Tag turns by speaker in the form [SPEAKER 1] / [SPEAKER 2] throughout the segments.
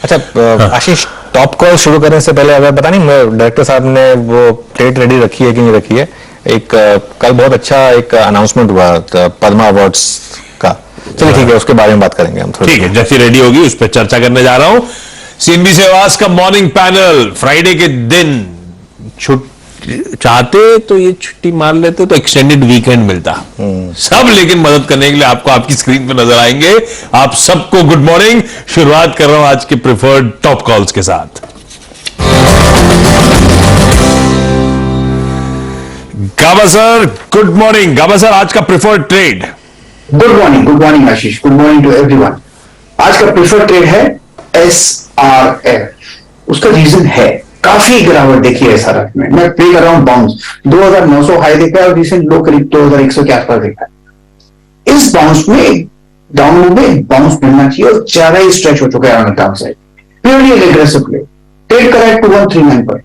[SPEAKER 1] अच्छा आशीष, top call शुरू करने से पहले अगर पता नहीं डायरेक्टर साहब ने वो प्लेट रेडी रखी है कि नहीं रखी है, एक कल बहुत अच्छा एक अनाउंसमेंट हुआ पद्मा अवार्ड्स का। चलिए ठीक है, उसके बारे में बात करेंगे हम थोड़ी।
[SPEAKER 2] ठीक है, जैसी रेडी होगी उस पर चर्चा करने जा रहा हूं। सीएनबी सेवास का मॉर्निंग पैनल फ्राइडे के दिन चाहते तो ये छुट्टी मार लेते तो एक्सटेंडेड वीकेंड मिलता सब, लेकिन मदद करने के लिए आपको आपकी स्क्रीन पर नजर आएंगे। आप सबको गुड मॉर्निंग। शुरुआत कर रहा हूं आज के प्रिफर्ड टॉप कॉल्स के साथ। Gaba sir good morning. Gaba sir, आज का preferred trade.
[SPEAKER 3] Good morning Ashish, good morning to everyone. आज का प्रिफर्ड ट्रेड है SRF। उसका रीजन है काफी गिरावट देखी है एसआरएफ में। मैं प्ले कर रहा हूं बाउंस 2900 हाई देखा है और रिसेंट लो करीब 2100 के आसपास देखा है। इस बाउंस में डाउन मूव में बाउंस मिलना चाहिए और ज्यादा ही स्ट्रेच हो चुका है on down side. Purely aggressive play trade करा है 2139 पर,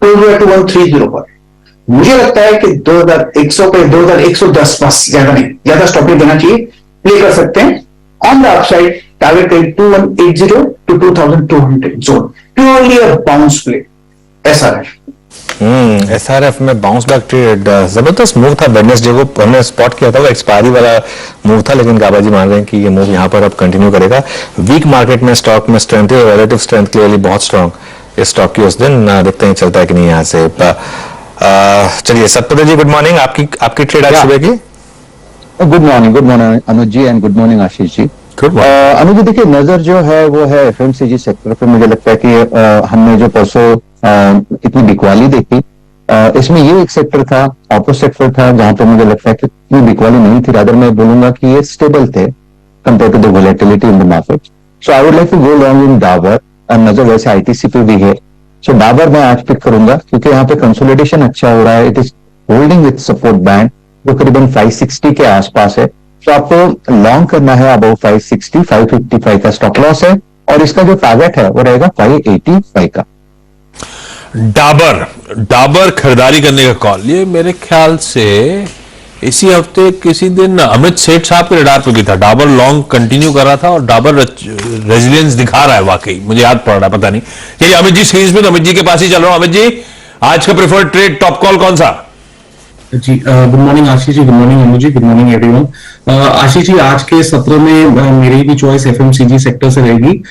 [SPEAKER 3] क्लोज हुआ 2130 पर। मुझे लगता है कि 2100 पे 2110 बस, ज्यादा नहीं, ज्यादा स्टॉप देना चाहिए। प्ले कर सकते हैं ऑन द अपसाइड, टारगेट करीब 2180 to 2200 zone. Purely a bounce play
[SPEAKER 1] SRF में बाउंस बैक ट्रेड जबरदस्त मूव था। वेडनेसडे को हमने स्पॉट किया था, वो एक्सपायरी वाला मूव था, लेकिन गाबाजी मान रहे हैं कि ये मूव यहां पर अब कंटिन्यू करेगा। वीक मार्केट में स्टॉक में स्ट्रेंथ है, रिलेटिव स्ट्रेंथ क्लियरली बहुत स्ट्रांग इस स्टॉक की। उस दिन देखते हैं चलता है कि नहीं यहां से। चलिए सतपति जी गुड मॉर्निंग। आपकी ट्रेड आज सुबह की।
[SPEAKER 4] Good morning Anuj ji and good morning Ashish ji. Anuj ji देखिए, नजर जो है वो है एफएमसीजी सेक्टर पे। मुझे लगता है कि हमने जो परसों इतनी बिकवाली देखी, इसमें ये एक सेक्टर था, ऑटो सेक्टर था, जहां पे मुझे लगता है कि इतनी बिकवाली नहीं थी। रादर मैं बोलूंगा कि ये स्टेबल थे compare to the volatility in the market. So I would like to go long in Dabur. नजर वैसे आईटीसी पे भी है, सो डाबर मैं आज पिक करूंगा क्योंकि यहाँ पे कंसोलिडेशन अच्छा हो रहा है। It is holding with support band जो करीबन 560 के आसपास है। तो आपको लॉन्ग करना है अबाउट 560, 555 का स्टॉप लॉस है और इसका जो टारगेट है वो रहेगा 585 का।
[SPEAKER 2] डाबर खरीदारी करने का कॉल, ये मेरे ख्याल से इसी हफ्ते किसी दिन अमित सेठ साहब के रडार पे भी था। डाबर लॉन्ग कंटिन्यू कर रहा था और डाबर रेजिलियंस दिखा रहा है, वाकई मुझे याद पड़ रहा है, पता नहीं। चलिए अमित जी स्क्रीन पे, तो अमित जी के पास ही चल रहा हूं। अमित जी, आज का प्रेफर्ड ट्रेड टॉप कॉल कौन सा?
[SPEAKER 5] जी good morning Ashish ji, good morning Anu ji, good morning everyone. आशीष जी, आज के सत्र में मेरी भी चॉइस एफएमसीजी सेक्टर से रहेगी।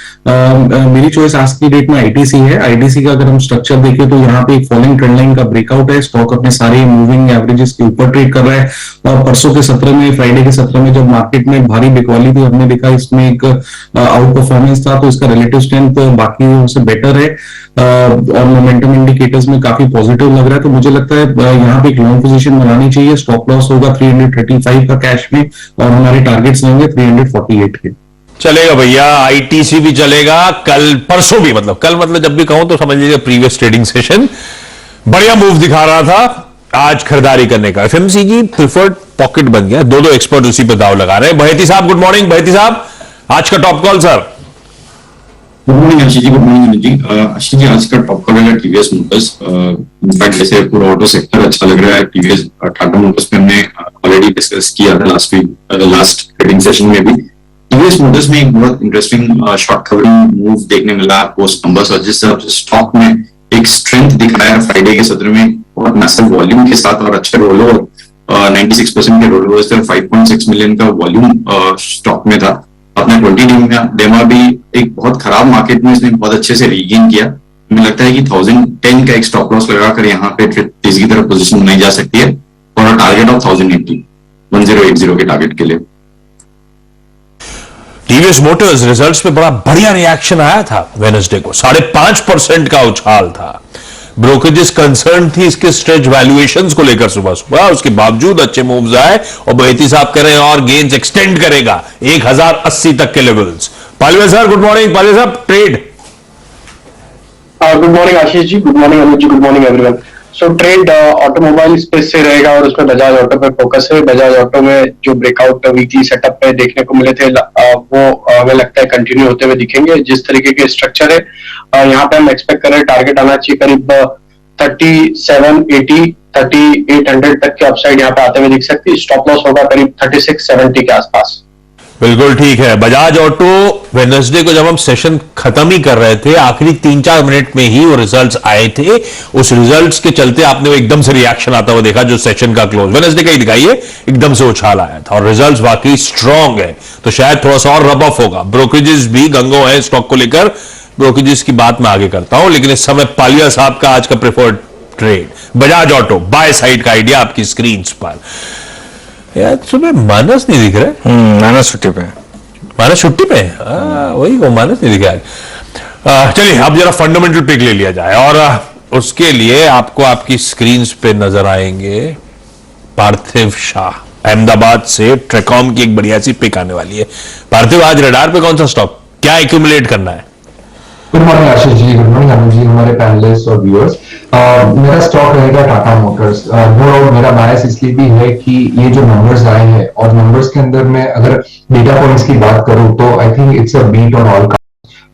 [SPEAKER 5] मेरी चॉइस आज की डेट में आईटीसी है। आईटीसी का अगर हम स्ट्रक्चर देखें तो यहाँ पे एक फॉलोइंग ट्रेंड लाइन का ब्रेकआउट है। स्टॉक अपने सारे मूविंग एवरेजेस के ऊपर ट्रेड कर रहा है और परसों के सत्र में, फ्राइडे के सत्र में जब मार्केट में भारी बिकवाली थी, हमने देखा इसमें एक आउट परफॉर्मेंस था, तो इसका रिलेटिव स्ट्रेंथ बाकी से बेटर है और मोमेंटम इंडिकेटर्स में काफी पॉजिटिव लग रहा है। तो मुझे लगता है यहाँ पे एक लॉन्ग पोजीशन बनानी चाहिए। स्टॉप लॉस होगा 335 का कैश में और हमारे टारगेट्स रहेंगे 348 के।
[SPEAKER 2] चलेगा भैया, आईटीसी भी चलेगा। कल परसों भी, मतलब जब भी कहूं तो समझ लीजिए प्रीवियस ट्रेडिंग सेशन बढ़िया मूव दिखा रहा था। आज खरीदारी करने का एफएमसीजी प्रिफर्ड पॉकेट बन गया। दो एक्सपर्ट उसी पर दाव लगा रहे हैं। बहेती साहब गुड मॉर्निंग। बहेती साहब, आज का top call sir.
[SPEAKER 6] Good morning Ashish ji, good morning ji. Ashish ji, आज का टॉप कॉल है टीवीएस मोटर्स। इनफैक्ट जैसे पूरा ऑटो सेक्टर अच्छा लग रहा है, टीवीएस टाटा मोटर्स पे हमने ऑलरेडी डिस्कस किया था लास्ट ट्रेडिंग सेशन में भी। टीवीएस मोटर्स में एक बहुत इंटरेस्टिंग शॉर्ट कवरिंग मूव देखने मिला पोस्ट नंबर्स, और जिस तरह से स्टॉक में एक स्ट्रेंथ दिखाया है फ्राइडे के सत्र में, बहुत मैसिव वॉल्यूम के साथ और अच्छे रोल 96% के रोल 5.6 मिलियन का वॉल्यूम स्टॉक में था। अपने 20 डेमा भी एक बहुत खराब मार्केट में इसने बहुत अच्छे से रीगेन किया। मुझे लगता है कि 1010 का एक स्टॉप लॉस लगाकर यहाँ पे तेजी की तरफ पोजीशन बनाई जा सकती है और टारगेट ऑफ 1080 के टारगेट के लिए।
[SPEAKER 2] टीवीएस मोटर्स रिजल्ट्स पे बड़ा बढ़िया रिएक्शन आया था वेडनेसडे को, 5.5% का उछाल था। ब्रोकरेजेस कंसर्न थी इसके स्ट्रेच वैल्यूएशंस को लेकर सुबह, उसके बावजूद अच्छे मूव्स आए और बहेती साहब कह रहे हैं और गेन्स एक्सटेंड करेगा 1080 तक के levels. Palve sir good morning. Palve साहब, trade.
[SPEAKER 7] Good morning Ashish ji, good morning Anuj ji, good morning everyone. So trade automobile space से रहेगा और उसमें बजाज ऑटो पे फोकस है। बजाज ऑटो में जो ब्रेकआउट वीकली सेटअप पे देखने को मिले थे वो हमें लगता है कंटिन्यू होते हुए दिखेंगे। जिस तरीके के स्ट्रक्चर है यहाँ पे हम एक्सपेक्ट कर रहे हैं टारगेट आना चाहिए करीब 3780, 3800 तक के अपसाइड यहाँ पे आते हुए दिख सकती है। स्टॉप लॉस होगा करीब 3670 के आसपास।
[SPEAKER 2] बिल्कुल ठीक है। बजाज ऑटो वेडनेसडे को जब हम सेशन खत्म ही कर रहे थे, आखिरी 3-4 मिनट में ही वो रिजल्ट्स आए थे। उस रिजल्ट्स के चलते आपने वो एकदम से रिएक्शन आता हुआ देखा, जो सेशन का क्लोज वेडनेसडे का ही दिखाइए, एकदम से उछाल आया था और रिजल्ट्स वाकई स्ट्रांग है। तो शायद थोड़ा सा और रब ऑफ होगा। ब्रोकरेजेस भी गंगो है स्टॉक को लेकर, ब्रोकरेजेस की बात मैं आगे करता हूं, लेकिन इस समय पालिया साहब का आज का preferred trade Bajaj auto by side का आइडिया आपकी स्क्रीन पर। यार सुबह मानस नहीं दिख रहे।
[SPEAKER 1] मानस छुट्टी पे,
[SPEAKER 2] मानस छुट्टी पे वही वो मानस नहीं दिखा आज। चलिए अब जरा फंडामेंटल पिक ले लिया जाए और उसके लिए आपको आपकी स्क्रीन पे नजर आएंगे पार्थिव शाह, अहमदाबाद से ट्रेकॉम की एक बढ़िया सी पिक आने वाली है। पार्थिव, आज रडार पे कौन सा स्टॉक, क्या एक्यूमुलेट करना है?
[SPEAKER 8] Good morning Ashish ji, good morning Anu ji, हमारे पैनलिस्ट और व्यूअर्स। मेरा स्टॉक रहेगा टाटा मोटर्स। नो डाउट मेरा बायस इसलिए भी है कि ये जो नंबर्स आए हैं और नंबर्स के अंदर मैं अगर डेटा पॉइंट्स की बात करूं तो I think it's a beat on all.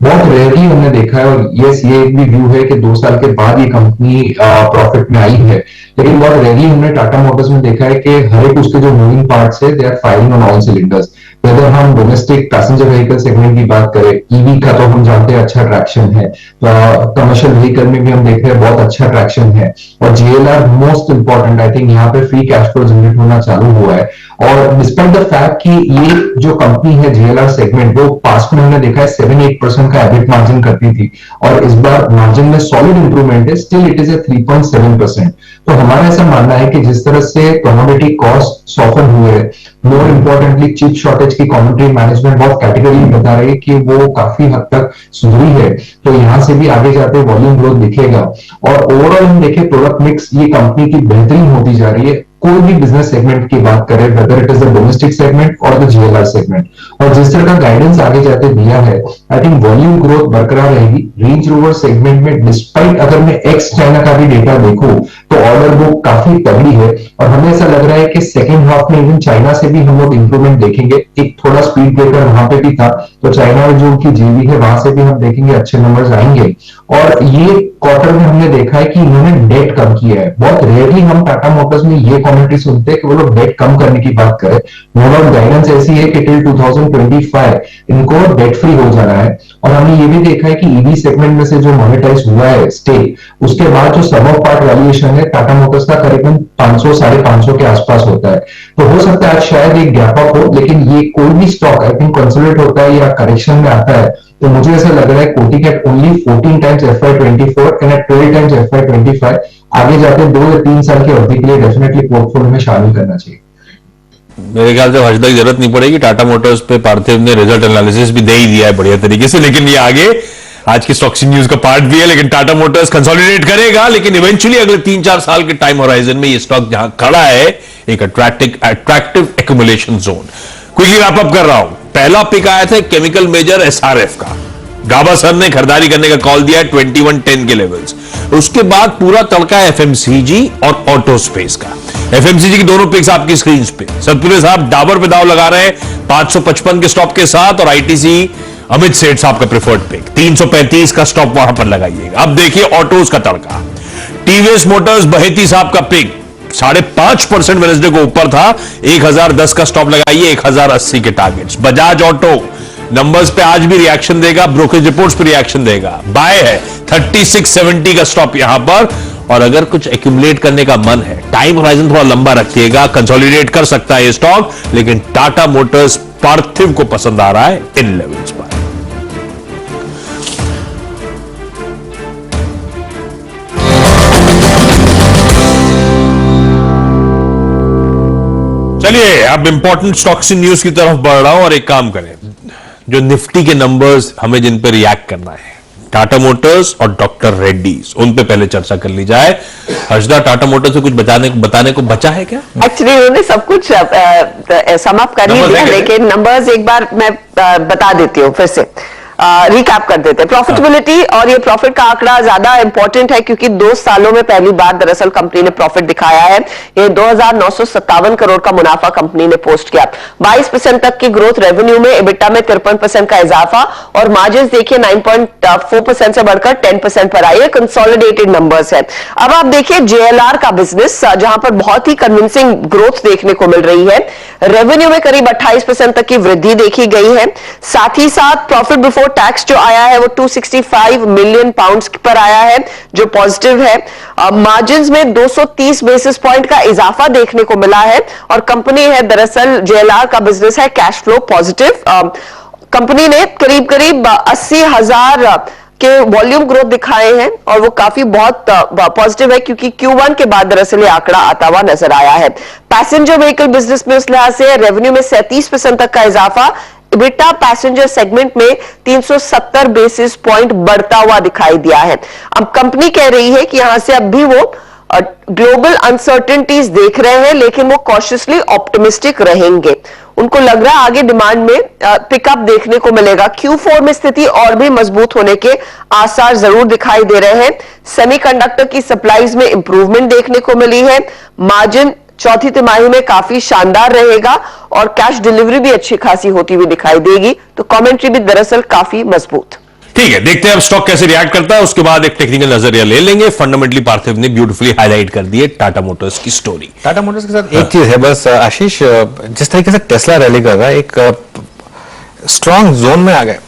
[SPEAKER 8] बहुत रेयरली हमने देखा है, और यस ये एक भी व्यू है कि 2 साल के बाद ये कंपनी प्रॉफिट में आई है, लेकिन बहुत रेयरली हमने टाटा मोटर्स में देखा है कि हर एक उसके जो मूविंग पार्ट्स है they are firing on all cylinders. अगर हम डोमेस्टिक पैसेंजर व्हीकल सेगमेंट की बात करें, ईवी का तो हम जानते हैं अच्छा ट्रैक्शन है, कमर्शियल व्हीकल में भी हम देख रहे हैं बहुत अच्छा ट्रैक्शन है, और GLR most important I think यहाँ पे फ्री कैश फ्लो जनरेट होना चालू हुआ है। और डिस्पाइट द फैक्ट कि ये जो कंपनी है जीएलआर सेगमेंट, वो पास्ट में हमने देखा है 7-8% का एबिट मार्जिन करती थी, और इस बार मार्जिन में सॉलिड इंप्रूवमेंट है, स्टिल इट इज ए 3.7%। तो हमारा ऐसा मानना है कि जिस तरह से कमोडिटी कॉस्ट सॉफन हुए हैं, मोर इंपॉर्टेंटली चिप शॉर्टेज की कमेंट्री मैनेजमेंट बहुत कैटेगरी बता रही है कि वो काफी हद तक सुधरी है, तो यहां से भी आगे जाते वॉल्यूम ग्रोथ दिखेगा। और ओवरऑल हम देखें प्रोडक्ट मिक्स ये कंपनी की बेहतरीन होती जा रही है, कोई भी बिजनेस सेगमेंट की बात करें, whether it is the domestic segment और द जीएलआर सेगमेंट। और जिस तरह का गाइडेंस आगे जाते दिया है, आई थिंक वॉल्यूम ग्रोथ बरकरार रहेगी। रेंज रोवर सेगमेंट में डिस्पाइट अगर मैं एक्स चाइना का भी डेटा देखूं तो ऑर्डर बुक काफी तगड़ी है, और हमें ऐसा लग रहा है कि सेकेंड हाफ में इवन चाइना से भी हम लोग इंप्रूवमेंट देखेंगे। एक थोड़ा स्पीड ब्रेकर वहां पे भी था, तो चाइना में जो उनकी जीवी है वहां से भी हम देखेंगे अच्छे नंबर्स आएंगे। और ये क्वार्टर में हमने देखा है कि इन्होंने डेट कम किया है। बहुत रेयरली हम टाटा मोटर्स में ये कमेंट्री सुनते हैं कि वो लोग डेट कम करने की बात करें। नो डाउट गाइडेंस ऐसी है कि टिल 2025 इनको डेट फ्री हो जाना है। और हमने ये भी देखा है कि ईवी सेगमेंट में से जो मोनेटाइज हुआ है स्टेक, उसके बाद जो सम ऑफ पार्ट वैल्यूएशन है टाटा मोटर्स का करीबन 500-550 के आसपास होता है। तो हो सकता है आज शायद एक गैप अप हो, लेकिन ये कोई भी स्टॉक आई थिंक कंसोलिडेट होता है या करेक्शन में आता है, तो मुझे ऐसा लग रहा है Kotak at only 14 times FY24 and at 12 times FY25 आगे जाते 2 या 3 साल की अवधि के लिए डेफिनेटली पोर्टफोलियो में शामिल करना चाहिए।
[SPEAKER 2] मेरे ख्याल से आज तक जरूरत नहीं पड़ेगी। टाटा मोटर्स पे पार्थिव ने रिजल्ट एनालिसिस भी दे ही दिया है बढ़िया तरीके से, लेकिन ये आगे आज की स्टॉक्स न्यूज का पार्ट भी है। लेकिन टाटा मोटर्स कंसोलिडेट करेगा, लेकिन इवेंचुअली अगले 3-4 साल के टाइम होराइजन में ये स्टॉक जहां खड़ा है एक attractive accumulation zone. Quickly wrap up कर रहा हूं। पहला पिक आया था केमिकल मेजर एसआरएफ का, गाबा सर ने खरीदारी करने का कॉल दिया है 2110 के लेवल्स। उसके बाद पूरा तड़का एफएमसीजी और ऑटो स्पेस का। एफएमसीजी की दोनों पिक्स आपकी स्क्रीन पे। सतपुरे साहब डाबर पे दाव लगा रहे हैं 555 के स्टॉप के साथ, और आईटीसी अमित सेठ साहब का प्रेफर्ड पिक 335 का स्टॉप वहां पर लगाइएगा। अब देखिए ऑटोज का तड़का। टीवीएस मोटर्स बहेती साहब का पिक 5.5% वेडनेसडे को ऊपर था, 1010 का स्टॉप लगाइए, 1080 के टारगेट्स। बजाज ऑटो नंबर्स पे आज भी रिएक्शन देगा, ब्रोकरेज रिपोर्ट्स पे रिएक्शन देगा, बाय है 3670 का स्टॉप यहां पर। और अगर कुछ एक्यूमुलेट करने का मन है, टाइम होराइजन थोड़ा लंबा रखिएगा, कंसोलिडेट कर सकता है ये स्टॉक, लेकिन टाटा मोटर्स पार्थिव को पसंद आ रहा है इन लेवल्स पर। चलिए अब इंपॉर्टेंट स्टॉक्स न्यूज की तरफ बढ़ रहा हूं, और एक काम करें, जो निफ्टी के नंबर्स हमें जिन पे रिएक्ट करना है, टाटा मोटर्स और डॉक्टर रेड्डीज, उन पे पहले चर्चा कर ली जाए। हर्षदा, टाटा मोटर्स से कुछ बताने को बचा है क्या?
[SPEAKER 9] एक्चुअली उन्होंने सब कुछ सम अप कर ही दिया, लेकिन नंबर्स एक बार मैं बता देती हूँ फिर से। रिकैप कर देते हैं। प्रॉफिटेबिलिटी और ये प्रॉफिट का आंकड़ा ज्यादा इंपॉर्टेंट है क्योंकि 2 सालों में पहली बार दरअसल कंपनी ने प्रॉफिट दिखाया है। ये 2957 करोड़ का मुनाफा कंपनी ने पोस्ट किया, 22% तक की ग्रोथ रेवेन्यू में, एबिटा में 53% का इजाफा और मार्जिन देखिए 9.4% से बढ़कर 10% पर आई है। कंसोलिडेटेड नंबर्स है। अब आप देखिए जेएलआर का बिजनेस जहां पर बहुत ही कन्विंसिंग ग्रोथ देखने को मिल रही है। रेवेन्यू में करीब 28% तक की वृद्धि देखी गई है। साथ ही साथ प्रॉफिट बिफोर टैक्स जो आया है वो 265 मिलियन पाउंड्स पर आया है जो पॉजिटिव है। मार्जिन्स में 230 बेसिस पॉइंट का इजाफा देखने को मिला है और कंपनी है दरअसल जेएलआर का बिजनेस है कैश फ्लो पॉजिटिव। कंपनी ने करीब करीब 80,000 के वॉल्यूम ग्रोथ दिखाए हैं और वो काफी बहुत पॉजिटिव है क्योंकि Q1 के बाद दरअसल ये आंकड़ा आता हुआ नजर आया है। पैसेंजर व्हीकल बिजनेस में उस लिहाज से रेवेन्यू में 37% तक का इजाफा, एबिटा पैसेंजर सेगमेंट में 370 बेसिस पॉइंट बढ़ता हुआ दिखाई दिया है। अब कंपनी कह रही है कि यहां से अब भी वो ग्लोबल अनसर्टेनिटीज देख रहे हैं लेकिन वो कॉशियसली ऑप्टिमिस्टिक रहेंगे। उनको लग रहा है आगे डिमांड में पिकअप देखने को मिलेगा। Q4 में स्थिति और भी मजबूत होने के आसार जरूर दिखाई दे रहे हैं। सेमीकंडक्टर की सप्लाईज में इंप्रूवमेंट देखने को मिली है। मार्जिन चौथी तिमाही में काफी शानदार रहेगा और कैश डिलीवरी भी अच्छी खासी होती हुई दिखाई देगी। तो कमेंट्री भी दरअसल काफी मजबूत।
[SPEAKER 2] ठीक है, देखते हैं अब स्टॉक कैसे रिएक्ट करता है, उसके बाद एक टेक्निकल नजरिया ले लेंगे। फंडामेंटली पार्थिव ने ब्यूटीफुली हाईलाइट कर दी है टाटा मोटर्स की स्टोरी।
[SPEAKER 1] टाटा मोटर्स के साथ एक चीज है बस आशीष, जिस तरीके से टेस्ला रैली कर रहा है एक स्ट्रॉन्ग जोन में आ गए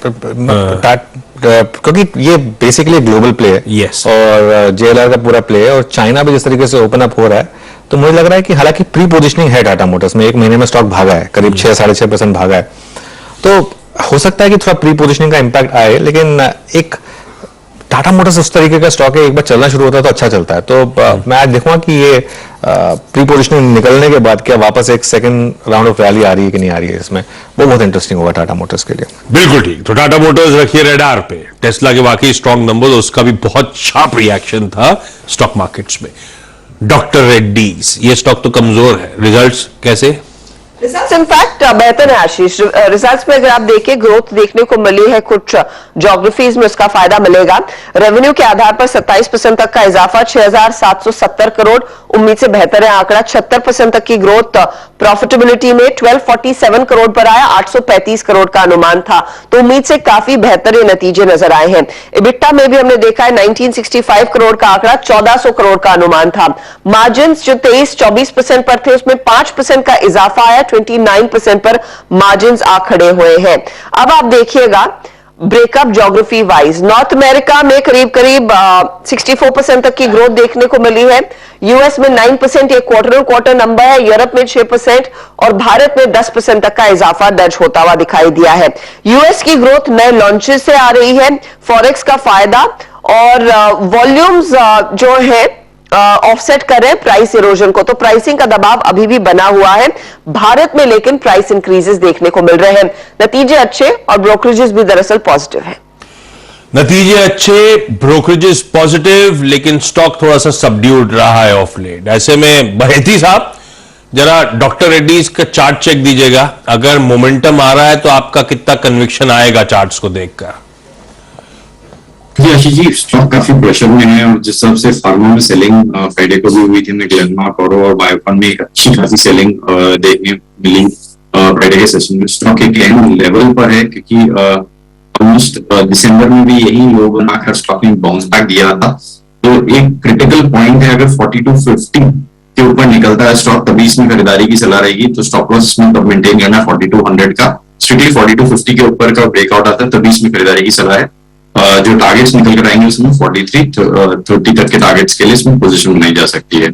[SPEAKER 1] क्योंकि ये बेसिकली ग्लोबल प्ले है।
[SPEAKER 2] Yes.
[SPEAKER 1] और जेएलआर का पूरा प्ले है और चाइना भी जिस तरीके से ओपन अप हो रहा है तो मुझे लग रहा है कि हालांकि प्री पोजिशनिंग है टाटा मोटर्स में, एक महीने में स्टॉक भागा है, करीब 6-6.5% भागा है, तो हो सकता है कि थोड़ा प्री पोजिशनिंग का इंपैक्ट आए, लेकिन एक टाटा मोटर्स उस तरीके का स्टॉक है एक बार चलना शुरू होता है तो अच्छा चलता है। तो मैं आज देखूंगा कि ये प्री पोजिशनिंग निकलने के बाद क्या वापस एक सेकंड राउंड ऑफ रैली आ रही है कि नहीं आ रही है, इसमें वो बहुत इंटरेस्टिंग होगा टाटा मोटर्स के लिए।
[SPEAKER 2] बिल्कुल ठीक। तो टाटा मोटर्स रखिए रेडार पे। टेस्ला के वाकई स्ट्रॉन्ग नंबर, उसका भी बहुत शार्प रिएक्शन था स्टॉक मार्केट्स में। डॉक्टर रेड्डीज, ये स्टॉक तो कमजोर है, रिजल्ट्स कैसे?
[SPEAKER 9] रिजल्ट्स इनफैक्ट बेहतर है आशीष। रिजल्ट्स में अगर आप देखिए ग्रोथ देखने को मिली है, कुछ ज्योग्राफीज में उसका फायदा मिलेगा। रेवेन्यू के आधार पर 27% तक का इजाफा, 6,770 करोड़, उम्मीद से बेहतर है आंकड़ा। 76% तक की ग्रोथ प्रॉफिटेबिलिटी में 1247 करोड़ पर आया, 835 करोड़ का अनुमान था, तो उम्मीद से काफी बेहतर ये नतीजे नजर आए हैं। एबिटा में भी हमने देखा है 1965 करोड़ का आंकड़ा, 1400 करोड़ का अनुमान था। मार्जिन जो 23-24% पर थे उसमें 5% का इजाफा आया, 29% पर मार्जिन आ खड़े हुए हैं। अब आप देखिएगा breakup geography wise, north America में करीब करीब 64% तक की ग्रोथ देखने को मिली है। यूएस में 9%, ये क्वार्टर ऑन क्वार्टर नंबर है। यूरोप में 6% और भारत में 10% तक का इजाफा दर्ज होता हुआ दिखाई दिया है। यूएस की ग्रोथ नए लॉन्चेस से आ रही है, फॉरेक्स का फायदा और वॉल्यूम्स जो है ऑफसेट कर रहे हैं प्राइस इरोजन को, तो प्राइसिंग का दबाव अभी भी बना हुआ है भारत में, लेकिन प्राइस इंक्रीजेस देखने को मिल रहे हैं। नतीजे अच्छे और ब्रोकरेजेस भी दरअसल पॉजिटिव है।
[SPEAKER 2] नतीजे अच्छे, ब्रोकरेजेस पॉजिटिव, लेकिन स्टॉक थोड़ा सा सबड्यूड रहा है ऑफ लेट। ऐसे में बहेती साहब जरा डॉक्टर रेड्डीज का चार्ट चेक दीजिएगा। अगर मोमेंटम आ रहा है तो आपका कितना कन्विक्शन आएगा चार्ट्स को देखकर?
[SPEAKER 6] जी आशीष जी, स्टॉक काफी प्रेशर में है और जिस हिसाब से फार्मा में सेलिंग फ्राइडे को भी हुई थी, हमने ग्लेनमार्क और बायोकॉन में एक अच्छी खासी सेलिंग देखने मिली फ्राइडे के सेशन में। स्टॉक एक लेवल पर है क्योंकि ऑलमोस्ट दिसंबर में भी यही लोग आकर स्टॉक ने बाउंस बैक दिया था, तो एक क्रिटिकल पॉइंट है अगर 4250 के ऊपर निकलता है स्टॉक तभी इसमें खरीदारी की सलाह रहेगी। तो स्टॉप लॉस इसमें तब मेंटेन करना 4200 का, स्ट्रिक्टली 4250 के ऊपर का ब्रेकआउट आता है तभी इसमें खरीदारी की सलाह है। जो टारगेट्स निकल कर आएंगे उसमें 43-30 तक के टारगेट्स के लिए इसमें पोजीशन बनाई जा सकती है।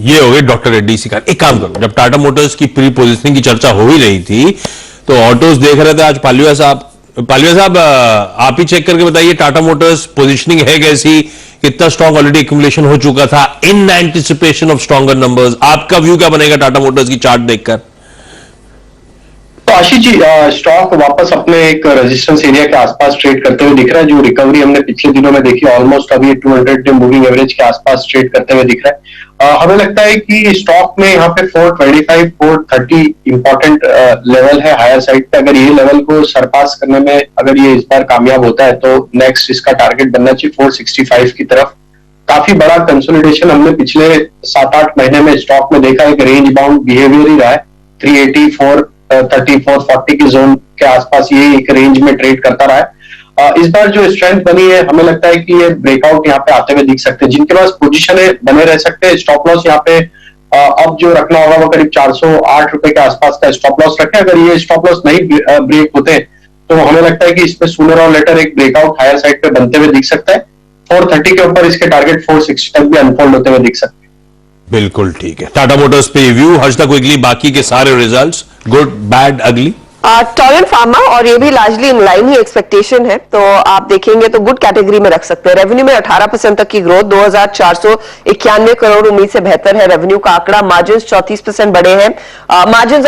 [SPEAKER 2] ये हो गए डॉक्टर रेड्डी का। एक काम करो, जब टाटा मोटर्स की प्री पोजिशनिंग की चर्चा हो ही रही थी तो ऑटोज देख रहे थे आज। पालिया साहब आप ही चेक करके बताइए टाटा मोटर्स पोजीशनिंग है कैसी, कितना स्ट्रॉन्ग ऑलरेडी एक्यूमुलेशन हो चुका था in anticipation of stronger numbers. आपका व्यू क्या बनेगा टाटा मोटर्स की चार्ट देखकर?
[SPEAKER 7] आशीष जी, स्टॉक वापस अपने एक रेजिस्टेंस एरिया के आसपास ट्रेड करते हुए दिख रहा है। जो रिकवरी हमने पिछले दिनों में देखी, ऑलमोस्ट अभी 200 डे मूविंग एवरेज के आसपास ट्रेड करते हुए दिख रहा है। हमें लगता है कि स्टॉक में यहाँ पे 425 430 इंपॉर्टेंट लेवल है हायर साइड पे। अगर ये लेवल को सरपास करने में अगर ये इस बार कामयाब होता है तो नेक्स्ट इसका टारगेट बनना चाहिए 465 की तरफ। काफी बड़ा कंसोलिडेशन हमने पिछले 7-8 महीने में स्टॉक में देखा, एक रेंज बाउंड बिहेवियर ही रहा है। 384 3440 की जोन के आसपास ये एक रेंज में ट्रेड करता रहा है। इस बार जो स्ट्रेंथ बनी है, हमें लगता है कि ये ब्रेकआउट यहाँ पे आते हुए दिख सकते हैं। जिनके पास पोजीशन है बने रह सकते हैं। स्टॉप लॉस यहाँ पे अब जो रखना होगा वो करीब 408 रुपए के आसपास का स्टॉप लॉस रखें। अगर ये स्टॉप लॉस नहीं ब्रेक होते तो हमें लगता है कि इसमें सूनर और लेटर एक ब्रेकआउट हायर साइड पे बनते हुए दिख सकता है। 430 के ऊपर इसके टारगेट 460 तक भी अनफोल्ड होते हुए दिख सकते हैं।
[SPEAKER 2] बिल्कुल ठीक है। टाटा मोटर्स पे व्यू हर्षदा क्विकली, बाकी के सारे रिजल्ट्स गुड बैड अगली।
[SPEAKER 9] टॉरेंट फार्मा और ये भी largely in line he expectation है, तो आप देखेंगे तो गुड कैटेगरी में रख सकते हैं। रेवेन्यू में 18% तक की ग्रोथ, 2491 करोड़ उम्मीद से बेहतर है रेवेन्यू का आंकड़ा। मार्जिन 34% बढ़े हैं। मार्जिन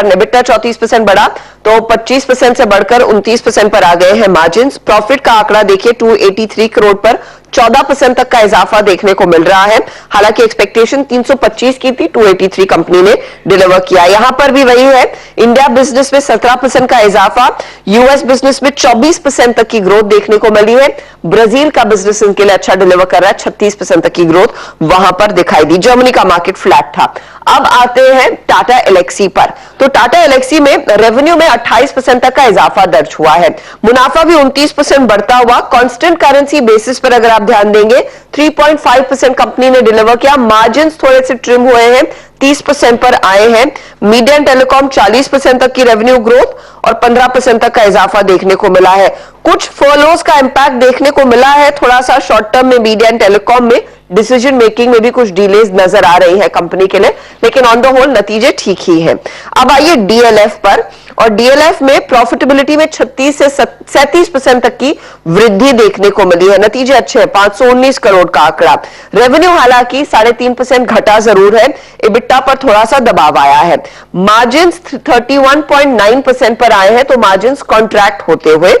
[SPEAKER 9] एबिटा 34% बढ़ा तो 25% से बढ़कर 29% पर आ गए हैं मार्जिन। प्रॉफिट का आंकड़ा देखिए 283 करोड़ पर 14% तक का इजाफा देखने को मिल रहा है। हालांकि एक्सपेक्टेशन 325 की थी, 283 कंपनी ने डिलीवर किया। यहां पर भी वही है, इंडिया बिजनेस में 17% का इजाफा, यूएस बिजनेस में 24% तक की ग्रोथ देखने को मिली है। ब्राजील का बिजनेस इनके लिए अच्छा डिलीवर कर रहा है, 36% तक की ग्रोथ वहां पर दिखाई दी। जर्मनी का मार्केट फ्लैट था। अब आते हैं टाटा एलेक्सी पर। तो टाटा एलेक्सी में रेवेन्यू में 28% तक का इजाफा दर्ज हुआ है। मुनाफा भी 29% बढ़ता हुआ। कांस्टेंट करेंसी बेसिस पर अगर आप ध्यान देंगे 3.5% कंपनी ने डिलीवर किया। मार्जिन थोड़े से ट्रिम हुए हैं, 30% पर आए हैं। मीडिया एंड टेलीकॉम 40% तक की रेवेन्यू ग्रोथ और 15% तक का इजाफा देखने को मिला है। कुछ फर्लोज का इंपैक्ट देखने को मिला है थोड़ा सा शॉर्ट टर्म में मीडिया एंड टेलीकॉम में। डिसीजन मेकिंग में भी कुछ डिलेज नजर आ रही है कंपनी के लिए, लेकिन ऑन द होल नतीजे ठीक ही हैं। अब आइए डीएलएफ पर, और डीएलएफ में प्रॉफिटेबिलिटी में 36 से 37% तक की वृद्धि देखने को मिली है। नतीजे अच्छे हैं, 519 करोड़ का आंकड़ा। रेवेन्यू हालांकि 3.5% घटा जरूर है। इबिटा पर थोड़ा सा दबाव आया है। मार्जिन 31.9% पर आए हैं, तो मार्जिन कॉन्ट्रैक्ट होते हुए।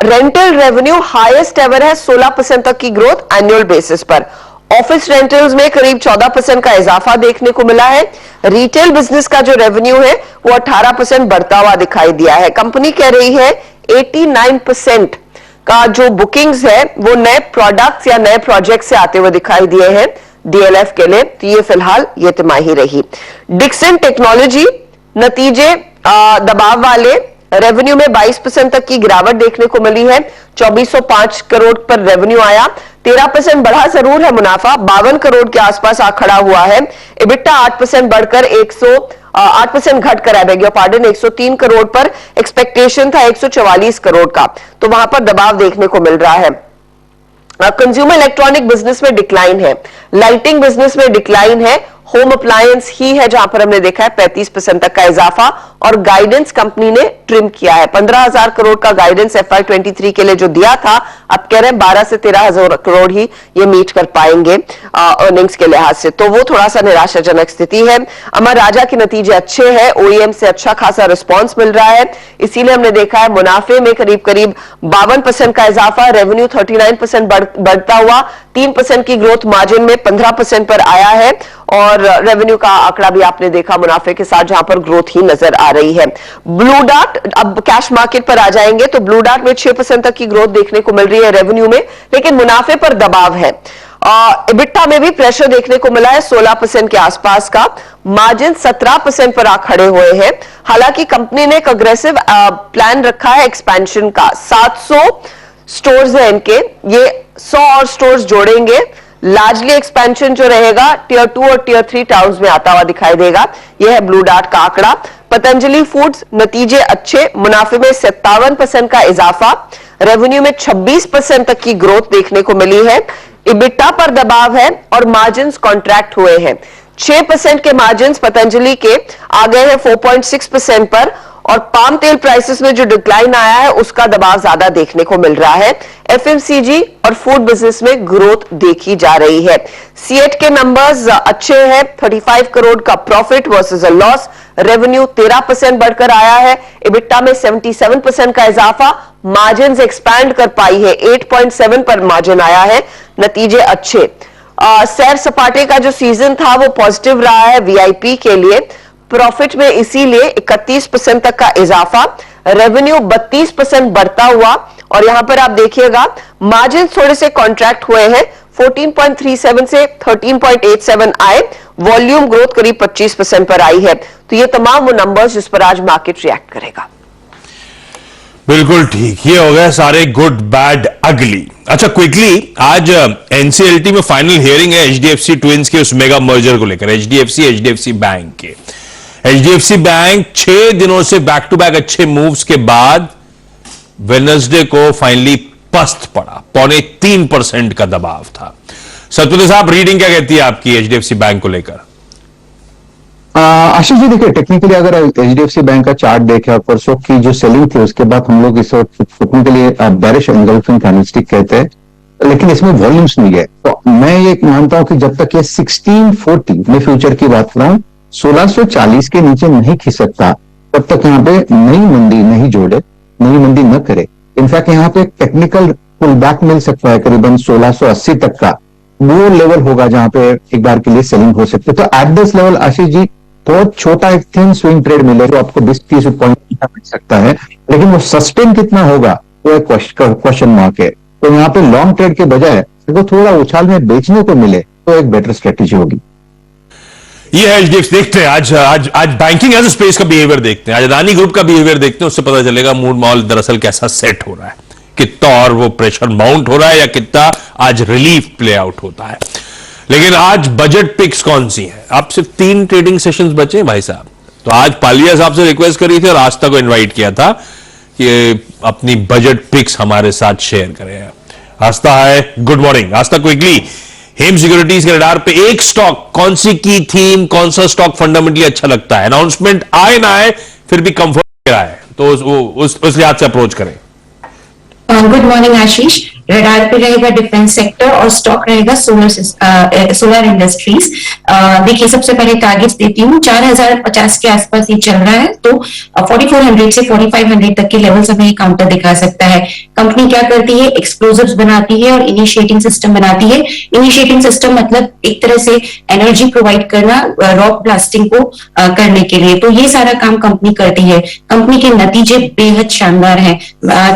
[SPEAKER 9] रेंटल रेवेन्यू हाईएस्ट एवर है, 16% तक की ग्रोथ एनुअल बेसिस पर। ऑफिस रेंटल्स में करीब 14% का इजाफा देखने को मिला है। रिटेल बिजनेस का जो रेवेन्यू है वो 18% बढ़ता हुआ दिखाई दिया है। कंपनी कह रही है 89% का जो बुकिंग्स है वो नए प्रोडक्ट्स या नए प्रोजेक्ट से आते हुए दिखाई दिए हैं डीएलएफ के लिए। तो ये फिलहाल ये तिमाही रही। डिक्सन टेक्नोलॉजी नतीजे दबाव वाले, रेवेन्यू में 22% तक की गिरावट देखने को मिली है। 2405 करोड़ पर रेवेन्यू आया। 13% बढ़ा जरूर है मुनाफा, 52 करोड़ के आसपास आ खड़ा हुआ है। इबिटा 8% बढ़कर 8% घटकर I beg your pardon 103 crore पर। एक्सपेक्टेशन था 144 करोड़ का, तो वहां पर दबाव देखने को मिल रहा है। कंज्यूमर इलेक्ट्रॉनिक बिजनेस में डिक्लाइन है, लाइटिंग बिजनेस में डिक्लाइन है। होम अप्लायंस ही है जहां पर हमने देखा है 35% तक का इजाफा, और गाइडेंस कंपनी ने ट्रिम किया है। 15,000 करोड़ का गाइडेंस FY23 के लिए जो दिया था, अब कह रहे हैं 12 से 13,000 करोड़ ही ये मीट कर पाएंगे अर्निंग्स के लिहाज से, तो वो थोड़ा सा निराशाजनक स्थिति है। अमर राजा के नतीजे अच्छे हैं, ओईएम से अच्छा खासा रिस्पॉन्स मिल रहा है, इसीलिए हमने देखा है मुनाफे में करीब 52% का इजाफा, रेवेन्यू 39% बढ़ता हुआ, 3% की ग्रोथ, मार्जिन में 15% पर आया है, और रेवेन्यू का आंकड़ा भी आपने देखा मुनाफे के साथ जहां पर ग्रोथ ही नजर आ रही है। ब्लू डार्ट, अब कैश मार्केट पर आ जाएंगे तो ब्लू डार्ट में 6% तक की ग्रोथ देखने को मिल रही है रेवेन्यू में, लेकिन मुनाफे पर दबाव है। इबिटा में भी प्रेशर देखने को मिला है 16% के आसपास का। मार्जिन 17% पर आ खड़े हुए हैं। हालांकि कंपनी ने एक अग्रेसिव प्लान रखा है एक्सपेंशन का। 700 स्टोर्स है इनके, ये 100 और स्टोर्स जोड़ेंगे। लार्जली एक्सपेंशन जो रहेगा टियर 2 और टियर 3 टाउन्स में आता हुआ दिखाई देगा। यह है ब्लू डार्ट का आंकड़ा। पतंजलि फूड्स नतीजे अच्छे, मुनाफे में 57% का इजाफा, रेवेन्यू में 26% तक की ग्रोथ देखने को मिली है। इबिटा पर दबाव है और मार्जिन कॉन्ट्रैक्ट हुए हैं। 6% के मार्जिन पतंजलि के आ गए हैं 4.6% पर, और पाम तेल प्राइसेस में जो डिक्लाइन आया है उसका दबाव ज्यादा देखने को मिल रहा है। एफएमसीजी और फूड बिजनेस में ग्रोथ देखी जा रही है। सीएट के नंबर्स अच्छे हैं, 35 करोड़ का profit versus a loss. Revenue 13% बढ़कर आया है, इबिटा में 77% का इजाफा, मार्जिन एक्सपैंड कर पाई है, 8.7 पर मार्जिन आया है, नतीजे अच्छे। सैर सपाटे का जो सीजन था वो पॉजिटिव रहा है वीआईपी के लिए। प्रॉफिट में इसीलिए 31% तक का इजाफा, रेवेन्यू 32% बढ़ता हुआ, और यहां पर आप देखिएगा मार्जिन थोड़े से कॉन्ट्रैक्ट हुए हैं, 14.37 से 13.87 आए, वॉल्यूम ग्रोथ करीब 25% पर आई है। तो ये तमाम वो नंबर्स जिस पर आज मार्केट रिएक्ट करेगा।
[SPEAKER 2] बिल्कुल ठीक, ये हो गए सारे गुड बैड अगली। अच्छा, क्विकली आज एनसीएलटी में फाइनल हियरिंग है एचडीएफसी ट्विंस के उस मेगा मर्जर को लेकर, एचडीएफसी बैंक के। एचडीएफसी बैंक 6 दिनों से बैक टू बैक अच्छे मूव्स के बाद वेडनेसडे को फाइनली पस्त पड़ा, 3.25% का दबाव था। सतपुर साहब, रीडिंग क्या कहती है आपकी एचडीएफसी बैंक को लेकर?
[SPEAKER 4] आशीष जी, देखिए टेक्निकली अगर एचडीएफसी बैंक का चार्ट देखें और परसों की जो सेलिंग थी उसके बाद हम लोग इस टेक्निकली बेरिश एंगल्फिंग कैंडलस्टिक कहते हैं, लेकिन इसमें वॉल्यूम्स नहीं है। तो मैं ये मानता हूं कि जब तक ये 1640 में फ्यूचर की बात कर रहा हूं 1640 के नीचे नहीं खिसकता तब तक यहाँ पे नई मंदी नहीं जोड़े, नई मंदी न करे। इनफैक्ट यहाँ पे टेक्निकल पुल बैक मिल सकता है करीबन 1680 तक का, वो लेवल होगा जहां पे एक बार के लिए सेलिंग हो सकती है। तो at this level Ashish ji बहुत छोटा एक थिन स्विंग ट्रेड मिलेगा, तो आपको 20-30 पॉइंट मिल सकता है, लेकिन वो सस्टेन कितना होगा वो एक क्वेश्चन मार्क है। तो यहाँ पे लॉन्ग ट्रेड के बजाय अगर थोड़ा उछाल में बेचने को मिले तो एक बेटर स्ट्रेटेजी होगी।
[SPEAKER 2] ये है एचडीएफसी। देखते हैं आज बैंकिंग एज स्पेस का बिहेवियर देखते हैं, आज अदानी ग्रुप का बिहेवियर देखते हैं, उससे पता चलेगा मूड माहौल दरअसल कैसा सेट हो रहा है, कितना और वो प्रेशर माउंट हो रहा है या कितना आज रिलीफ प्ले आउट होता है। लेकिन आज बजट पिक्स कौन सी हैं? अब सिर्फ 3 ट्रेडिंग सेशंस बचे भाई साहब, तो आज पालिया साहब से रिक्वेस्ट करी थी और आस्था को इनवाइट किया था कि अपनी बजट पिक्स हमारे साथ शेयर करें। आस्था है, गुड मॉर्निंग आस्था। क्विकली, हेम सिक्योरिटीज के रडार पे एक स्टॉक, कौन सी की थीम, कौन सा स्टॉक फंडामेंटली अच्छा लगता है? अनाउंसमेंट आए ना आए फिर भी कंफर्ट आए तो उस लिहाज से अप्रोच करें।
[SPEAKER 10] गुड मॉर्निंग आशीष। रडार पे रहेगा डिफेंस सेक्टर और स्टॉक रहेगा सोलर इंडस्ट्रीज। देखिए, सबसे पहले टारगेट्स देती हूँ, 4050 के आसपास ये चल रहा है, तो 4400 से 4500 तक के लेवल्स हमें काउंटर दिखा सकता है। कंपनी क्या करती है? एक्सप्लोजिव्स बनाती है और इनिशिएटिंग सिस्टम बनाती है। इनिशिएटिंग सिस्टम मतलब एक तरह से एनर्जी प्रोवाइड करना रॉक ब्लास्टिंग को करने के लिए, तो ये सारा काम कंपनी करती है। कंपनी के नतीजे बेहद शानदार हैं।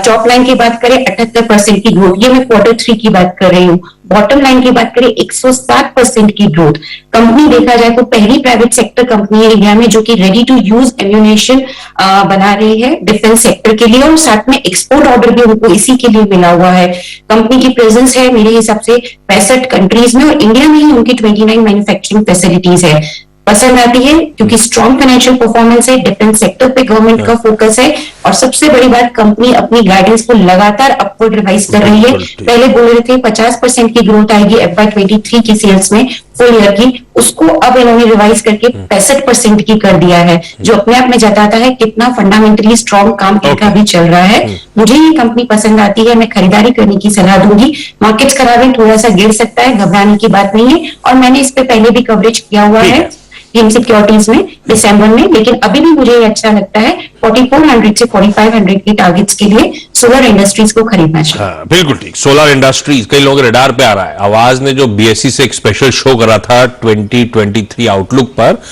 [SPEAKER 10] टॉप लाइन की बात करें 78% की ग्रोथ, ये मैं Q3 की बात कर रही हूँ। बॉटम लाइन की बात करें 107% की ग्रोथ। कंपनी देखा जाए तो पहली प्राइवेट सेक्टर कंपनी है इंडिया में जो कि रेडी टू यूज एम्यूनेशन बना रही है डिफेंस सेक्टर के लिए, और साथ में एक्सपोर्ट ऑर्डर भी उनको इसी के लिए मिला हुआ है। कंपनी की प्रेजेंस है मेरे हिसाब से 65 कंट्रीज में, और इंडिया में ही उनकी 29 मैन्युफैक्चरिंग फैसिलिटीज है। पसंद आती है क्योंकि स्ट्रॉन्ग फाइनेंशियल परफॉर्मेंस है, डिफेंस सेक्टर पे गवर्नमेंट का फोकस है, और सबसे बड़ी बात कंपनी अपनी गाइडेंस को लगातार अपवर्ड रिवाइज कर रही है। पहले बोल रहे थे 50% की ग्रोथ आएगी FY23 की सेल्स में फुल ईयर की, उसको अब इन्होंने रिवाइज करके 65% की कर दिया है, जो अपने आप में जताता है कितना फंडामेंटली स्ट्रॉन्ग काम इनका भी चल रहा है। मुझे ये कंपनी पसंद आती है, मैं खरीदारी करने की सलाह दूंगी। मार्केट्स खराब है, थोड़ा सा गिर सकता है, घबराने की बात नहीं है, और मैंने इस पे पहले भी कवरेज किया हुआ है हेम सिक्योरिटीज में दिसंबर में, लेकिन अभी भी मुझे अच्छा लगता है 4400 से 4500 के टारगेट्स के लिए सोलर इंडस्ट्रीज को खरीदना चाहिए।
[SPEAKER 2] बिल्कुल ठीक, सोलर इंडस्ट्रीज कई लोगों के रडार पे आ रहा है। आवाज ने जो बीएससी से एक स्पेशल शो करा था 2023 आउटलुक पर,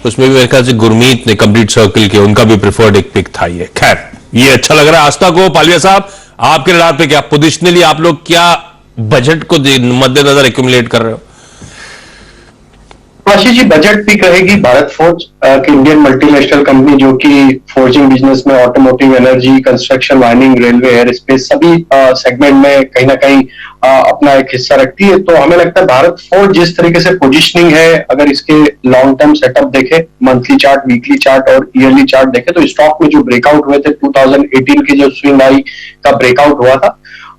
[SPEAKER 2] उसमें भी मेरे ख्याल से गुरमीत ने कंप्लीट सर्कल के, उनका भी प्रिफर्ड एक पिक था ये। खैर, ये अच्छा लग रहा है आस्था को। पालिया साहब, आपके रडार पे क्या पोजिशनली आप लोग क्या बजट को मद्देनजर एक्यूमुलेट कर रहे हो?
[SPEAKER 7] आशीष जी, बजट पिक रहेगी भारत फोर्ज की, इंडियन मल्टीनेशनल कंपनी जो कि फोर्जिंग बिजनेस में automotive, energy, construction, mining, railway, air space सभी सेगमेंट में कहीं ना कहीं अपना एक हिस्सा रखती है। तो हमें लगता है भारत फोर्ज जिस तरीके से पोजीशनिंग है, अगर इसके लॉन्ग टर्म सेटअप देखे, मंथली चार्ट, वीकली चार्ट और ईयरली चार्ट देखे, तो स्टॉक में जो ब्रेकआउट हुए थे 2018 के जो स्विंग हाई का ब्रेकआउट हुआ था,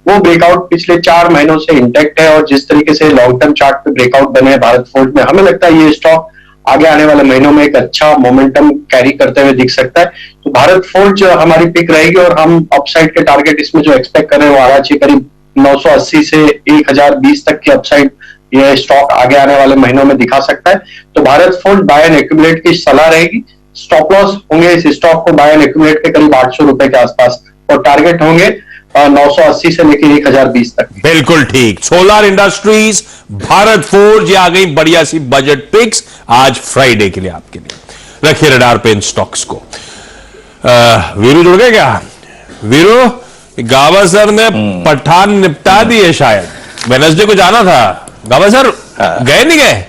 [SPEAKER 7] वो ब्रेकआउट पिछले 4 महीनों से इंटैक्ट है, और जिस तरीके से लॉन्ग टर्म चार्ट पे ब्रेकआउट बने हैं भारत फोर्ज में, हमें लगता है ये स्टॉक आगे आने वाले महीनों में एक अच्छा मोमेंटम कैरी करते हुए दिख सकता है। तो भारत फोर्ज हमारी पिक रहेगी और हम अपसाइड के टारगेट इसमें जो एक्सपेक्ट कर रहे हैं वो आना चाहिए करीब 980 से 1020 तक की अपसाइड ये स्टॉक आगे आने वाले महीनों में दिखा सकता है। तो Bharat Forge buy and accumulate की सलाह रहेगी। स्टॉप लॉस होंगे इस स्टॉक को बाय एंड एक्यूमुलेट के करीब 800 रुपए के आसपास और टारगेट होंगे 980 से लेकर 1020 तक।
[SPEAKER 2] बिल्कुल ठीक। सोलर इंडस्ट्रीज, भारत फोर्ज, ये आ गई बढ़िया सी बजट पिक्स आज फ्राइडे के लिए आपके लिए। रखिए रडार पे इन स्टॉक्स को। वीरू जुड़ गए क्या? वीरू, गावस्कर ने पठान निपटा दी है शायद। वेडनेसडे को जाना था। गावस्कर गए नहीं गए?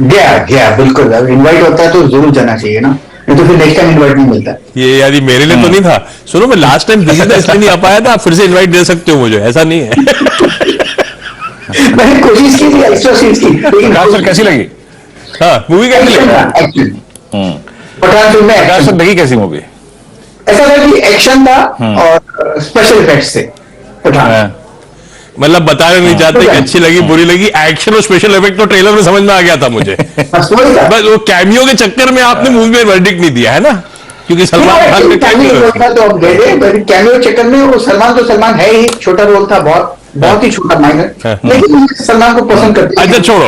[SPEAKER 3] गया बिल्कुल। इनवाइट होता है तो जरूर जाना चाहिए ना, नहीं तो फिर नेक्स्ट टाइम इनवाइट नहीं मिलता।
[SPEAKER 2] ये यानी मेरे लिए तो नहीं था। सुनो, मैं लास्ट टाइम बिजी था इसलिए नहीं आ पाया था। फिर से इनवाइट दे सकते हो मुझे, ऐसा नहीं है।
[SPEAKER 3] मैंने कोशिश की थी, एक्स्ट्रा सीट्स की, लेकिन
[SPEAKER 1] गावस्कर कैसी लगी?
[SPEAKER 2] हाँ, मूवी कैसी लगी?
[SPEAKER 3] पठान फिल्म में
[SPEAKER 1] गावस्कर लगी कैसी मूवी?
[SPEAKER 3] ऐसा था कि एक्शन था और स्पेशल इफेक्ट्स थे पठान।
[SPEAKER 2] मतलब बताना नहीं चाहते कि अच्छी लगी बुरी लगी। एक्शन और स्पेशल इफेक्ट तो ट्रेलर में समझ में आ गया था मुझे। बस वो कैमियो के चक्कर में आपने मूवी में वर्डिक्ट नहीं दिया है ना, क्योंकि सलमान खान का कैमियो
[SPEAKER 3] तो अब दे दे। कैमियो चक्कर में वो सलमान है ही, छोटा रोल था, बहुत ही छोटा माइनर, लेकिन सलमान को पसंद करते।
[SPEAKER 2] अच्छा छोड़ो,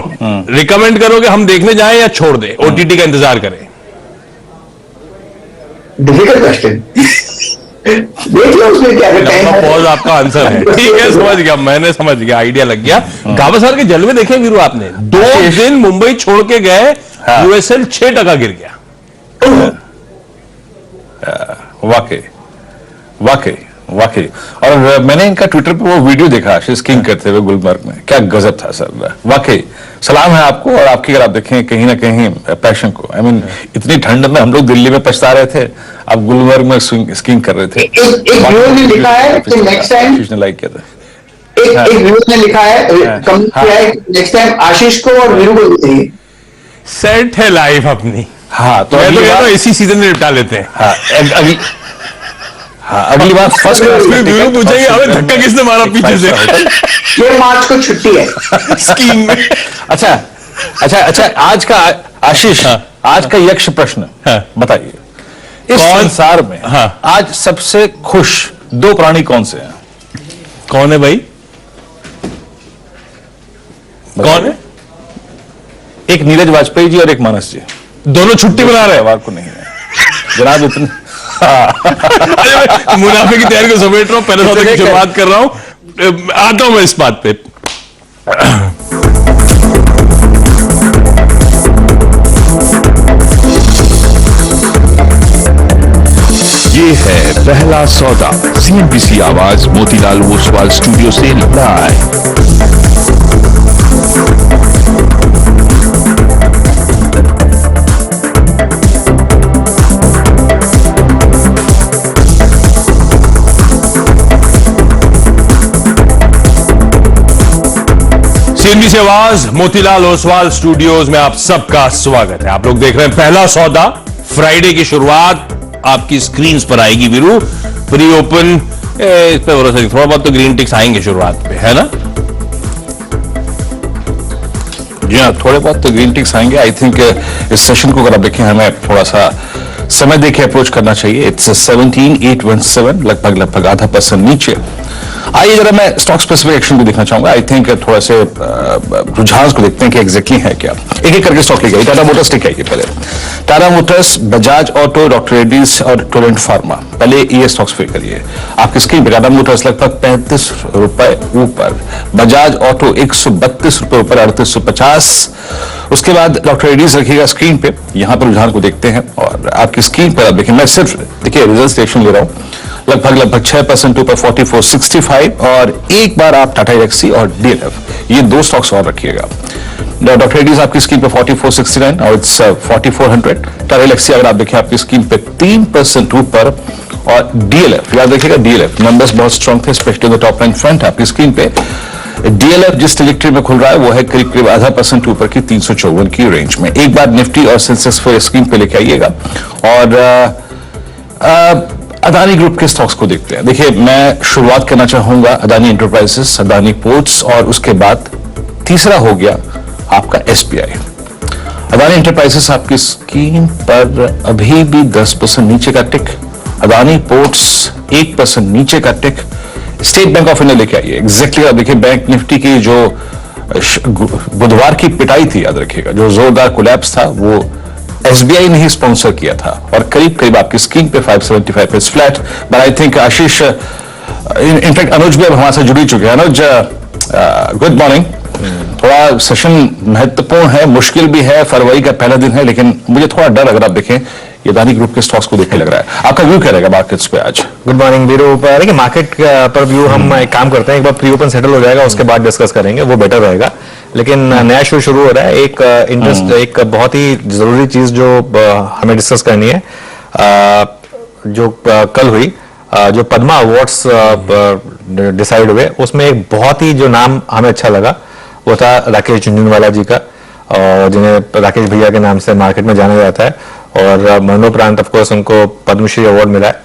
[SPEAKER 2] रिकमेंड करोगे हम देखने जाएं या छोड़ दे, ओटीटी का इंतजार करें?
[SPEAKER 3] Difficult question. देख लो उसमें क्या है।
[SPEAKER 2] पॉज आपका आंसर है। ठीक है, समझ गया, मैंने समझ गया, आइडिया लग गया। गावस्कर के जलवे देखे वीरू आपने? 2 दिन मुंबई छोड़ के गए, यूएसएल 6% गिर गया।
[SPEAKER 1] वाकई। और मैंने इनका ट्विटर पे वो वीडियो देखा स्कीइंग करते हुए गुलमर्ग में, क्या गजब था सर। वाकई सलाम है आपको, और आपकी अगर आप देखें कहीं ना कहीं पैशन को। आई मीन इतनी ठंड में हम लोग दिल्ली में पछता रहे थे, अब गुलमर्ग में स्कीइंग कर रहे थे।
[SPEAKER 3] एक व्यूअर ने लिखा है कि नेक्स्ट टाइम
[SPEAKER 1] लाइक किया था।
[SPEAKER 3] एक व्यूअर ने लिखा है, कमेंट किया है, नेक्स्ट टाइम आशीष को और वीरू को चाहिए।
[SPEAKER 2] सेट है लाइफ अपनी।
[SPEAKER 1] हाँ, तो
[SPEAKER 2] मैं तो कहता हूं इसी सीजन में निपटा लेते हैं।
[SPEAKER 1] अगली बार फर्स्ट क्लास में
[SPEAKER 2] पूछेंगे हमें धक्का किसने मारा पीछे से।
[SPEAKER 3] ये मार्च को छुट्टी है
[SPEAKER 2] स्कीइंग में।
[SPEAKER 1] अच्छा, आज का आशीष, आज का यक्ष प्रश्न बताइए, इस संसार में आज सबसे खुश 2 प्राणी कौन से हैं?
[SPEAKER 2] कौन है भाई? कौन है?
[SPEAKER 1] एक नीरज वाजपेयी जी और एक मानस जी।
[SPEAKER 2] दोनों छुट्टी बना रहे हैं।
[SPEAKER 1] को नहीं है जनाब, इतने
[SPEAKER 2] मुनाफे की तैयारी को समेट रहा हूं, पहले सौदे की शुरुआत कर रहा हूं। आता हूं मैं इस बात पे।
[SPEAKER 11] ये है पहला सौदा, सीएनबीसी आवाज मोतीलाल ओसवाल स्टूडियो से लाइव।
[SPEAKER 2] सीएनबीसी आवाज मोतीलाल ओसवाल स्टूडियोज में आप सबका स्वागत है। आप लोग देख रहे हैं पहला सौदा। फ्राइडे की शुरुआत आपकी स्क्रीन पर आएगी वीरू। प्री ओपन इस पे भरोसा नहीं, थोड़ा बहुत तो ग्रीन टिक्स आएंगे शुरुआत पे, है ना?
[SPEAKER 1] जी हाँ, थोड़े बहुत तो ग्रीन टिक्स आएंगे। आई थिंक इस सेशन को अगर आप देखें, हमें थोड़ा सा समय देके अप्रोच करना चाहिए। इट्स 17,817, लगभग आधा % नीचे। आइए जरा मैं स्टॉक स्पेसिफिक एक्शन को देखना चाहूंगा। आई थिंक थोड़ा से रुझान को देखते हैं कि एग्जैक्टली है क्या। एक एक करके स्टॉक लेके आइए। टाटा मोटर्स लेके आइए पहले। Tata Motors, Bajaj auto, doctor Reddy's और टोरेंट फार्मा। पहले ये स्टॉक्स पे करिए। आपकी स्क्रीन पे टाटा मोटर्स लगभग 35 रुपए ऊपर, बजाज ऑटो 132 रुपए ऊपर, 3850। उसके बाद डॉक्टर रेड्डीज रखिएगा स्क्रीन पे। यहां पर रुझान को देखते हैं और आपकी स्क्रीन पर आप देखिए, मैं सिर्फ देखिए रिजल्ट रिएक्शन ले रहा हूं। लगभग 6% ऊपर 4465, और एक बार आप टाटा एल्क्सी और डीएलएफ, ये 2 स्टॉक्स और रखिएगा। डॉक्टर रेड्डीज आपकी स्क्रीन पे 4469 और इट्स 4400। टाटा एल्क्सी अगर आप देखें आपकी स्क्रीन पे 3% ऊपर, और डीएलएफ याद रखिएगा, डीएलएफ नंबर्स बहुत स्ट्रॉन्ग थे, specially the top line front आपकी स्क्रीन पे। डीएलएफ जिस ट्रैजेक्टरी में खुल रहा है वो है करीब आधा % ऊपर की 354 की रेंज में। एक बार निफ्टी और सेंसेक्स पर स्क्रीन पे लेके आइएगा। और अदानी ग्रुप के स्टॉक्स को देखते हैं। देखिए, मैं शुरुआत करना चाहूंगा अदानी एंटरप्राइजेस, अदानी पोर्ट्स, और उसके बाद तीसरा हो गया आपका एसबीआई। अदानी एंटरप्राइजेस आपकी स्क्रीन पर अभी भी 10% नीचे का टिक,
[SPEAKER 12] अदानी पोर्ट्स 1% नीचे का टिक, स्टेट बैंक ऑफ इंडिया लेके आइए एग्जैक्टली। आप देखिए बैंक निफ्टी की जो बुधवार की पिटाई थी, याद रखिएगा, जो जोरदार कोलैप्स था वो एसबीआई ने ही स्पॉन्सर किया था और करीब करीब आपकी स्क्रीन पे 575 is flat. But I think Ashish, in fact Anuj भी अब हमारे साथ जुड़ चुके हैं। Anuj, good morning. थोड़ा सेशन महत्वपूर्ण है, मुश्किल भी है, फरवरी का पहला दिन है, लेकिन मुझे थोड़ा डर अगर आप देखें ये अदानी ग्रुप के स्टॉक्स को देखने लग रहा है। आपका व्यू क्या रहेगा मार्केट्स पे आज?
[SPEAKER 1] Good morning Veeru. देखिए मार्केट पर व्यू हम एक काम करते हैं, एक बार प्री ओपन सेटल हो जाएगा उसके बाद डिस्कस करेंगे, वो बेटर रहेगा। लेकिन नया शो शुरू हो रहा है, एक इंटरेस्ट, एक बहुत ही जरूरी चीज जो हमें डिस्कस करनी है, जो कल हुई, जो पद्मा अवार्ड्स डिसाइड हुए, उसमें एक बहुत ही जो नाम हमें अच्छा लगा वो था राकेश झुंझुनवाला जी का, और जिन्हें राकेश भैया के नाम से मार्केट में जाना जाता है, और मरणोपरांत ऑफ कोर्स उनको पद्मश्री अवार्ड मिला है।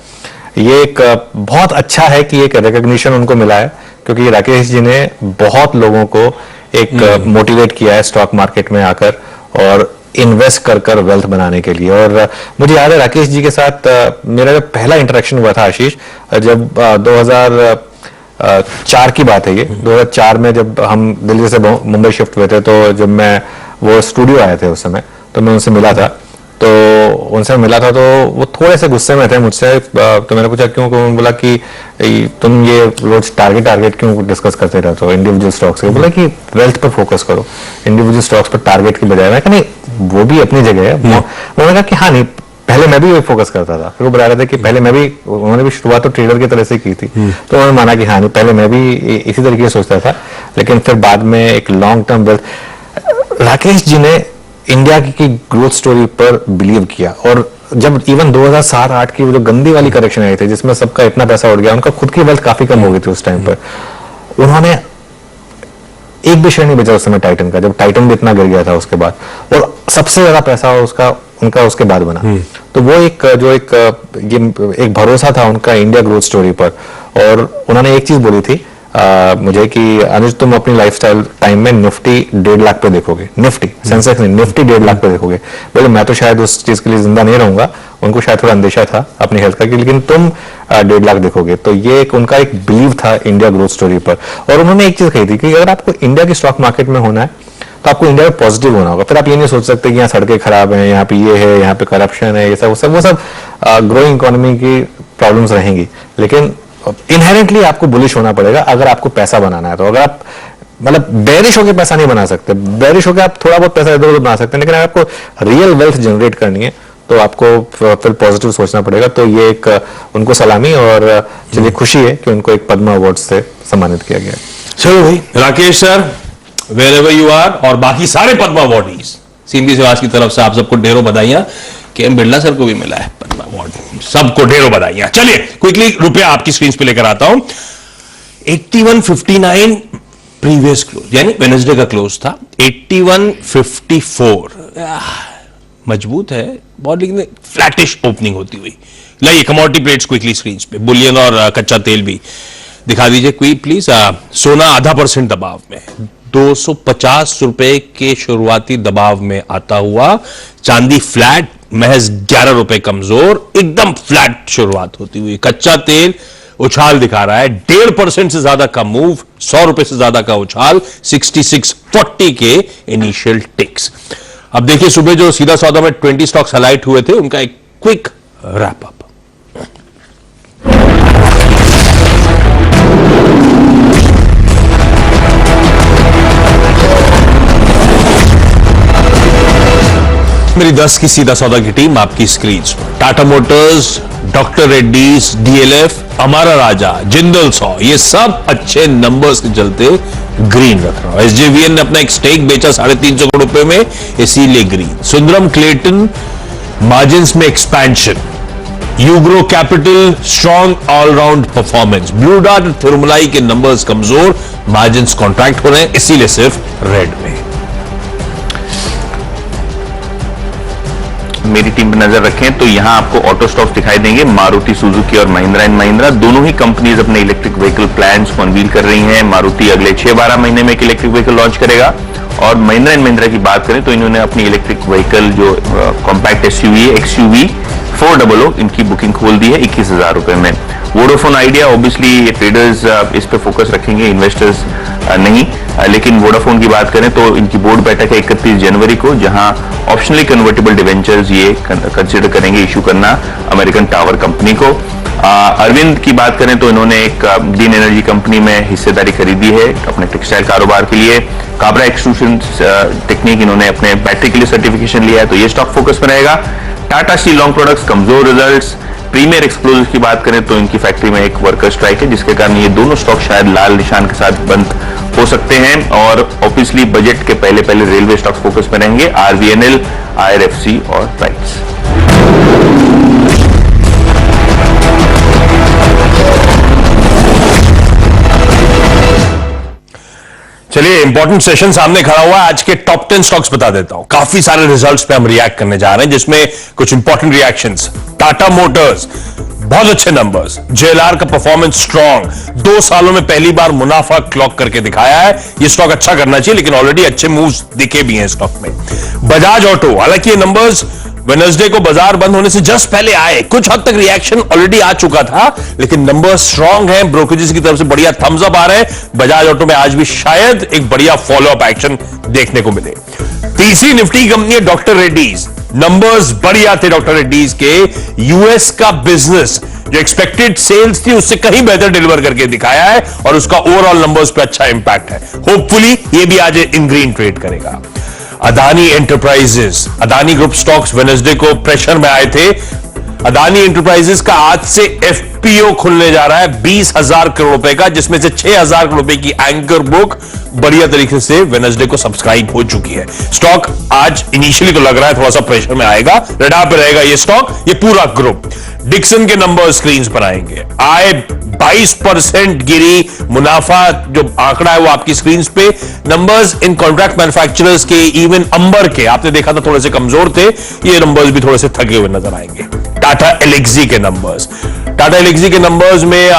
[SPEAKER 1] ये एक बहुत अच्छा है कि एक रिकॉग्निशन उनको मिला है, क्योंकि राकेश जी ने बहुत लोगों को एक मोटिवेट किया है स्टॉक मार्केट में आकर और इन्वेस्ट कर वेल्थ बनाने के लिए। और मुझे याद है राकेश जी के साथ मेरा जब पहला इंटरेक्शन हुआ था आशीष, जब 2004 की बात है ये, 2004 में जब हम दिल्ली से मुंबई शिफ्ट हुए थे, तो जब मैं वो स्टूडियो आए थे उस समय, तो मैं उनसे मिला था, तो वो थोड़े से गुस्से में थे मुझसे। तो मैंने पूछा क्यों, बोला कि तुम ये रोज टारगेट क्यों डिस्कस करते रहते हो इंडिविजुअल स्टॉक्स के। बोला कि वेल्थ पर फोकस करो, इंडिविजुअल स्टॉक्स पर टारगेट की बजाय। मैं कहा नहीं, वो भी अपनी जगह है। उन्होंने कहा कि हाँ नहीं, पहले मैं भी वही फोकस करता था। फिर वो बता रहे थे कि पहले मैं भी, उन्होंने भी शुरुआत तो ट्रेडर की तरह से की थी, तो उन्होंने माना कि हाँ नहीं, पहले मैं भी इसी तरीके से सोचता था, लेकिन फिर बाद में एक long term wealth. Rakesh ji ने इंडिया की ग्रोथ स्टोरी पर बिलीव किया, और जब इवन 2007-8 की वो जो गंदी वाली करेक्शन आई थी जिसमें सबका इतना पैसा उड़ गया, उनका खुद की वेल्थ काफी कम हो गई थी उस टाइम पर, उन्होंने एक भी शेयर नहीं बेचा उस समय टाइटन का, जब टाइटन भी इतना गिर गया था उसके बाद, और सबसे ज्यादा पैसा उनका उसके बाद बना। तो वो एक भरोसा था उनका इंडिया ग्रोथ स्टोरी पर। और उन्होंने एक चीज बोली थी मुझे कि अनुज, तुम अपनी लाइफस्टाइल टाइम में निफ्टी 1.5 लाख पे देखोगे, निफ्टी सेंसेक्स नहीं, निफ्टी 1.5 लाख पे देखोगे। बोले मैं तो शायद उस चीज के लिए जिंदा नहीं रहूंगा, उनको शायद थोड़ा अंदेशा था अपनी हेल्थ का, लेकिन तुम 1.5 लाख देखोगे। तो ये उनका एक बिलीव था इंडिया ग्रोथ स्टोरी पर। और उन्होंने एक चीज कही थी कि अगर आपको इंडिया की स्टॉक मार्केट में होना है तो आपको इंडिया में पॉजिटिव होना होगा। फिर आप ये नहीं सोच सकते कि यहाँ सड़कें खराब हैं, यहाँ पे ये है, यहाँ पे करप्शन है, ये सब वो सब ग्रोइंग इकोनॉमी की प्रॉब्लम्स रहेंगी, लेकिन इनहेरेंटली आपको बुलिश होना पड़ेगा अगर आपको पैसा बनाना है। तो अगर आप मतलब बेरिश होकर पैसा नहीं बना सकते, बेरिश होकर आप थोड़ा बहुत पैसा इधर उधर बना सकते हैं, लेकिन अगर आपको रियल वेल्थ जनरेट करनी है तो आपको फिर पॉजिटिव सोचना पड़ेगा। तो ये एक उनको सलामी, और चलिए खुशी है कि उनको एक पद्मा अवार्ड से सम्मानित किया गया।
[SPEAKER 2] चलो भाई, Rakesh sir wherever you are, और बाकी सारे पद्मा अवार्डीज, सीएमबी सेवाज की तरफ से आप सबको ढेरों बधाइयां। केएम बिरला सर को भी मिला है पद्मा अवार्ड, सबको ढेरों बधाइयां। चलिए क्विकली रुपया आपकी स्क्रीन पे लेकर आता हूं। 81.59 प्रीवियस क्लोज, यानी वेडनेसडे का क्लोज था 81.54, मजबूत है बहुत, लेकिन फ्लैटिश ओपनिंग होती हुई। लाइए कमोडिटी प्लेट्स क्विकली स्क्रीन पे, बुलियन और कच्चा तेल भी दिखा दीजिए क्विक प्लीज। सोना 0.5% दबाव में, 250 रुपए के शुरुआती दबाव में आता हुआ। चांदी फ्लैट, महज 11 रुपए कमजोर, एकदम फ्लैट शुरुआत होती हुई। कच्चा तेल उछाल दिखा रहा है, 1.5% से ज्यादा का मूव, 100 रुपए से ज्यादा का उछाल, 66.40 के इनिशियल टिक्स। अब देखिए सुबह जो सीधा सौदा में 20 स्टॉक्स हाईलाइट हुए थे, उनका एक क्विक रैप अप। मेरी 10 की सीधा सौदा की टीम आपकी स्क्रीन पर। Tata Motors, doctor Reddy's, DLF, Amara Raja, Jindal 100, ये सब अच्छे नंबर्स के चलते ग्रीन रख रहा हूं। एसजेवीएन ने अपना एक स्टेक बेचा 350 करोड़ रुपए में, इसीलिए ग्रीन। सुंदरम क्लेटन मार्जिन्स में expansion, Ugro Capital strong all round performance, Blue Dart Thirumalai के नंबर्स कमजोर, मार्जिन्स कॉन्ट्रैक्ट हो रहे हैं, इसीलिए सिर्फ रेड में।
[SPEAKER 13] मेरी टीम पर नजर रखें तो यहां आपको ऑटो स्टॉक्स दिखाई देंगे। मारुति सुजुकी और महिंद्रा एंड महिंद्रा दोनों ही कंपनीज अपने इलेक्ट्रिक व्हीकल प्लान्स को अनवील कर रही हैं। मारुति अगले 6-12 महीने में एक इलेक्ट्रिक व्हीकल लॉन्च करेगा, और महिंद्रा एंड महिंद्रा की बात करें तो इन्होंने अपनी इलेक्ट्रिक व्हीकल जो कॉम्पैक्ट एसयूवी, एक्सयूवी 400 इनकी बुकिंग खोल दी है 21,000 रुपए में। वोडाफोन आइडिया ऑब्वियसली ये ट्रेडर्स इस पे फोकस रखेंगे, इन्वेस्टर्स नहीं, लेकिन वोडाफोन की बात करें तो इनकी बोर्ड बैठक है 31 जनवरी को, जहां ऑप्शनली कन्वर्टेबल डिवेंचर्स ये कंसिडर करेंगे इशू करना अमेरिकन टावर कंपनी को। अरविंद की बात करें तो इन्होंने एक ग्रीन एनर्जी कंपनी में हिस्सेदारी खरीदी है अपने टेक्सटाइल कारोबार के लिए। काबरा एक्सट्रूशन टेक्निक इन्होंने अपने बैटरी के लिए सर्टिफिकेशन लिया है, तो ये स्टॉक फोकस में रहेगा। टाटा स्टील लॉन्ग प्रोडक्ट्स कमजोर रिजल्ट्स। प्रीमियर एक्सप्लोजिव्स की बात करें तो इनकी फैक्ट्री में एक वर्कर स्ट्राइक है, जिसके कारण ये दोनों स्टॉक शायद लाल निशान के साथ बंद हो सकते हैं। और ऑब्वियसली बजट के पहले रेलवे स्टॉक फोकस में रहेंगे, आरवीएनएल, आईआरएफसी और राइट्स।
[SPEAKER 2] चलिए, इंपॉर्टेंट सेशन सामने खड़ा हुआ है। आज के टॉप 10 स्टॉक्स बता देता हूं। काफी सारे रिजल्ट्स पे हम रिएक्ट करने जा रहे हैं, जिसमें कुछ इंपॉर्टेंट रिएक्शंस। टाटा मोटर्स बहुत अच्छे नंबर्स, जेएलआर का परफॉर्मेंस स्ट्रांग, 2 सालों में पहली बार मुनाफा क्लॉक करके दिखाया है। ये स्टॉक अच्छा करना चाहिए, लेकिन ऑलरेडी अच्छे मूव्स दिखे भी हैं स्टॉक में। बजाज ऑटो, हालांकि ये नंबर्स वेडनेसडे को बाजार बंद होने से जस्ट पहले आए, कुछ हद तक रिएक्शन ऑलरेडी आ चुका था, लेकिन नंबर स्ट्रांग है, ब्रोकरेजेस की तरफ से बढ़िया थम्स अप आ रहे हैं। बजाज ऑटो में आज भी शायद एक बढ़िया फॉलो अप एक्शन देखने को मिले। तीसरी निफ्टी कंपनी है डॉक्टर रेड्डीज, नंबर्स बढ़िया थे डॉक्टर रेड्डीज के। यूएस का बिजनेस जो एक्सपेक्टेड सेल्स थी उससे कहीं बेहतर डिलीवर करके दिखाया है, और उसका ओवरऑल नंबर्स पे अच्छा इंपैक्ट है। होपफुली ये भी आज इन ग्रीन ट्रेड करेगा। Adani enterprises, Adani group stocks Wednesday को प्रेशर में आए थे। अदानी एंटरप्राइजेस का आज से एफपीओ खुलने जा रहा है 20,000 करोड़ रुपए का, जिसमें से 6,000 करोड़ रुपए की एंकर बुक बढ़िया तरीके से वेडनेसडे को सब्सक्राइब हो चुकी है। स्टॉक आज इनिशियली तो लग रहा है थोड़ा सा प्रेशर में आएगा, रडार पे रहेगा ये स्टॉक, ये पूरा ग्रुप। डिक्सन के नंबर स्क्रीन पर आएंगे। आय 22% गिरी, मुनाफा जो आंकड़ा है वो आपकी स्क्रीन पे। नंबर्स इन कॉन्ट्रैक्ट मैन्युफैक्चरर्स के, इवन अंबर के आपने देखा था थोड़े से कमजोर थे, ये नंबर्स भी थोड़े से थके हुए नजर आएंगे। टाटा एलेक्सी के नंबर्स, टाटा एलेक्सी के नंबर्स में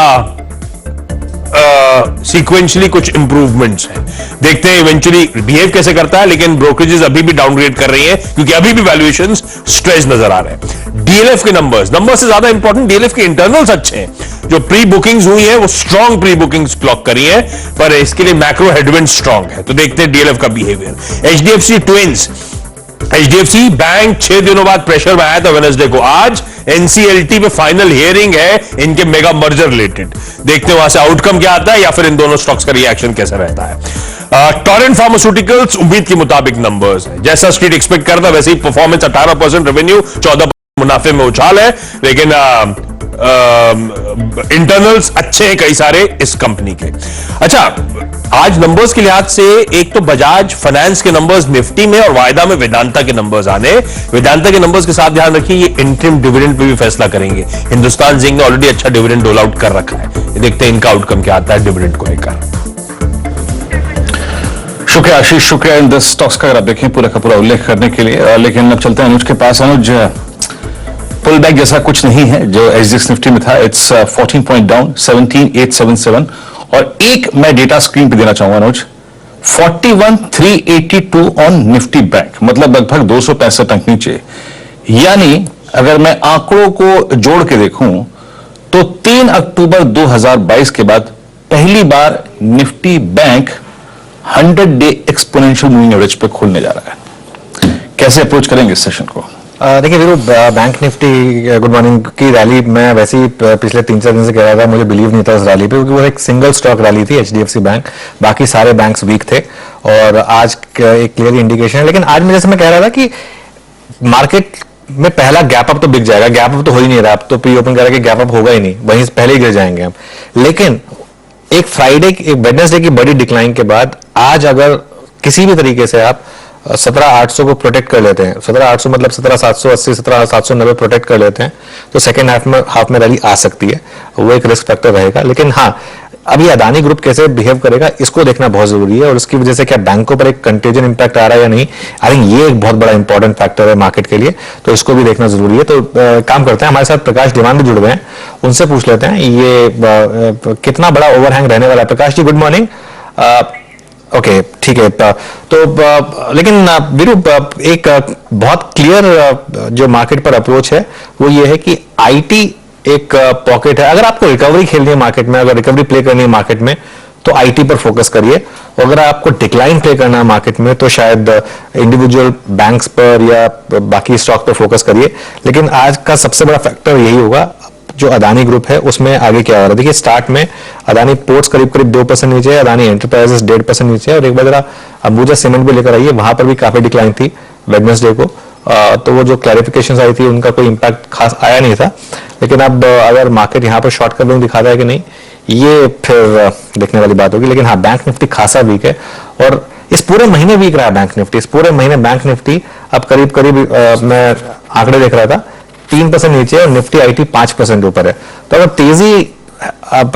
[SPEAKER 2] सीक्वेंशियली कुछ इंप्रूवमेंट्स हैं, देखते हैं इवेंचुअली बिहेव कैसे करता है, लेकिन ब्रोकरेजेस अभी भी डाउनग्रेड कर रही हैं क्योंकि अभी भी वैल्यूएशंस स्ट्रेस नजर आ रहे हैं। डीएलएफ के नंबर्स से ज्यादा इंपॉर्टेंट डीएलएफ के इंटरनल्स अच्छे हैं, जो प्री बुकिंग्स हुई है वो स्ट्रॉन्ग प्री बुकिंग्स क्लॉक करी है, पर इसके लिए मैक्रो हेडविंड स्ट्रॉन्ग है, तो देखते हैं डीएलएफ का behaviour. HDFC twins, HDFC bank 6 दिनों बाद प्रेशर में आया था वेडनेसडे को। आज एनसीएलटी में फाइनल हियरिंग है इनके मेगा मर्जर रिलेटेड, देखते हैं वहां से आउटकम क्या आता है या फिर इन दोनों स्टॉक्स का रिएक्शन कैसा रहता है। टोरेंट फार्मास्यूटिकल्स उम्मीद के मुताबिक नंबर्स है, जैसा स्ट्रीट एक्सपेक्ट करता वैसे ही परफॉर्मेंस, 18% रेवेन्यू, 14% मुनाफे में उछाल है, लेकिन इंटरनल्स अच्छे हैं कई सारे इस कंपनी के। अच्छा, आज नंबर्स के लिहाज से एक तो बजाज फाइनेंस के नंबर्स निफ्टी में और वायदा में वेदांता के नंबर्स आने। वेदांता के नंबर्स के साथ ध्यान रखिए ये इंटरिम डिविडेंड पे भी फैसला करेंगे। हिंदुस्तान जिंक ने ऑलरेडी अच्छा डिविडेंड रोल आउट कर रखा है, ये देखते हैं इनका आउटकम क्या आता है डिविडेंड को लेकर।
[SPEAKER 12] शुक्रिया आशीष, शुक्रिया इन 10 स्टॉक्स का अगर आप देखें पूरा का पूरा उल्लेख करने के लिए। लेकिन अब चलते हैं अनुज के पास। अनुज, पुल बैक जैसा कुछ नहीं है जो एसजीएक्स निफ्टी में था, इट्स 14 पॉइंट डाउन 17,877, और एक मैं डेटा स्क्रीन पे देना चाहूंगा अनुज, 41,382 ऑन निफ्टी बैंक, मतलब लगभग 265 अंक नीचे। यानी अगर मैं आंकड़ों को जोड़ के देखूं तो 3 अक्टूबर 2022 के बाद पहली बार Nifty Bank 100 day exponential moving average पे खुलने जा रहा है। कैसे अप्रोच करेंगे इस सेशन को?
[SPEAKER 1] देखिए Veeru, bank Nifty good morning की रैली मैं वैसे ही पिछले 3-4 दिन से कह रहा था, मुझे बिलीव नहीं था उस रैली पे, क्योंकि वो एक सिंगल स्टॉक रैली थी एचडीएफसी बैंक, बाकी सारे बैंक्स वीक थे, और आज एक क्लियर इंडिकेशन है। लेकिन आज में जैसे मैं कह रहा था कि मार्केट में पहला गैप अप तो बिक जाएगा, गैप अप तो हो ही नहीं रहा, अब तो प्री ओपन कह रहा है कि गैप अप होगा ही नहीं, वहीं से पहले ही गिर जाएंगे हम। लेकिन एक फ्राइडे, एक वेडनेसडे की बड़ी डिक्लाइन के बाद आज अगर किसी भी तरीके से आप 17,800 को प्रोटेक्ट कर लेते हैं, 17,800 मतलब 17,780, 17,790 प्रोटेक्ट कर लेते हैं, तो सेकेंड हाफ में रैली आ सकती है, वो एक रिस्क फैक्टर रहेगा। लेकिन हाँ, अभी अदानी ग्रुप कैसे बिहेव करेगा इसको देखना बहुत जरूरी है, और उसकी वजह से क्या बैंकों पर एक कंटेजन इंपैक्ट आ रहा है या नहीं, आई थिंक ये एक बहुत बड़ा इंपॉर्टेंट फैक्टर है मार्केट के लिए, तो इसको भी देखना जरूरी है। तो काम करते हैं, हमारे साथ प्रकाश दीवान भी जुड़ गए हैं, उनसे पूछ लेते हैं ये कितना बड़ा ओवरहैंग रहने वाला है। Prakash ji good morning. Okay ठीक है। तो लेकिन वीरू एक बहुत क्लियर जो मार्केट पर अप्रोच है वो ये है कि आईटी एक पॉकेट है। अगर आपको रिकवरी खेलनी है मार्केट में, अगर रिकवरी प्ले करनी है मार्केट में, तो आईटी पर फोकस करिए। और अगर आपको डिक्लाइन प्ले करना है मार्केट में तो शायद इंडिविजुअल बैंक्स पर या बाकी स्टॉक पर फोकस करिए। लेकिन आज का सबसे बड़ा फैक्टर यही होगा जो अदानी ग्रुप है उसमें आगे क्या हो रहा है। देखिए स्टार्ट में अदानी पोर्ट्स करीब 2% नीचे है, अदानी एंटरप्राइजेस 1.5% नीचे है, और एक बार जरा अंबुजा सीमेंट भी लेकर आइए, वहां पर भी काफी डिक्लाइन थी वेडनेसडे को। तो वो जो क्लैरिफिकेशन आई थी उनका कोई इंपैक्ट खास आया नहीं था। लेकिन अब अगर मार्केट यहाँ पर शॉर्ट कवरिंग दिखाता है कि नहीं, ये फिर देखने वाली बात होगी। लेकिन हाँ, बैंक निफ्टी खासा वीक है और इस पूरे महीने वीक रहा बैंक निफ्टी। इस पूरे महीने बैंक निफ्टी अब करीब मैं आंकड़े देख रहा था 3% नीचे और निफ्टी आईटी 5% ऊपर है। तो अगर तेजी अब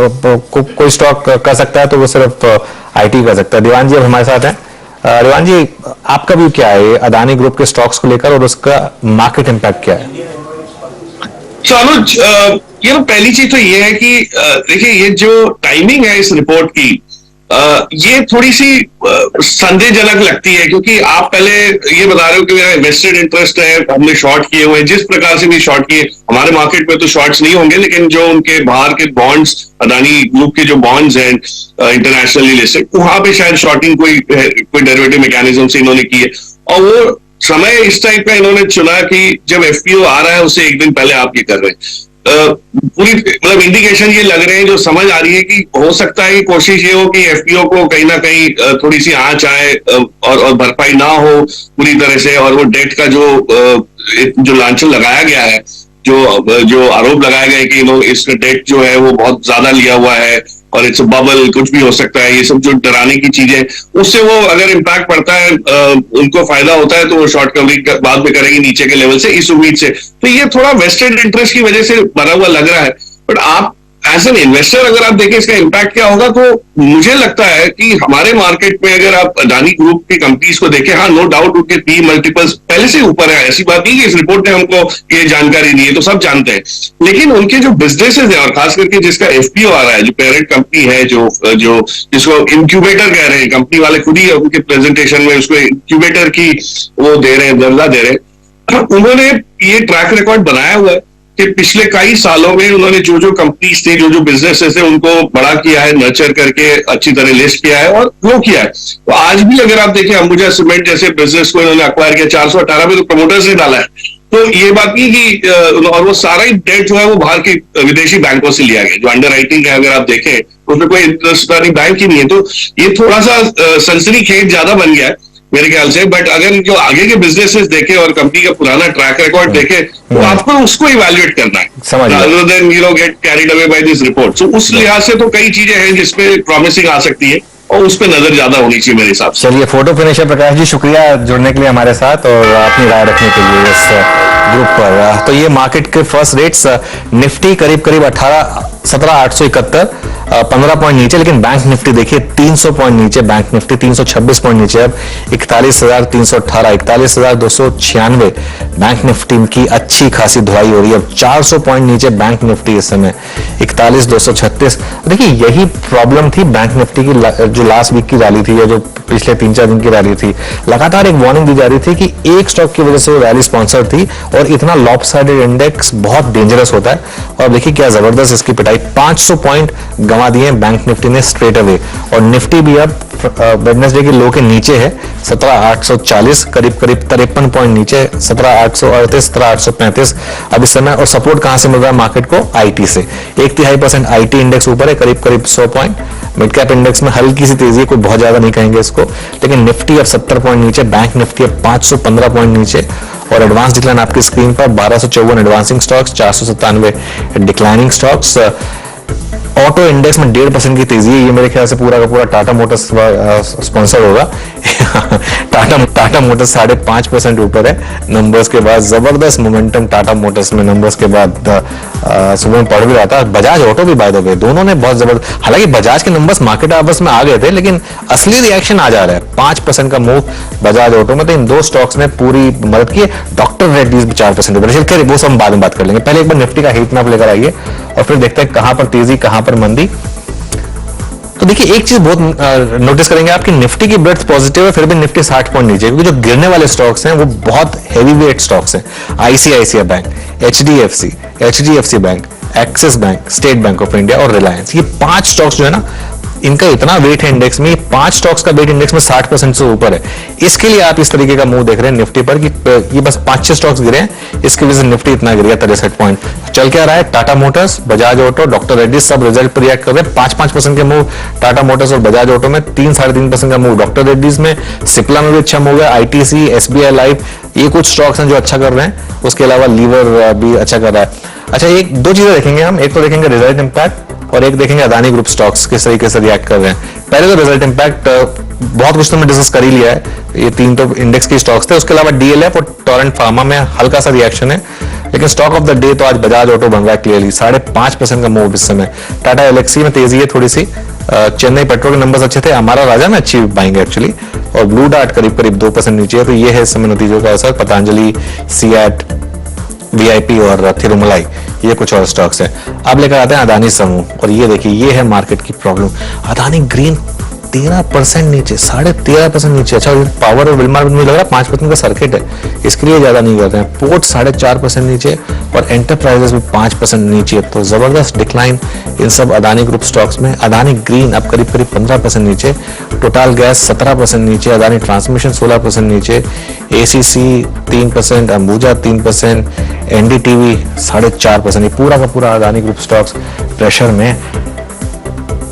[SPEAKER 1] कोई स्टॉक कर सकता है तो वो सिर्फ आईटी कर सकता है। दीवान जी अब हमारे साथ हैं। दीवान जी, आपका व्यू क्या है अदानी ग्रुप के स्टॉक्स को लेकर और उसका मार्केट इंपैक्ट क्या है?
[SPEAKER 14] तो अनुज, ये पहली चीज तो ये है कि देखिए ये जो टाइमिंग है इस रिपोर्ट की, ये थोड़ी सी संदेहजनक लगती है, क्योंकि आप पहले ये बता रहे हो कि मेरा इन्वेस्टेड इंटरेस्ट है, हमने शॉर्ट किए हुए हैं, जिस प्रकार से भी शॉर्ट किए। हमारे मार्केट में तो शॉर्ट्स नहीं होंगे, लेकिन जो उनके बाहर के बॉन्ड्स, अदानी ग्रुप के जो बॉन्ड्स हैं इंटरनेशनली लिस्टेड, वहां पे शायद शॉर्टिंग कोई डेरिवेटिव मैकेनिज्म से इन्होंने की है। और वो समय इस टाइप का इन्होंने चुना कि जब एफपीओ आ रहा है उससे एक दिन पहले आप ये कर रहे हैं। पूरी मतलब इंडिकेशन ये लग रहे हैं, जो समझ आ रही है कि हो सकता है कि कोशिश ये हो कि एफपीओ को कहीं ना कहीं थोड़ी सी आंच आए और भरपाई ना हो पूरी तरह से, और वो डेट का जो लांछन लगाया गया है, जो आरोप लगाया गया है कि इन्होंने इस डेट जो है वो बहुत ज्यादा लिया हुआ है और इट्स बबल, कुछ भी हो सकता है, ये सब जो डराने की चीजें, उससे वो अगर इम्पैक्ट पड़ता है, उनको फायदा होता है तो वो शॉर्ट कवरिंग बाद में करेंगे नीचे के लेवल से, इस उम्मीद से। तो ये थोड़ा वेस्टेड इंटरेस्ट की वजह से बना हुआ लग रहा है। बट आप एज एन इन्वेस्टर अगर आप देखें इसका इम्पैक्ट क्या होगा, तो मुझे लगता है कि हमारे मार्केट में अगर आप अदानी ग्रुप की कंपनीज को देखें, हाँ नो डाउट उनके पी मल्टीपल्स पहले से ऊपर है, ऐसी बात नहीं कि इस रिपोर्ट ने हमको ये जानकारी दी है, तो सब जानते हैं। लेकिन उनके जो बिजनेसेस हैं, और खास करके जिसका एफपीओ आ रहा है, जो पेरेंट कंपनी है, जो जिसको इंक्यूबेटर कह रहे हैं, कंपनी वाले खुद ही उनके प्रेजेंटेशन में उसको इंक्यूबेटर की वो दे रहे हैं, दर्जा दे रहे हैं। उन्होंने ये ट्रैक रिकॉर्ड बनाया हुआ है कि पिछले कई सालों में उन्होंने जो कंपनीज थे, जो बिजनेसेस थे, उनको बड़ा किया है, नर्चर करके अच्छी तरह लिस्ट किया है और ग्रो किया है। तो आज भी अगर आप देखें अंबुजा सीमेंट जैसे बिजनेस को इन्होंने अक्वायर किया 418 में, तो प्रमोटर्स ने डाला है। तो ये बात नहीं कि और वो सारा ही डेट जो है वो बाहर की विदेशी बैंकों से लिया गया, जो अंडर राइटिंग है अगर आप देखें उसमें कोई हिंदुस्तानी बैंक ही नहीं है। तो ये थोड़ा सा सनसनीखेज ज्यादा बन गया है मेरे ख्याल से। बट अगर जो आगे के बिजनेसेस देखे और कंपनी का पुराना ट्रैक रिकॉर्ड देखे, तो आपको उसको इवैल्यूएट करना है, rather than get carried away by this report। So उस लिहाज से तो कई चीजें हैं जिसपे प्रॉमिसिंग आ सकती है और उस पर नजर ज्यादा होनी चाहिए मेरे हिसाब से।
[SPEAKER 1] चलिए, फोटो फिनिशर प्रकाश जी, शुक्रिया जुड़ने के लिए हमारे साथ और अपनी राय रखने के लिए इस ग्रुप पर। तो ये मार्केट के फर्स्ट रेट्स, निफ्टी करीब 17,871, 15 पॉइंट नीचे, लेकिन बैंक निफ्टी देखिए 300 पॉइंट नीचे, बैंक निफ्टी 326 पॉइंट नीचे, अब 41,318, 41,296 बैंक निफ्टी की अच्छी खासी धुलाई हो रही है। अब 400 पॉइंट नीचे बैंक निफ्टी इस समय 41,236। देखिए यही प्रॉब्लम थी बैंक निफ्टी की, जो लास्ट वीक की रैली थी या जो पिछले 3-4 दिन की रैली थी। लगातार एक वार्निंग दी जा रही थी कि एक स्टॉक की वजह से वो रैली स्पॉन्सर थी और इतना लॉपसाइडेड इंडेक्स बहुत डेंजरस होता है। और देखिए क्या जबरदस्त इसकी पिटाई, 500 पॉइंट गंवा दिए बैंक निफ्टी ने स्ट्रेट अवे। और निफ्टी भी अब वेडनेसडे के लो के नीचे है, 17,840, करीब 53 पॉइंट नीचे, 17,838, 17,835 अब इस समय। और सपोर्ट कहां से मिल रहा है मार्केट को? आईटी से। 1/3% आईटी इंडेक्स ऊपर है, करीब 100 पॉइंट। मिड कैप इंडेक्स में हल्की सी तेजी है, कोई बहुत ज्यादा नहीं कहेंगे इसको, लेकिन निफ्टी अब 70 पॉइंट नीचे, बैंक निफ्टी अब 515 पॉइंट नीचे। और एडवांस डिक्लाइन आपकी स्क्रीन पर 1254 advancing stocks, 497 declining stocks. Auto index में 1.5% की तेजी है। ये मेरे ख्याल से पूरा का पूरा टाटा मोटर्स स्पॉन्सर होगा। टाटा मोटर्स 5.5% ऊपर है नंबर्स के बाद। जबरदस्त मोमेंटम टाटा मोटर्स में नंबर्स के बाद। सुबह में पढ़ भी रहा था, बजाज ऑटो भी बाय द वे, दोनों ने बहुत जबरदस्त, हालांकि बजाज के नंबर्स मार्केट आपस में आ गए थे, लेकिन असली रिएक्शन आ जा रहा है। 5% का मूव बजाज ऑटो में, तो इन दो स्टॉक्स ने पूरी मदद की। डॉक्टर रेड्डीज भी 4% ऊपर। खैर वो सब बाद में बात कर लेंगे, पहले एक बार निफ्टी का हीट मैप लेकर आइए और फिर देखते हैं कहां पर तेजी कहां पर मंदी। तो देखिए एक चीज बहुत नोटिस करेंगे आपकी निफ्टी की ब्रेथ पॉजिटिव है, फिर भी निफ्टी 60 पॉइंट नीचे, क्योंकि जो गिरने वाले स्टॉक्स हैं वो बहुत हैवी वेट स्टॉक्स हैं। ICICI bank, HDFC bank, axis bank, state bank of India और रिलायंस, ये 5 स्टॉक्स जो है ना, इनका इतना वेट है इंडेक्स में, 5 स्टॉक्स का वेट इंडेक्स में 60% से ऊपर है। इसके लिए आप इस तरीके का मूव देख रहे हैं निफ्टी पर कि ये बस 5-6 स्टॉक्स गिरे हैं, इसकी वजह से निफ्टी इतना गिर गया 63 पॉइंट। चल क्या रहा है? Tata Motors, Bajaj auto, doctor Reddy's सब रिजल्ट पर रिएक्ट कर रहे हैं। 5-5% के मूव टाटा मोटर्स और बजाज ऑटो में, 3-3.5% का मूव डॉक्टर रेड्डीज में, सिप्ला में भी अच्छा मूव है, आईटीसी, एसबीआई लाइफ, ये कुछ स्टॉक्स हैं जो अच्छा कर रहे हैं। उसके अलावा लीवर भी अच्छा कर रहा है। अच्छा, एक दो चीजें देखेंगे हम, एक तो देखेंगे रिजल्ट इंपैक्ट और एक देखेंगे अदानी ग्रुप स्टॉक्स किस तरीके से रिएक्ट कर रहे हैं। पहले तो रिजल्ट इंपैक्ट बहुत कुछ तो मैं डिस्कस कर ही लिया है, ये 3 तो इंडेक्स के स्टॉक्स थे। उसके अलावा डीएलएफ और टोरेंट फार्मा में हल्का सा रिएक्शन है, लेकिन स्टॉक ऑफ द डे तो आज बजाज ऑटो बन रहा है क्लियरली, 5.5% का मूव इस समय। टाटा एलेक्सी में तेजी है थोड़ी सी, चेन्नई पेट्रो के नंबर्स अच्छे थे, हमारा राजा में अच्छी बाइंग है एक्चुअली, और ब्लू डार्ट करीब 2% नीचे है। तो ये है इस समय नतीजों का असर। पतंजलि, सियाट, वीआईपी और थिरुमलाई, ये कुछ और स्टॉक्स है। अब लेकर आते हैं अदानी समूह, और ये देखिए ये है मार्केट की प्रॉब्लम। अदानी ग्रीन 13% नीचे, 13.5% नीचे। अच्छा, पावर और विलमार में मुझे लग रहा है 5% का सर्किट है, इसके लिए ज्यादा नहीं कर रहे हैं। पोर्ट 4.5% नीचे और एंटरप्राइजेस भी 5% नीचे। तो जबरदस्त डिक्लाइन इन सब अदानी ग्रुप स्टॉक्स में। अदानी ग्रीन अब करीब 15% नीचे, टोटल गैस 17% नीचे, अदानी ट्रांसमिशन 16% नीचे, एसीसी 3%, अंबुजा 3%, एनडीटीवी 4.5%। ये पूरा का पूरा अदानी ग्रुप स्टॉक्स प्रेशर में।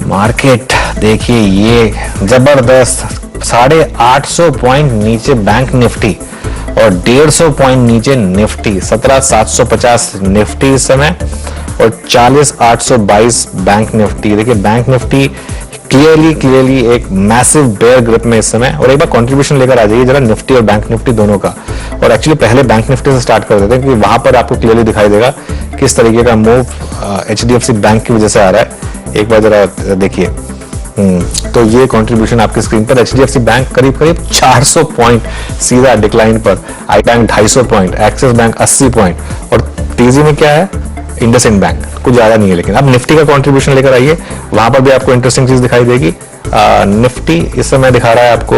[SPEAKER 1] मार्केट देखिए ये जबरदस्त 850 पॉइंट नीचे बैंक निफ्टी और 150 पॉइंट नीचे निफ्टी, 17,750 निफ्टी इस समय और 40,822 बैंक निफ्टी। देखिए बैंक निफ्टी क्लियरली एक मैसिव बेयर ग्रिप में इस समय। और एक बार कंट्रीब्यूशन लेकर आ जाइए जरा निफ्टी और बैंक निफ्टी दोनों का, और एक्चुअली पहले बैंक निफ्टी से स्टार्ट कर देते हैं क्योंकि वहां पर आपको क्लियरली दिखाई देगा किस तरीके का मूव एचडीएफसी बैंक की वजह से आ रहा है। एक बार जरा देखिए, तो ये कंट्रीब्यूशन आपकी स्क्रीन पर, एचडीएफसी बैंक करीब 400 पॉइंट सीधा डिक्लाइन पर, I bank 250 point, Axis Bank 80 point, और तेजी में क्या है इंडसइंड बैंक, कुछ ज्यादा नहीं है। लेकिन अब निफ्टी का कंट्रीब्यूशन लेकर आइए, वहां पर भी आपको इंटरेस्टिंग चीज दिखाई देगी। निफ्टी इस समय दिखा रहा है आपको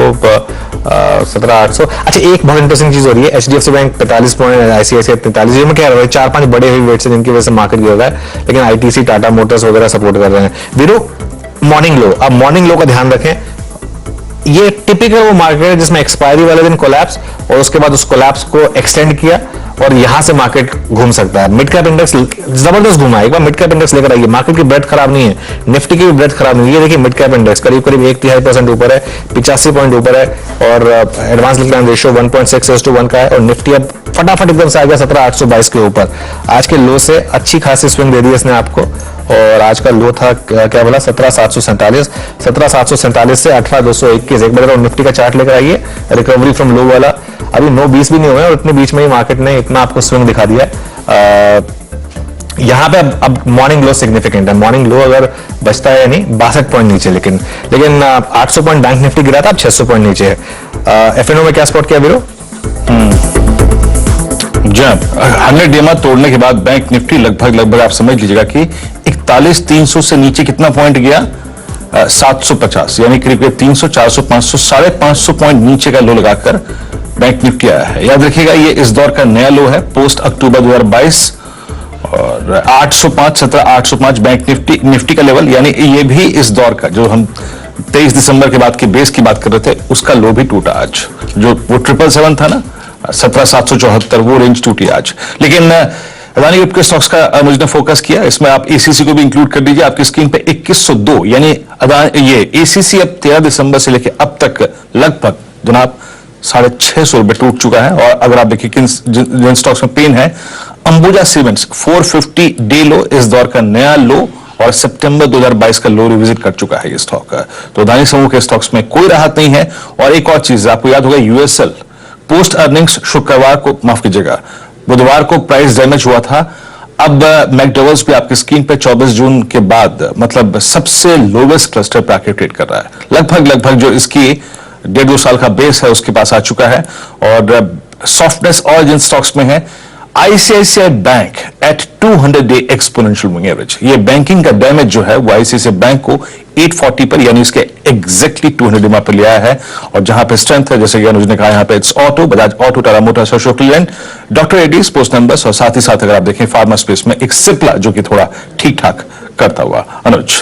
[SPEAKER 1] 17,800। अच्छा, एक बहुत इंटरेस्टिंग चीज हो रही है, एचडीएफसी बैंक 45 पॉइंट, आईसीआईसीआई 43, ये में क्या है 4-5 बड़े हेवी वेट्स हैं जिनकी वजह से मार्केट गिर रहा है, लेकिन आईटीसी, टाटा मोटर्स वगैरह सपोर्ट कर रहे हैं। वीरो मॉर्निंग लो, अब मॉर्निंग लो का ध्यान रखें, ये टिपिकल वो मार्केट है जिसमें एक्सपायरी वाले दिन कोलैप्स और उसके बाद उस कोलैप्स को एक्सटेंड किया और यहां से मार्केट घूम सकता है। मिड कैप इंडेक्स जबरदस्त घुमा है, एक बार मिड कैप इंडेक्स लेकर आइए, मार्केट की ब्रेथ खराब नहीं है, निफ्टी की भी ब्रेथ खराब नहीं है। ये देखिए मिड कैप इंडेक्स करीब 1.5% ऊपर है, 85 पॉइंट ऊपर है, और एडवांस लिक्विडिटी रेशियो 1.6:1 का है, और निफ्टी अब फटाफट एकदम से आ गया 17,822 के ऊपर। आज के लो से अच्छी खासी स्विंग दे दी इसने आपको, और आज का लो था क्या बोला 17,747, 17,747 से 18,221। एक बार निफ्टी का चार्ट लेकर आइए, रिकवरी फ्रॉम लो वाला, अभी 9-20 भी नहीं हुए और इतने बीच में ही मार्केट ने इतना आपको स्विंग दिखा दिया है। यहां पे अब मॉर्निंग लो सिग्निफिकेंट है, मॉर्निंग लो अगर बचता है या नहीं 62 पॉइंट नीचे, लेकिन 800 पॉइंट बैंक निफ्टी गिरा था, अब 600 पॉइंट नीचे है। एफएनओ में क्या स्पॉट किया वीरो?
[SPEAKER 12] जब 100 डेमा तोड़ने के बाद बैंक निफ्टी लगभग आप समझ लीजिएगा कि 41,300 से नीचे कितना पॉइंट गया 750, यानी करीब 300, 400, 500, 550 पॉइंट नीचे का लो लगाकर बैंक निफ्टी आया है। याद रखिएगा ये इस दौर का नया लो है पोस्ट अक्टूबर 2022, और 805, 17,805 बैंक निफ्टी का लेवल, यानी ये भी इस दौर का जो हम 23 दिसंबर के बाद के बेस की बात कर रहे थे उसका लो भी टूटा आज, जो वो 777 था ना 17,774, वो रेंज टूटी आज। लेकिन अदानी ग्रुप के स्टॉक्स का मुझे फोकस किया, इसमें आप एसीसी को भी इंक्लूड कर दीजिए। आपकी स्क्रीन पे 2102, यानी ये एसीसी अब 13 दिसंबर से लेकर अब तक लगभग जनाब 650 रुपए टूट चुका है। और अगर आप देखिए जिन स्टॉक्स में पेन है, अंबुजा सीमेंट्स 450 डे लो, इस दौर का नया लो, और सितंबर 2022 का लो रिविजिट कर चुका है ये स्टॉक। तो अदानी समूह के स्टॉक्स में कोई राहत नहीं है। और एक और चीज आपको याद होगा, यूएसएल पोस्ट अर्निंग्स शुक्रवार को, माफ कीजिएगा बुधवार को प्राइस डैमेज हुआ था। अब मैकडॉवेल्स पे आपकी स्क्रीन पे 24 जून के बाद मतलब सबसे लोवेस्ट क्लस्टर पे आके ट्रेड कर रहा है। लगभग जो इसकी 1.5-2 साल का बेस है उसके पास आ चुका है। और सॉफ्टनेस और जिन स्टॉक्स में है, ICICI bank at 200-day exponential moving average. ये बैंकिंग का डैमेज जो है वो आईसीआईसीआई बैंक को 840 पर यानी इसके एग्जैक्टली 200 डे पर लिया है। और जहां पे स्ट्रेंथ है जैसे कि अनुज ने कहा यहाँ पे it's Auto, Bajaj Auto, Tata Motors, Ashok Leyland, doctor Reddy's, post numbers और साथ ही साथ अगर आप देखें फार्मा स्पेस में एक सिप्ला जो कि थोड़ा ठीक ठाक करता हुआ। अनुज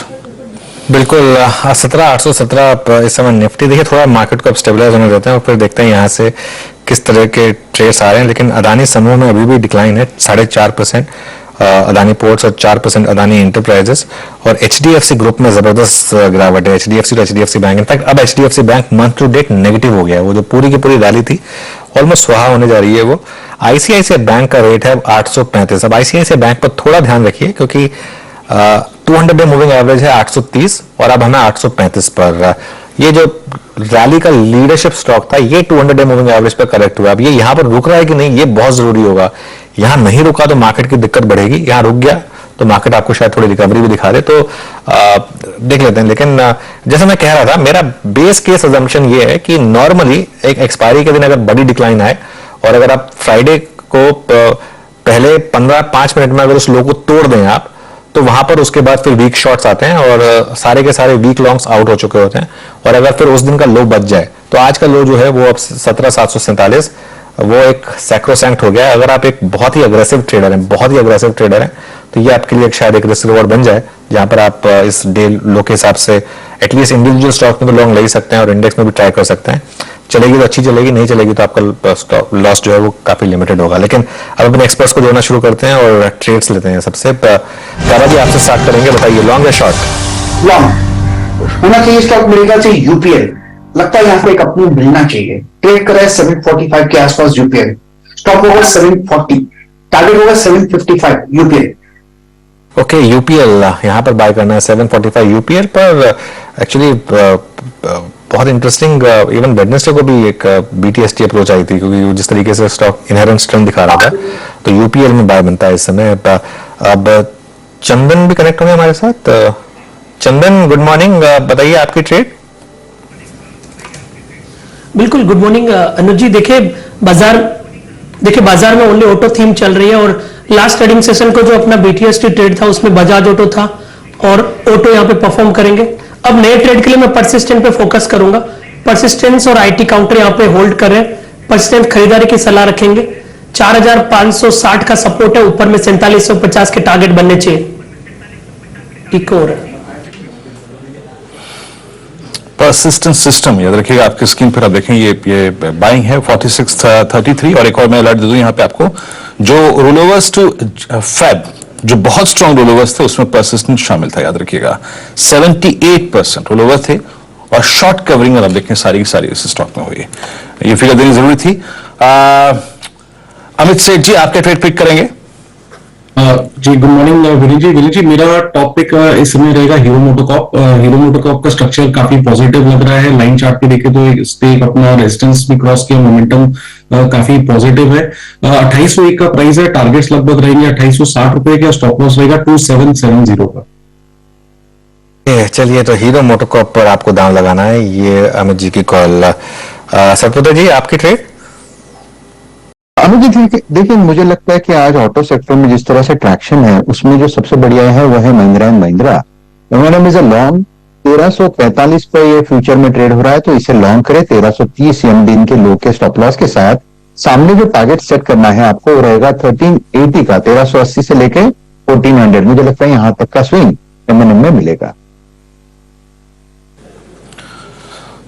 [SPEAKER 1] बिल्कुल 17,817 इस समय निफ्टी। देखिए थोड़ा मार्केट को अब स्टेबलाइज होने देते हैं और फिर देखते हैं यहाँ से किस तरह के ट्रेड्स आ रहे हैं। लेकिन अदानी समूह में अभी भी डिक्लाइन है 4.5%, अदानी पोर्ट्स और 4% अदानी इंटरप्राइजेस, और एचडीएफसी ग्रुप में जबरदस्त गिरावट है, एचडीएफसी और एचडीएफसी बैंक। इनफैक्ट अब HDFC bank month to date negative हो गया है, वो जो पूरी की पूरी रैली थी ऑलमोस्ट स्वाहा होने जा रही है वो। आईसीआईसीआई बैंक का रेट है 835। अब आईसीआईसीआई बैंक पर थोड़ा ध्यान रखिए क्योंकि 200 डे मूविंग एवरेज है 830 और अब हमें 835 पर। ये जो रैली का लीडरशिप स्टॉक था ये 200 डे मूविंग एवरेज पर करेक्ट हुआ। अब ये यहां पर रुक रहा है कि नहीं ये बहुत जरूरी होगा। यहां नहीं रुका तो मार्केट की दिक्कत बढ़ेगी, यहां रुक गया तो मार्केट आपको शायद थोड़ी रिकवरी भी दिखा दे, तो देख लेते हैं। लेकिन जैसे मैं कह रहा था मेरा बेस केस अजम्पशन ये है कि नॉर्मली एक एक्सपायरी के दिन अगर बड़ी डिक्लाइन आए और अगर आप फ्राइडे को पहले 15-5 मिनट में अगर उस लो को तोड़ दें आप, तो वहां पर उसके बाद फिर वीक शॉट्स आते हैं और सारे के सारे वीक लॉन्ग्स आउट हो चुके होते हैं। और अगर फिर उस दिन का लो बच जाए तो आज का लो जो है वो अब 17,747 वो एक सैक्रोसैंक्ट हो गया है। अगर आप एक बहुत ही अग्रेसिव ट्रेडर हैं, बहुत ही अग्रेसिव ट्रेडर हैं, तो ये आपके लिए शायद एक रिस्क रिवॉर्ड बन जाए जहां पर आप इस डे लो के हिसाब से एटलीस्ट इंडिविजुअल स्टॉक में तो लॉन्ग ले ही सकते हैं और इंडेक्स में भी ट्राई कर सकते हैं। चलेगी तो अच्छी चलेगी, नहीं चलेगी तो आपका लॉस जो है वो काफी लिमिटेड होगा। लेकिन अब अपने एक्सपर्ट्स को जोड़ना शुरू करते हैं और ट्रेड्स लेते हैं। सबसे दादा जी आपसे स्टार्ट करेंगे, बताइए लॉन्ग या शॉर्ट?
[SPEAKER 3] लॉन्ग होना चाहिए स्टॉक मेरे ख्याल से यूपीएल, लगता है यहाँ पे एक अपनी मिलना चाहिए। ट्रेड कर रहा है 745 के आसपास यूपीएल, स्टॉप होगा 740, टारगेट होगा 755 यूपीएल।
[SPEAKER 1] ओके यूपीएल यहाँ पर बाय करना है 745 यूपीएल पर। एक्चुअली बहुत इंटरेस्टिंग, इवन वेडनेसडे को भी एक बीटीएसटी अप्रोच आई थी क्योंकि जिस तरीके से स्टॉक इनहेरेंट स्ट्रेंथ दिखा रहा था, तो यूपीएल में बाय बनता है इस समय। अब चंदन भी कनेक्ट होंगे हमारे साथ। चंदन गुड मॉर्निंग, बताइए आपकी ट्रेड।
[SPEAKER 15] बिल्कुल गुड मॉर्निंग अनुज जी। देखिए बाजार में ओनली ऑटो थीम चल रही है और लास्ट ट्रेडिंग सेशन को जो अपना बीटीएसटी ट्रेड था उसमें बजाज ऑटो था और ऑटो यहाँ पे परफॉर्म करेंगे। अब नए ट्रेड के लिए मैं परसिस्टेंट पे फोकस करूंगा। परसिस्टेंस और आईटी काउंटर यहाँ पे होल्ड कर रहे हैं। परसिस्टेंट खरीदारी की सलाह रखेंगे। 4,560 का सपोर्ट है, ऊपर में 4750 के टारगेट बनने चाहिए। ठीक हो रहा है
[SPEAKER 12] परसिस्टेंट सिस्टम, याद रखिएगा आपकी स्क्रीन पर आप देखें ये बाइंग है 4633। और एक और मैं अलर्ट दे दूं यहाँ पे आपको, जो रोलोवर्स टू फेब जो बहुत स्ट्रॉन्ग रोलोवर्स थे उसमें परसिस्टेंट शामिल था, याद रखिएगा 78% रोलोवर थे और शॉर्ट कवरिंग आप देखें सारी की सारी इस स्टॉक में हुई। ये फिगर देनी जरूरी थी। अमित सेठ जी आपके ट्रेड पिक करेंगे।
[SPEAKER 5] जी गुड मॉर्निंग विनीत जी मेरा टॉप पिक इस समय रहेगा हीरो मोटोकॉर्प। हीरो मोटोकॉर्प का स्ट्रक्चर काफी पॉजिटिव लग रहा है। लाइन चार्ट पे देखे तो इस पे अपना रेजिस्टेंस भी क्रॉस किया, मोमेंटम काफी पॉजिटिव है। 2801 का प्राइस है, टारगेट्स लगभग रहेंगे 2860 रुपए के, स्टॉप लॉस रहेगा 2770 पर।
[SPEAKER 1] चलिए तो हीरो मोटोकॉर्प पर आपको दाम लगाना है, ये अमित जी की कॉल। सतपुत्र जी आपकी ट्रेड।
[SPEAKER 4] अनुज जी देखिए मुझे लगता है कि आज ऑटो सेक्टर में जिस तरह से ट्रैक्शन है उसमें जो सबसे बढ़िया है वह है Mahindra and Mahindra. Is a long 1345 पर ये फ्यूचर में ट्रेड हो रहा है, तो इसे लॉन्ग करे 1330 दिन के लो के स्टॉप लॉस के साथ। सामने जो टारगेट सेट करना है आपको वो रहेगा 1380 का, 1380 से लेके 1400। मुझे लगता है यहां तक का स्विंग एमएनएम में मिलेगा।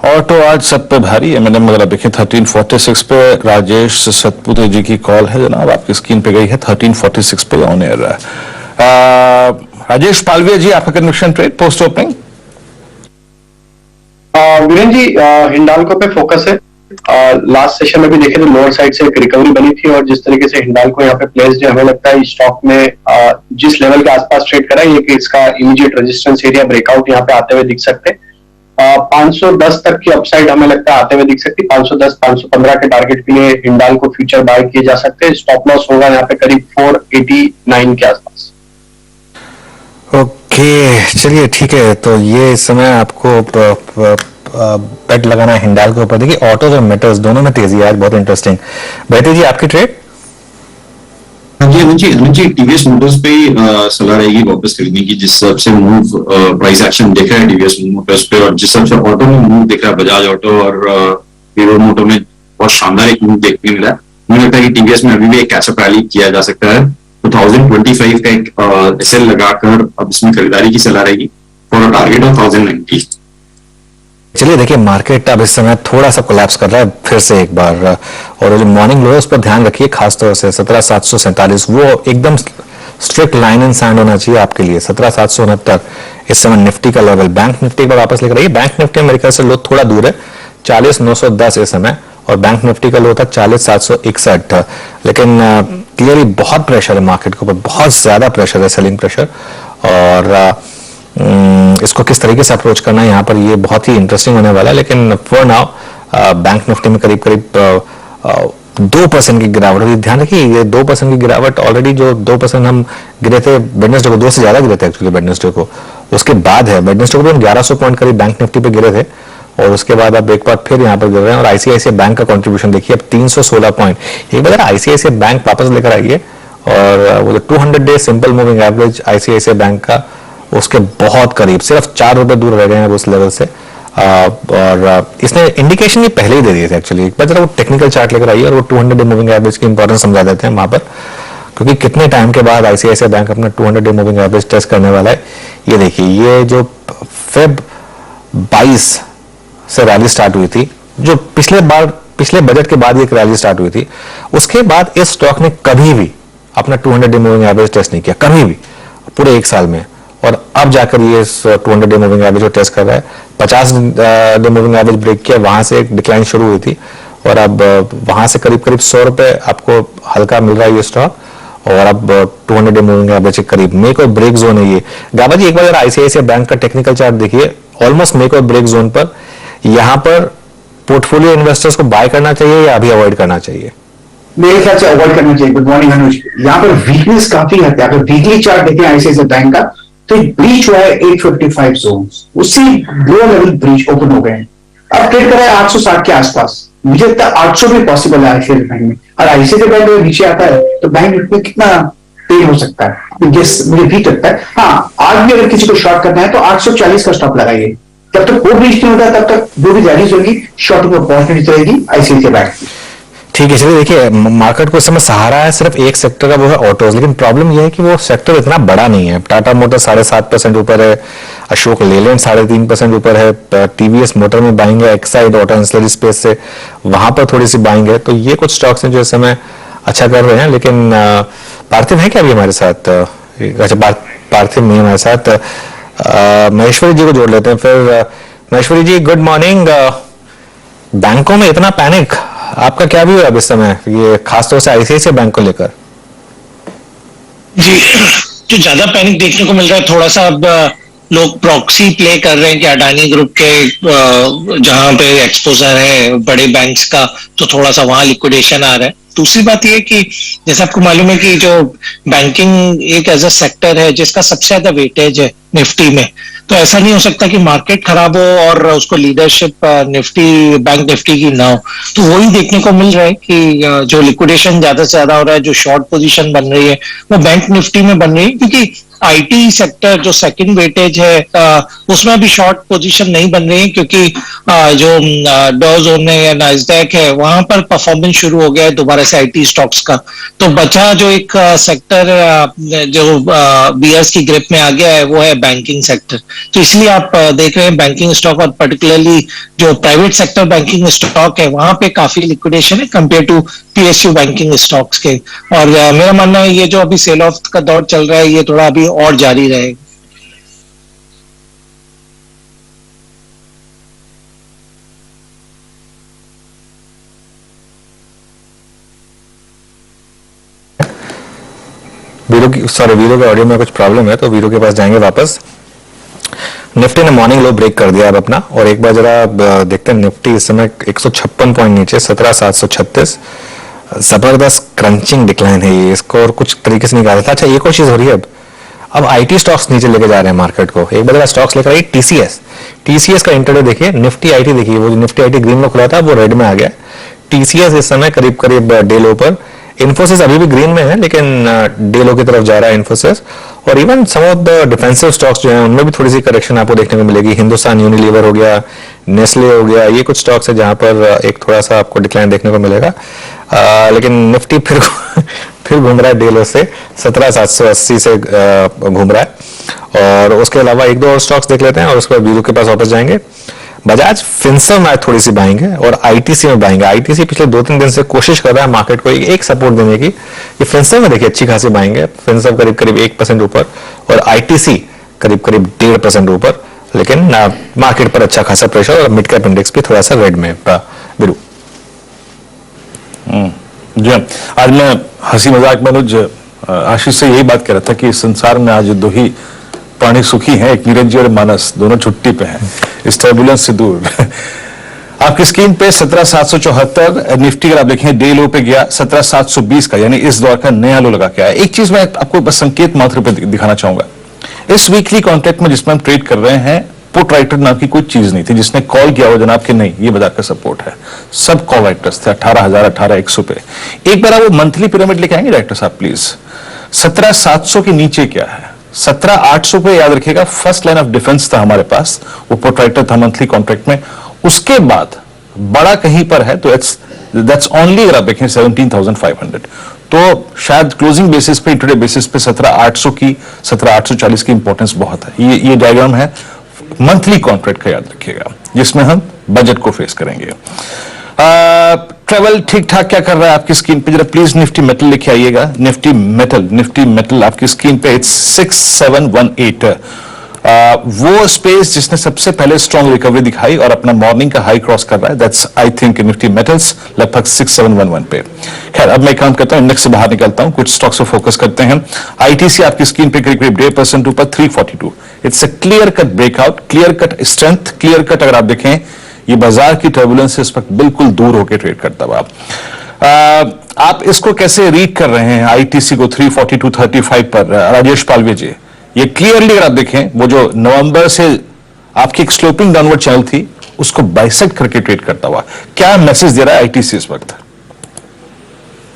[SPEAKER 12] ऑटो आज सब पे भारी। एमएनएम अगर आप देखें 1346 पे राजेश सतपुते जी की कॉल है जनाब, आपकी स्क्रीन पे गई है 1346 पे ऑन एयर रहा है। राजेश पालविया जी आपका conviction trade post opening.
[SPEAKER 7] Viren ji Hindalco पे फोकस है। लास्ट सेशन में भी देखे तो लोअर साइड से एक रिकवरी बनी थी और जिस तरीके से हिंडाल्को यहाँ पे प्लेस्ड है, हमें लगता है स्टॉक में जिस लेवल के आसपास ट्रेड करा है ये कि इसका इमीडिएट रेजिस्टेंस एरिया ब्रेकआउट यहाँ पे आते हुए दिख सकते हैं। 510 तक की अपसाइड हमें लगता है आते हुए दिख सकती है। 510 515 के टारगेट के लिए हिंडाल्को फ्यूचर बाय किए जा सकते हैं। स्टॉप लॉस होगा यहाँ पे करीब 489 के आसपास।
[SPEAKER 1] ओके चलिए ठीक है, तो ये इस समय आपको बेट लगाना है हिंडाल्को के ऊपर। देखिए ऑटोज और मेटल्स दोनों में तेजी है आज, बहुत इंटरेस्टिंग। बेटी जी आपकी ट्रेड।
[SPEAKER 6] हाँ जी अनुज जी टीवीएस मोटर्स पे सलाह रहेगी वापस खरीदने की, जिस हिसाब से मूव प्राइस एक्शन दिख रहा है टीवीएस मोटर्स पे, और जिस हिसाब से ऑटो में मूव दिख रहा है बजाज ऑटो और हीरो मोटो में बहुत शानदार एक मूव देखने मिला है। मुझे लगता है कि टीवीएस में अभी भी एक कैचअप रैली किया जा सकता है। 2025 का एक एसएल लगाकर अब इसमें खरीदारी की सलाह रहेगी फॉर अ टारगेट ऑफ 1090।
[SPEAKER 1] चलिए देखिए, मार्केट अब इस समय थोड़ा सा कोलैप्स कर रहा है फिर से एक बार, और जो मॉर्निंग लो है उस पर ध्यान रखिए खासतौर से 17,747 वो एकदम स्ट्रिक्ट लाइन इन सैंड होना चाहिए आपके लिए। 17,769 इस समय निफ्टी का लेवल। बैंक निफ्टी पर वापस लेकर आइए। बैंक निफ्टी अमेरिका से लो थोड़ा दूर है, 40,910 इस समय, और बैंक निफ्टी का लो था 40,761। लेकिन क्लियरली बहुत प्रेशर है मार्केट के ऊपर, बहुत ज्यादा प्रेशर है, सेलिंग प्रेशर, और इसको किस तरीके से अप्रोच करना है यहाँ पर ये बहुत ही इंटरेस्टिंग होने वाला है। लेकिन फॉर नाउ बैंक निफ्टी में करीब 2% की गिरावट हुई। ध्यान रखिए ये 2% की गिरावट, ऑलरेडी जो 2% हम गिरे थे वेडनेसडे को, 2 से ज्यादा गिरे थे एक्चुअली वेडनेसडे को, उसके बाद है। वेडनेसडे को भी हम 1100 पॉइंट करीब बैंक निफ्टी पे गिरे थे, और उसके बाद अब एक बार फिर यहाँ पर गिर रहे हैं। और आईसीआईसीआई बैंक का कंट्रीब्यूशन देखिए अब 316 पॉइंट। एक बार आईसीआईसीआई बैंक वापस लेकर आइए, और वो जो 200 day simple moving average ICICI bank का उसके बहुत करीब, सिर्फ 4 रुपए दूर रह गए हैं उस लेवल से। और इसने इंडिकेशन ये पहले ही दे दिए थे एक्चुअली। एक बार जरा वो टेक्निकल चार्ट लेकर आइए और वो 200 डे मूविंग एवरेज की इंपॉर्टेंस समझा देते हैं वहां पर, क्योंकि कितने टाइम के बाद आईसीआईसीआई बैंक अपना 200 डे मूविंग एवरेज टेस्ट करने वाला है। ये देखिए, ये जो फेब 22 से रैली स्टार्ट हुई थी, जो पिछले बजट के बाद एक रैली स्टार्ट हुई थी, उसके बाद इस स्टॉक ने कभी भी अपना 200 डे मूविंग एवरेज टेस्ट नहीं किया, कभी भी, पूरे एक साल में। और अब जाकर ये 200 डे मूविंग एवरेज को टेस्ट कर रहा है। 50 डे मूविंग एवरेज ब्रेक किया, वहां से एक डिक्लाइन शुरू हुई थी, और अब वहां से करीब 100 रुपए आपको हल्का मिल रहा है ये स्टॉक, और अब 200 डे मूविंग एवरेज के करीब मेक और ब्रेक जोन है ये। गाबा जी एक बार आईसीआईसीआई बैंक का टेक्निकल चार्ट देखिए, ऑलमोस्ट मेक और ब्रेक जोन पर। यहां पर पोर्टफोलियो इन्वेस्टर्स को बाय करना चाहिए या अभी अवॉइड करना चाहिए?
[SPEAKER 3] मेरे ख्याल से अवॉइड करना चाहिए। गुड मॉर्निंग अनुज। यहाँ पर वीकनेस काफी है। अगर वीकली चार्ट देखें आईसीआईसीआई बैंक का, तो ब्रीच हुआ है 855 जोन, उसी लो लेवल ब्रीच ओपन हो गए हैं। अब ट्रेड कर रहा है 860 के आसपास। मुझे लगता है 800 भी पॉसिबल है आईसीआईसीआई बैंक में, और आईसीआईसीआई बैंक में नीचे आता है तो बैंक में कितना पेन हो सकता है, मुझे भी लगता है। हाँ, आज भी अगर किसी को शॉर्ट करना है तो 840 का स्टॉप लगाइए। जब तक वो ब्रीच नहीं होता तब तक जो भी जारी होगी शॉर्टिंग अपॉर्चुनिटी रहेगी आईसीआईसीआई बैंक की।
[SPEAKER 1] ठीक है, चलिए देखिए, मार्केट को इस समय सहारा है सिर्फ एक सेक्टर का, वो है ऑटोज। लेकिन प्रॉब्लम यह है कि वो सेक्टर इतना बड़ा नहीं है। टाटा मोटर 7.5% ऊपर है, अशोक लेलैंड 3.5% ऊपर है, टीवीएस मोटर में बाइंग है, एक्साइड ऑटो एंसिलरी स्पेस से वहां पर थोड़ी सी बाइंग है। तो ये कुछ स्टॉक्स हैं जो इस समय अच्छा कर रहे हैं। लेकिन पार्थिव है क्या अभी हमारे साथ? अच्छा, पार्थिव नहीं हमारे साथ। महेश्वरी जी को जोड़ लेते हैं फिर। महेश्वरी जी गुड मॉर्निंग। बैंकों में इतना पैनिक, आपका क्या व्यू है अब इस समय, ये खासतौर से आईसीआईसीआई बैंक को लेकर?
[SPEAKER 16] जी, जो ज्यादा पैनिक देखने को मिल रहा है, थोड़ा सा अब लोग प्रॉक्सी प्ले कर रहे हैं कि अडानी ग्रुप के जहां पे एक्सपोजर है बड़े बैंक्स का, तो थोड़ा सा वहां लिक्विडेशन आ रहा है। दूसरी बात यह कि जैसे आपको मालूम है कि जो बैंकिंग एक एज अ सेक्टर है जिसका सबसे ज्यादा वेटेज है निफ्टी में, तो ऐसा नहीं हो सकता कि मार्केट खराब हो और उसको लीडरशिप निफ्टी बैंक निफ्टी की ना हो। तो वही देखने को मिल रहा है कि जो लिक्विडेशन ज्यादा से ज्यादा हो रहा है, जो शॉर्ट पोजीशन बन रही है वो बैंक निफ्टी में बन रही है, क्योंकि आईटी सेक्टर जो सेकंड वेटेज है उसमें भी शॉर्ट पोजीशन नहीं बन रही है, क्योंकि जो डॉ जोन है या नास्डैक है वहां पर परफॉर्मेंस शुरू हो गया है दोबारा से आईटी स्टॉक्स का। तो बचा जो एक सेक्टर जो बीयर्स की ग्रिप में आ गया है वो है बैंकिंग सेक्टर। तो इसलिए आप देख रहे हैं बैंकिंग स्टॉक और पर्टिकुलरली जो प्राइवेट सेक्टर बैंकिंग स्टॉक है वहां पे काफी लिक्विडेशन है compare to PSU banking stocks के। और मेरा मानना है ये जो अभी सेल ऑफ का दौर चल रहा है ये थोड़ा अभी और जारी रहेगा।
[SPEAKER 1] वीरो के ऑडियो में कुछ प्रॉब्लम है तो वीरो के पास जाएंगे वापस। निफ्टी ने मॉर्निंग लो ब्रेक कर दिया अब अपना, और एक बार जरा देखते हैं निफ्टी इस समय 156 पॉइंट नीचे 17,736। जबरदस्त क्रंचिंग डिक्लाइन है ये, इसको और कुछ तरीके से निकाला था। अच्छा, एक और चीज हो रही है अब आईटी स्टॉक्स नीचे लेके जा रहे हैं मार्केट को। एक बार स्टॉक्स लेकर आई टीसीएस का इंटरडे देखिए, निफ्टी आईटी देखिए, वो निफ्टी आईटी ग्रीन में खुला था वो रेड में आ गया। टीसीएस इस समय करीब डे लो पर इन्फोसिस अभी भी ग्रीन में है, लेकिन डे लो की तरफ जा रहा है इन्फोसिस। और even some of the defensive stocks जो हैं उनमें भी थोड़ी सी करेक्शन आपको देखने को मिलेगी। हिंदुस्तान यूनिलीवर हो गया, नेस्ले हो गया, ये कुछ स्टॉक्स है जहां पर एक थोड़ा सा आपको डिक्लाइन देखने को मिलेगा। लेकिन निफ्टी फिर घूम रहा है डे लो से 17,780 से घूम रहा है। और उसके अलावा एक दो और स्टॉक्स देख लेते हैं और उसके बाद वीरू के पास वापस जाएंगे। बजाज फिनसर्व में थोड़ी सी बाइंग है और आईटीसी में बाइंग है। आईटीसी पिछले 2-3 दिन से कोशिश कर रहा है मार्केट को एक सपोर्ट देने की। ये फिनसर्व में देखिए अच्छी खासी बाइंग है। फिनसर्व करीब करीब 1% ऊपर और आईटीसी करीब करीब 1.5% ऊपर, लेकिन मार्केट पर अच्छा खासा प्रेशर और मिड कैप इंडेक्स भी थोड़ा सा रेड में। वीरू
[SPEAKER 12] जी हाँ, आज मैं हंसी मजाक में आशीष से यही बात कर रहा था कि इस संसार में आज दो ही प्राणी सुखी हैं, एक नीरज जी और मानस, दोनों छुट्टी पे हैं इस टर्बुलेंस से दूर। आपकी स्क्रीन पे 17,774, निफ्टी अगर आप देखें डे लो पे गया 17,720 का, यानी इस दौर का नया लो लगा के आया। एक चीज मैं आपको बस संकेत मात्र पे दिखाना चाहूंगा, इस वीकली कॉन्ट्रैक्ट में जिसमें हम ट्रेड कर रहे हैं पुट राइटर नाम की कोई चीज नहीं थी जिसने कॉल किया हो जनाब कि नहीं ये बाजार का सपोर्ट है। सब कॉल राइटर्स थे 18,000 18,100 पे। एक बार आप वो मंथली पिरामिड लेके आएंगे डायरेक्टर साहब प्लीज। 17,700 के नीचे क्या है, 17,800 पे याद रखिएगा फर्स्ट लाइन ऑफ डिफेंस था हमारे पास, वो पुट राइटर था मंथली कॉन्ट्रैक्ट में। उसके बाद बड़ा कहीं पर है तो दैट्स ओनली अगर आप देखें 17,500, तो शायद क्लोजिंग बेसिस पे इंट्राडे बेसिस पे 17,800 की 17,840 की इंपॉर्टेंस बहुत है। ये डायग्राम है मंथली कॉन्ट्रैक्ट का, याद रखिएगा, जिसमें हम बजट को फेस करेंगे। ट्रेवल ठीक ठाक क्या कर रहा है आपकी स्क्रीन पे, जरा प्लीज निफ्टी मेटल लिखे आइएगा। निफ्टी मेटल आपकी स्क्रीन पे 6718, वो स्पेस जिसने सबसे पहले स्ट्रॉन्ग रिकवरी दिखाई और अपना मॉर्निंग का हाई क्रॉस कर रहा है, that's I think Nifty metals लगभग 6711 पे। खैर अब मैं काम करता हूं, इंडेक्स से बाहर निकलता हूं, कुछ स्टॉक्स पर फोकस करते हैं। आईटीसी आपकी स्क्रीन पे करीब 1.5% ऊपर 342। It's a clear cut breakout, clear cut strength, clear cut अगर आप देखें ये बाजार की टर्बुलेंस से इस वक्त बिल्कुल दूर होकर ट्रेड करता हुआ। आप इसको कैसे रीड कर रहे हैं आईटीसी को 342.35 पर, राजेश पालवे जी? ये क्लियरली अगर आप देखें वो जो नवंबर से आपकी एक स्लोपिंग डाउनवर्ड चैनल थी उसको बाइसेक्ट करके ट्रेड करता हुआ, क्या मैसेज दे रहा है आईटीसी इस वक्त?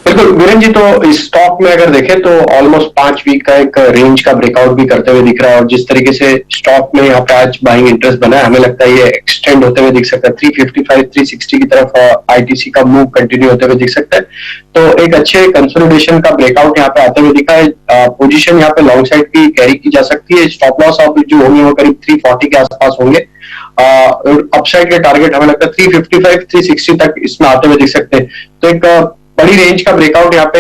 [SPEAKER 7] बिल्कुल वीरेन जी, तो इस स्टॉक में अगर देखें तो ऑलमोस्ट 5 वीक का एक रेंज का ब्रेकआउट भी करते हुए दिख रहा है और जिस तरीके से स्टॉक में यहाँ पे आज बाइंग इंटरेस्ट बना है, हमें लगता है ये एक्सटेंड होते हुए दिख सकता है। 355 360 की तरफ आईटीसी का मूव कंटिन्यू होते हुए दिख सकता है। तो एक अच्छे कंसोलिडेशन का ब्रेकआउट यहाँ पे आते हुए दिखा है। पोजीशन यहाँ पे लॉन्ग साइड भी कैरी की जा सकती है। स्टॉप लॉस आप जो होंगे वो करीब 340 के आसपास होंगे। अपसाइड के टारगेट हमें लगता है 355 360 तक इसमें आते हुए दिख सकते हैं। तो एक बड़ी रेंज का ब्रेकआउट यहाँ पे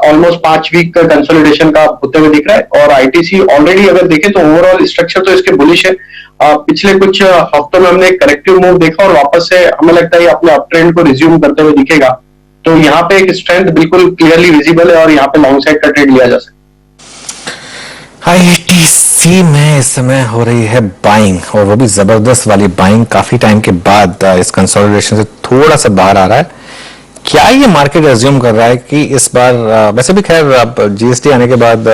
[SPEAKER 7] ऑलमोस्ट 5 वीक का कंसोलिडेशन का होते हुए दिख रहा है। और आईटीसी ऑलरेडी अगर देखें तो ओवरऑल स्ट्रक्चर तो इसके बुलिश है। पिछले कुछ हफ्तों में हमने एक करेक्टिव मूव देखा और वापस से हमें लगता है अपने अप ट्रेंड को रिज्यूम करते हुए दिखेगा। तो यहाँ पे एक स्ट्रेंथ बिल्कुल क्लियरली विजिबल है और यहाँ पे लॉन्ग साइड का ट्रेड लिया जा सकता है।
[SPEAKER 1] आईटीसी में इस समय हो रही है बाइंग और वो भी जबरदस्त वाली बाइंग। काफी टाइम के बाद इस कंसोलिडेशन से थोड़ा सा बाहर आ रहा है। क्या ये मार्केट एज्यूम कर रहा है कि इस बार वैसे भी खैर अब जीएसटी आने के बाद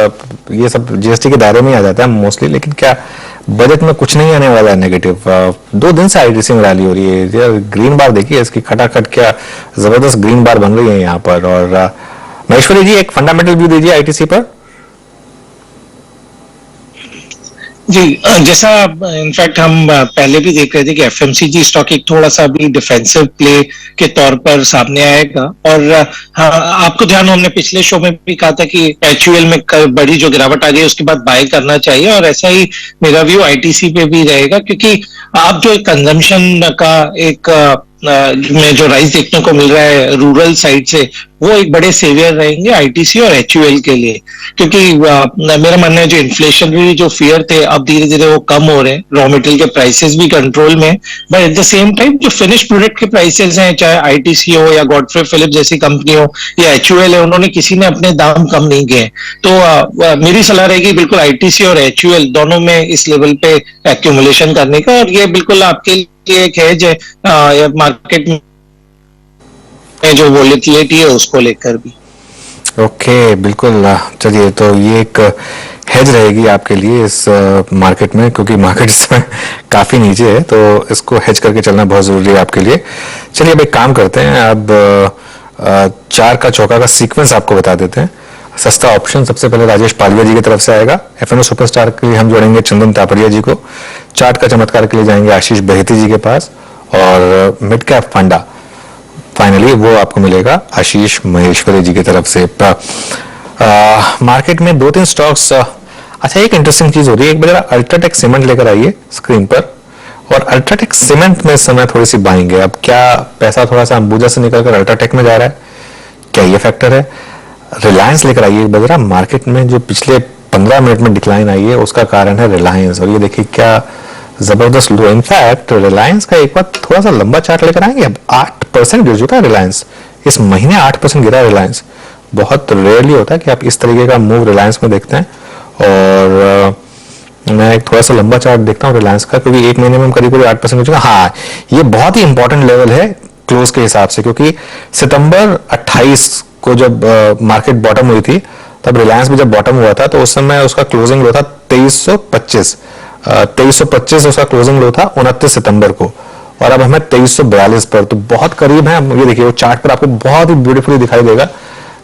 [SPEAKER 1] ये सब जीएसटी के दायरे में आ जाता है मोस्टली, लेकिन क्या बजट में कुछ नहीं आने वाला है नेगेटिव? 2 दिन से आईटीसी में रैली हो रही है। ग्रीन बार देखिए इसकी, खटाखट क्या जबरदस्त ग्रीन बार बन रही है यहाँ पर। और महेश्वरी जी एक फंडामेंटल व्यू दीजिए आईटीसी पर।
[SPEAKER 16] जी, जैसा इनफैक्ट हम पहले भी देख रहे थे कि एफएमसीजी स्टॉक एक थोड़ा सा अभी डिफेंसिव प्ले के तौर पर सामने आएगा। और हाँ, आपको ध्यान हो हमने पिछले शो में भी कहा था कि एचयूएल में बड़ी जो गिरावट आ गई उसके बाद बाय करना चाहिए और ऐसा ही मेरा व्यू आईटीसी पे भी रहेगा, क्योंकि आप जो कंजम्पशन का एक में जो राइज देखने को मिल रहा है रूरल साइड से, वो एक बड़े सेवियर रहेंगे आईटीसी और एचयूएल के लिए। क्योंकि मेरा मानना है जो इन्फ्लेशनरी जो फियर थे अब धीरे धीरे वो कम हो रहे हैं, रॉ मटेरियल के प्राइसेस भी कंट्रोल में, but at the same time जो फिनिश प्रोडक्ट के प्राइसेस हैं, चाहे आईटीसी हो या गॉडफ्रे फिलिप्स जैसी कंपनी हो या एचयूएल है, उन्होंने किसी ने अपने दाम कम नहीं किए। तो मेरी सलाह रहेगी बिल्कुल आईटीसी और एचयूएल दोनों में इस लेवल पे एक्यूमुलेशन करने का, और ये बिल्कुल आपके लिए एक हेज है मार्केट में जो वोलेटिलिटी है उसको लेकर भी।
[SPEAKER 1] ओके बिल्कुल, चलिए तो ये एक हेज रहेगी आपके लिए इस मार्केट में, क्योंकि मार्केट इसमें काफी नीचे है तो इसको हेज करके चलना बहुत जरूरी है आपके लिए। चलिए अब एक काम करते हैं, अब चार का चौका का सीक्वेंस आपको बता देते हैं। सस्ता ऑप्शन सबसे पहले राजेश पालिया जी की तरफ से आएगा। एफएनओ सुपरस्टार के लिए हम जोड़ेंगे चंदन तापरिया जी को। चार्ट का चमत्कार के लिए जाएंगे आशीष बहेती जी के पास, और मिड कैप फंडा फाइनली वो आपको मिलेगा आशीष महेश्वरी जी की तरफ से। मार्केट में 2-3 स्टॉक्स, अच्छा एक इंटरेस्टिंग चीज हो रही है, एक बार अल्ट्राटेक सीमेंट लेकर आइए स्क्रीन पर, और अल्ट्राटेक सीमेंट में इस समय थोड़ी सी बाइंग है। अब क्या पैसा थोड़ा सा अंबुजा से निकलकर अल्ट्राटेक में जा रहा है, क्या ये फैक्टर है? रिलायंस लेकर आइए एक बजरा, मार्केट में जो पिछले 15 मिनट में डिक्लाइन आई है उसका कारण है रिलायंस, और ये देखिए क्या जबरदस्त लो। इनफैक्ट रिलायंस का एक बार थोड़ा सा लंबा चार्ट लेकर आएंगे। अब 8% गिर चुका है रिलायंस, इस महीने 8% गिरा है रिलायंस। बहुत रेयरली होता है कि आप इस तरीके का मूव रिलायंस में देखते हैं, और मैं एक थोड़ा सा लंबा चार्ट देखता हूँ रिलायंस का, क्योंकि एक महीने में हम करीब 8% हो चुका। हाँ, ये बहुत ही इंपॉर्टेंट लेवल है क्लोज के हिसाब से, क्योंकि सितंबर 28 को जब मार्केट बॉटम हुई थी, तब रिलायंस भी जब बॉटम हुआ था तो उस समय उसका क्लोजिंग लो था 2325 उसका क्लोजिंग लो था 29 सितंबर को, और अब हमें 2342 पर, तो बहुत करीब है। ये देखिए वो चार्ट पर आपको बहुत ही ब्यूटीफुली दिखाई देगा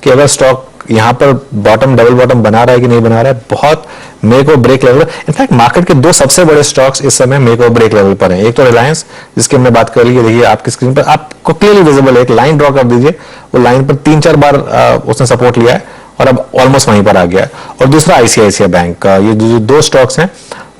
[SPEAKER 1] कि अगर स्टॉक यहाँ पर बॉटम डबल बॉटम बना रहा है कि नहीं बना रहा है, बहुत मेक और ब्रेक लेवल। इनफैक्ट मार्केट के 2 सबसे बड़े स्टॉक्स इस समय मेक और ब्रेक लेवल पर हैं। एक तो रिलायंस जिसकी हमने बात कर ली है, देखिए आपकी स्क्रीन पर आपको क्लियरली विजिबल है, एक लाइन ड्रॉ कर दीजिए, वो लाइन पर 3-4 बार उसने सपोर्ट लिया है और अब ऑलमोस्ट वहीं पर आ गया है। और दूसरा आईसीआईसीआई बैंक का, ये जो 2 स्टॉक्स हैं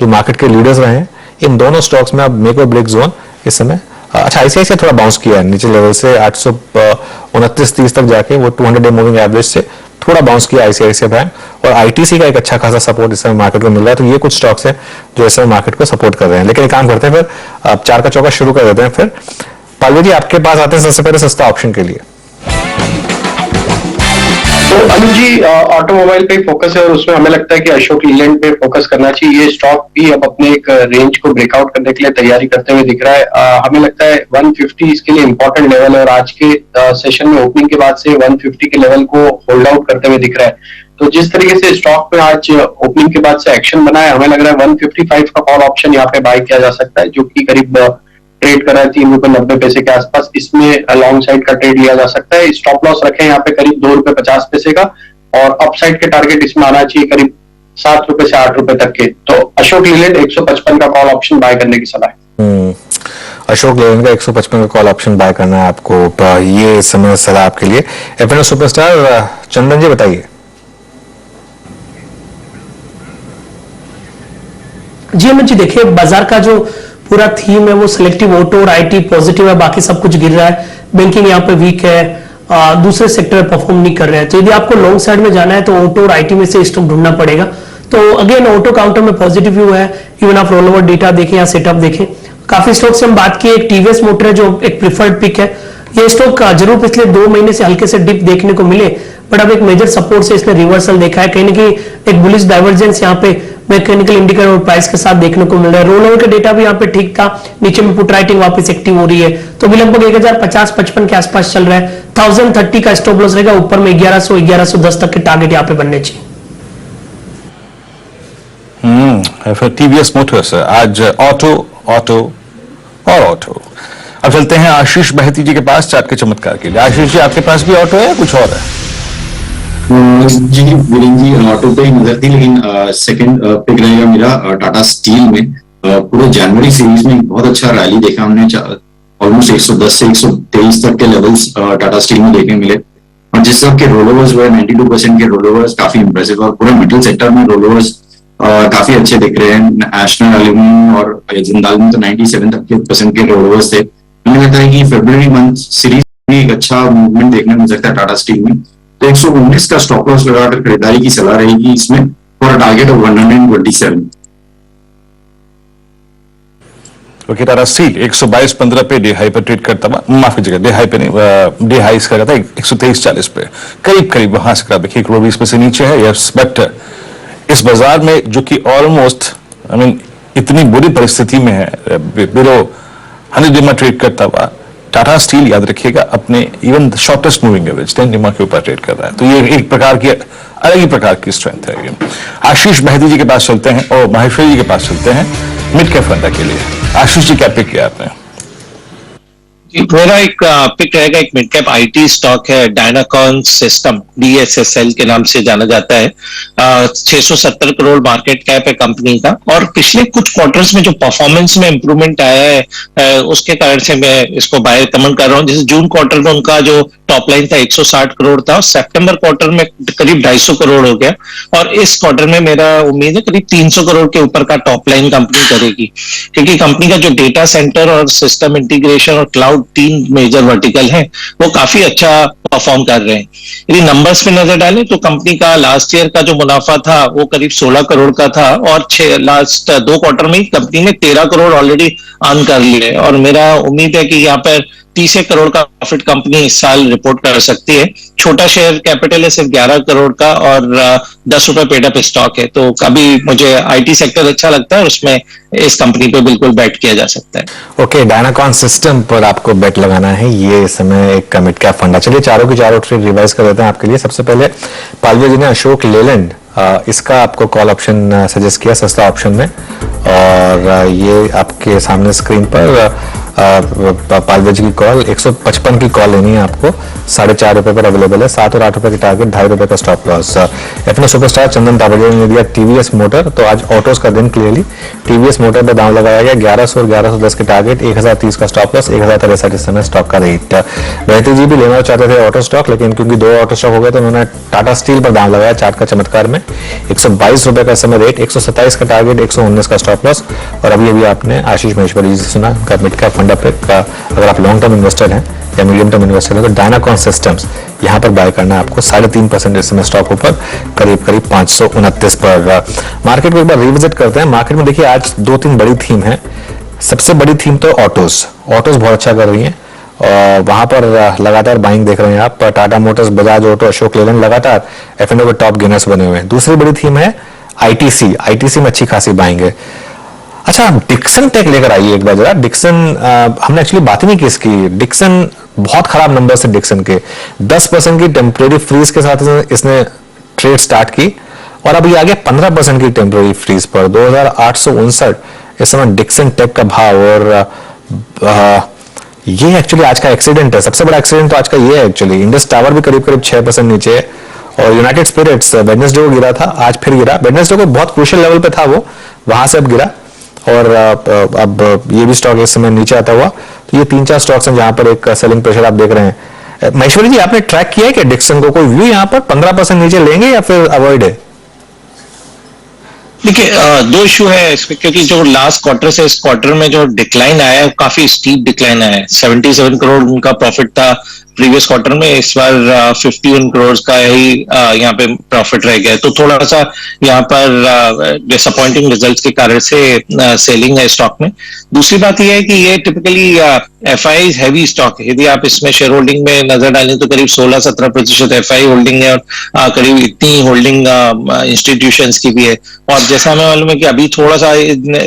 [SPEAKER 1] जो मार्केट के लीडर्स रहे हैं, इन दोनों स्टॉक्स में अब मेक और ब्रेक जोन इस समय। अच्छा, आईसीआईसीआई थोड़ा बाउंस किया है नीचे लेवल से 829.30 तक जाके, वो 200 डे मूविंग एवरेज से थोड़ा बाउंस किया आईसीआईसीआई बैंक, और आईटीसी का एक अच्छा खासा सपोर्ट इस समय मार्केट को मिल रहा है। तो ये कुछ स्टॉक्स हैं जो इस समय मार्केट को सपोर्ट कर रहे हैं। लेकिन एक काम करते हैं, फिर आप चार का चौका शुरू कर देते हैं। फिर पालवी जी आपके पास आते हैं सबसे पहले सस्ता ऑप्शन के लिए।
[SPEAKER 7] तो अनुज जी ऑटोमोबाइल पे फोकस है और उसमें हमें लगता है कि अशोक लीलैंड पे फोकस करना चाहिए। ये स्टॉक भी अब अपने एक रेंज को ब्रेकआउट करने के लिए तैयारी करते हुए दिख रहा है। हमें लगता है 150 इसके लिए इंपॉर्टेंट लेवल है, और आज के सेशन में ओपनिंग के बाद से 150 के लेवल को होल्ड आउट करते हुए दिख रहा है। तो जिस तरीके से स्टॉक में आज ओपनिंग के बाद से एक्शन बना है, हमें लग रहा है 155 का कॉल ऑप्शन यहाँ पे बाय किया जा सकता है, जो कि करीब ट्रेड कर रहा है ₹3.90 के आसपास। इसमें लॉन्ग साइड का ट्रेड लिया जा सकता है। स्टॉप लॉस रखें यहाँ पे करीब ₹2.50 का, और अपसाइड के टारगेट इसमें आना चाहिए करीब ₹7 से ₹8 तक के। तो अशोक लीलैंड 155 का कॉल ऑप्शन बाय करने की सलाह है।
[SPEAKER 1] अशोक लीलैंड का 155 का कॉल ऑप्शन बाय करना है आपको, ये समय सलाह आपके लिए। एफएनओ सुपरस्टार चंदन जी बताइए।
[SPEAKER 15] जी अमित जी, देखिए बाजार का जो पूरा थीम है वो सिलेक्टिव ऑटो और आईटी पॉजिटिव है, बाकी सब कुछ गिर रहा है। बैंकिंग यहाँ पे वीक है, दूसरे सेक्टर परफॉर्म नहीं कर रहे हैं। तो यदि आपको लॉन्ग साइड में जाना है तो ऑटो और आईटी में से स्टॉक ढूंढना पड़ेगा। तो अगेन ऑटो काउंटर में पॉजिटिव व्यू है, इवन आप रोल ओवर डेटा देखें या सेटअप देखें। काफी स्टॉक से हम बात की, एक टीवीएस मोटर है जो एक प्रिफर्ड पिक है। ये स्टॉक जरूर पिछले 2 महीने से हल्के से डिप देखने को मिले, बट अब एक मेजर सपोर्ट से इसने रिवर्सल देखा है। कहीं ना कहीं एक बुलिश डाइवर्जेंस यहाँ पे मैकेनिकल इंडिकेटर और प्राइस के साथ देखने को मिल रहा है। रोल ओवर का डेटा भी यहाँ पे ठीक था, नीचे में पुट राइटिंग वापस एक्टिव हो रही है, तो भी लगभग 1050-55 के आसपास चल रहा है। 1030 का स्टॉप लॉस रहेगा, ऊपर में 1100-1110 तक के टारगेट यहाँ पे बनने चाहिए।
[SPEAKER 12] फिर टीवीएस मोटर्स आज ऑटो ऑटो और ऑटो। अब चलते हैं आशीष बहेती जी के पास चार्ट के चमत्कार के लिए। आशीष जी, आपके पास भी ऑटो है या कुछ और है?
[SPEAKER 6] जी वीरेंद्र जी, ऑटो पे ही नजर थी, लेकिन सेकंड पिक रहेगा मेरा टाटा स्टील में। पूरे जनवरी सीरीज में बहुत अच्छा रैली देखा हमने, ऑलमोस्ट 110 से 123 तक के लेवल्स टाटा स्टील में देखने मिले। और जिस तरह के रोलोवर्स हुए 92% के रोलोवर्स काफी इंप्रेसिव, और पूरे मेटल सेक्टर में रोलोवर्स काफी अच्छे दिख रहे हैं। नेशनल एल्यूमिनियम और जिंदाल में तो 97% के रोलोवर्स थे। मुझे लगता है कि फरवरी मंथ सीरीज में एक अच्छा मूवमेंट देखने मिल सकता है टाटा स्टील में। तो 119 का स्टॉप लॉस लगाकर खरीदारी की सलाह रहेगी इसमें, और target of 127।
[SPEAKER 12] Okay, Tata steel 122.15 पे डे हाई पर ट्रेड करता हुआ, माफ कीजिएगा डे हाई पे नहीं, डे हाई इसका था 123.40 पे, करीब वहां से देखिए 120 पे से नीचे है। यस, बट इस बाजार में जो कि ऑलमोस्ट इतनी बुरी परिस्थिति में है, बिलो 100 डिमा ट्रेड करता हुआ टाटा स्टील, याद रखिएगा अपने even shortest moving average 10 Dima के ऊपर ट्रेड कर रहा है। तो ये एक प्रकार की अलग ही प्रकार की स्ट्रेंथ है। आशीष बहेती जी के पास चलते हैं और माहेश्वरी जी के पास चलते हैं मिड कैप फंडा के लिए। आशीष जी क्या पिक किया आपने?
[SPEAKER 16] मेरा एक पिक रहेगा, एक मिड कैप आईटी स्टॉक है, डायनाकॉन सिस्टम, DSSL के नाम से जाना जाता है। 670 करोड़ मार्केट कैप है कंपनी का, और पिछले कुछ क्वार्टर्स में जो परफॉर्मेंस में इंप्रूवमेंट आया है उसके कारण से मैं इसको बाय रिकमेंड कर रहा हूँ। जैसे जून क्वार्टर में उनका जो टॉप लाइन था 160 करोड़ था, और सितंबर क्वार्टर में करीब 250 करोड़ हो गया, और इस क्वार्टर में मेरा उम्मीद है करीब 300 करोड़ के ऊपर का टॉप लाइन कंपनी करेगी, क्योंकि कंपनी का जो डेटा सेंटर और सिस्टम इंटीग्रेशन और क्लाउड 3 मेजर वर्टिकल हैं वो काफी अच्छा परफॉर्म कर रहे हैं। यदि नंबर्स पे नजर डालें तो कंपनी का लास्ट ईयर का जो मुनाफा था वो करीब 16 करोड़ का था, और लास्ट 2 क्वार्टर में कंपनी ने 13 करोड़ ऑलरेडी अर्न कर लिए, और मेरा उम्मीद है कि यहाँ पर 30 करोड़ का प्रॉफिट कंपनी इस साल रिपोर्ट कर सकती है। छोटा शेयर कैपिटल है सिर्फ 11 करोड़ का, और 10 रुपए पेड अप स्टॉक है, तो कभी मुझे आईटी सेक्टर अच्छा लगता है और उसमें इस कंपनी पे बिल्कुल बेट किया जा सकता है।
[SPEAKER 1] ओके, डायनाकॉन सिस्टम पर आपको बेट लगाना है, ये इस समय एक मिड कैप फंड है। चलिए चारों की चारों ट्रेड रिवाइज कर देते हैं आपके लिए। सबसे पहले पालवे जी ने अशोक लेलैंड, इसका आपको कॉल ऑप्शन सजेस्ट किया सस्ता ऑप्शन में, और ये आपके सामने स्क्रीन पर पालवे जी की कॉल 155 की कॉल लेनी है आपको, 4.5 रुपए पर अवेलेबल है, 7 और 8 रुपए की टारगेट, 2.5 रुपए का स्टॉप लॉस। एफनो सुपरस्टार चंदन तावड़िया ने दिया टीवीएस मोटर, तो आज ऑटोज का दिन क्लियरली टीवीएस मोटर पर दाम लगाया गया, 1100 और 1110 की टारगेट, 1030 का स्टॉप लॉस, 1063 इस समय स्टॉक का रेट। रहती जी भी लेना चाहते थे ऑटो स्टॉक, लेकिन क्योंकि 2 ऑटो स्टॉक हो गए तो उन्होंने टाटा स्टील पर दाम लगाया चार्ट का चमत्कार में, 122 रुपए का समय रेट, 127 का टारगेट, 119 का स्टॉप लॉस। और अभी आपने आशीष महेश्वरी जी से सुना उनका मिड कैप फंड का, अगर आप लॉन्ग टर्म इन्वेस्टर हैं या मीडियम टर्म इन्वेस्टर हैं तो डायनाकॉन सिस्टम्स यहां पर बाय करना है आपको 3.5% इस समय स्टॉक ऊपर, करीब 529 पर। मार्केट को एक बार रिविजिट करते हैं। मार्केट में देखिए आज 2-3 बड़ी थीम है। सबसे बड़ी थीम तो ऑटोज बहुत अच्छा कर रही हैं, और वहां पर लगातार बाइंग देख रहे हैं आप। टाटा मोटर्स, बजाज ऑटो, अशोक लेलैंड लगातार एफएनओ के टॉप गेनर्स बने हुए हैं। दूसरी बड़ी थीम है आईटीसी में अच्छी खासी बाइंग है। अच्छा, डिक्सन टेक लेकर आइए एक बार जरा। डिक्सन हमने एक्चुअली बात ही नहीं की इसकी। डिक्सन बहुत खराब नंबर से डिक्सन के 10% की टेम्परेरी फ्रीज के साथ इसने ट्रेड स्टार्ट की, और अभी आगे 15% की टेम्परेरी फ्रीज पर 2859 इस समय डिक्सन टेक का भाव। और ये एक्चुअली आज का एक्सीडेंट है, सबसे बड़ा एक्सीडेंट तो आज का ये है एक्चुअली। इंडस टावर भी करीब 6% नीचे है, और यूनाइटेड स्पिरिट्स वेडनेसडे को गिरा था, आज फिर गिरा। वेडनेसडे को बहुत क्रूशियल लेवल पे था वो, वहां से अब गिरा, और अब ये भी स्टॉक इस समय नीचे आता हुआ। तो ये 3-4 स्टॉक्स हैं जहां पर एक सेलिंग प्रेशर आप देख रहे हैं। महेश्वरी जी, आपने ट्रैक किया है कि डिक्सन को कोई व्यू यहां पर 15% नीचे लेंगे या फिर अवॉइड है?
[SPEAKER 16] देखिए, 2 इशू है इसमें, क्योंकि जो लास्ट क्वार्टर से इस क्वार्टर में जो डिक्लाइन आया है काफी स्टीप डिक्लाइन आया है। 77 करोड़ उनका प्रॉफिट था प्रीवियस क्वार्टर में, इस बार 51 करोड़ का ही यहाँ पे प्रॉफिट रह गया है, तो थोड़ा सा यहाँ पर डिसअपॉइंटिंग रिजल्ट्स के कारण से सेलिंग है स्टॉक में। दूसरी बात यह है कि ये टिपिकली एफआई हैवी स्टॉक है। यदि आप इसमें शेयर होल्डिंग में नजर डालें तो करीब 16-17% एफआई होल्डिंग है, और करीब इतनी होल्डिंग इंस्टीट्यूशंस की भी है। और जैसा हमें मालूम है कि अभी थोड़ा सा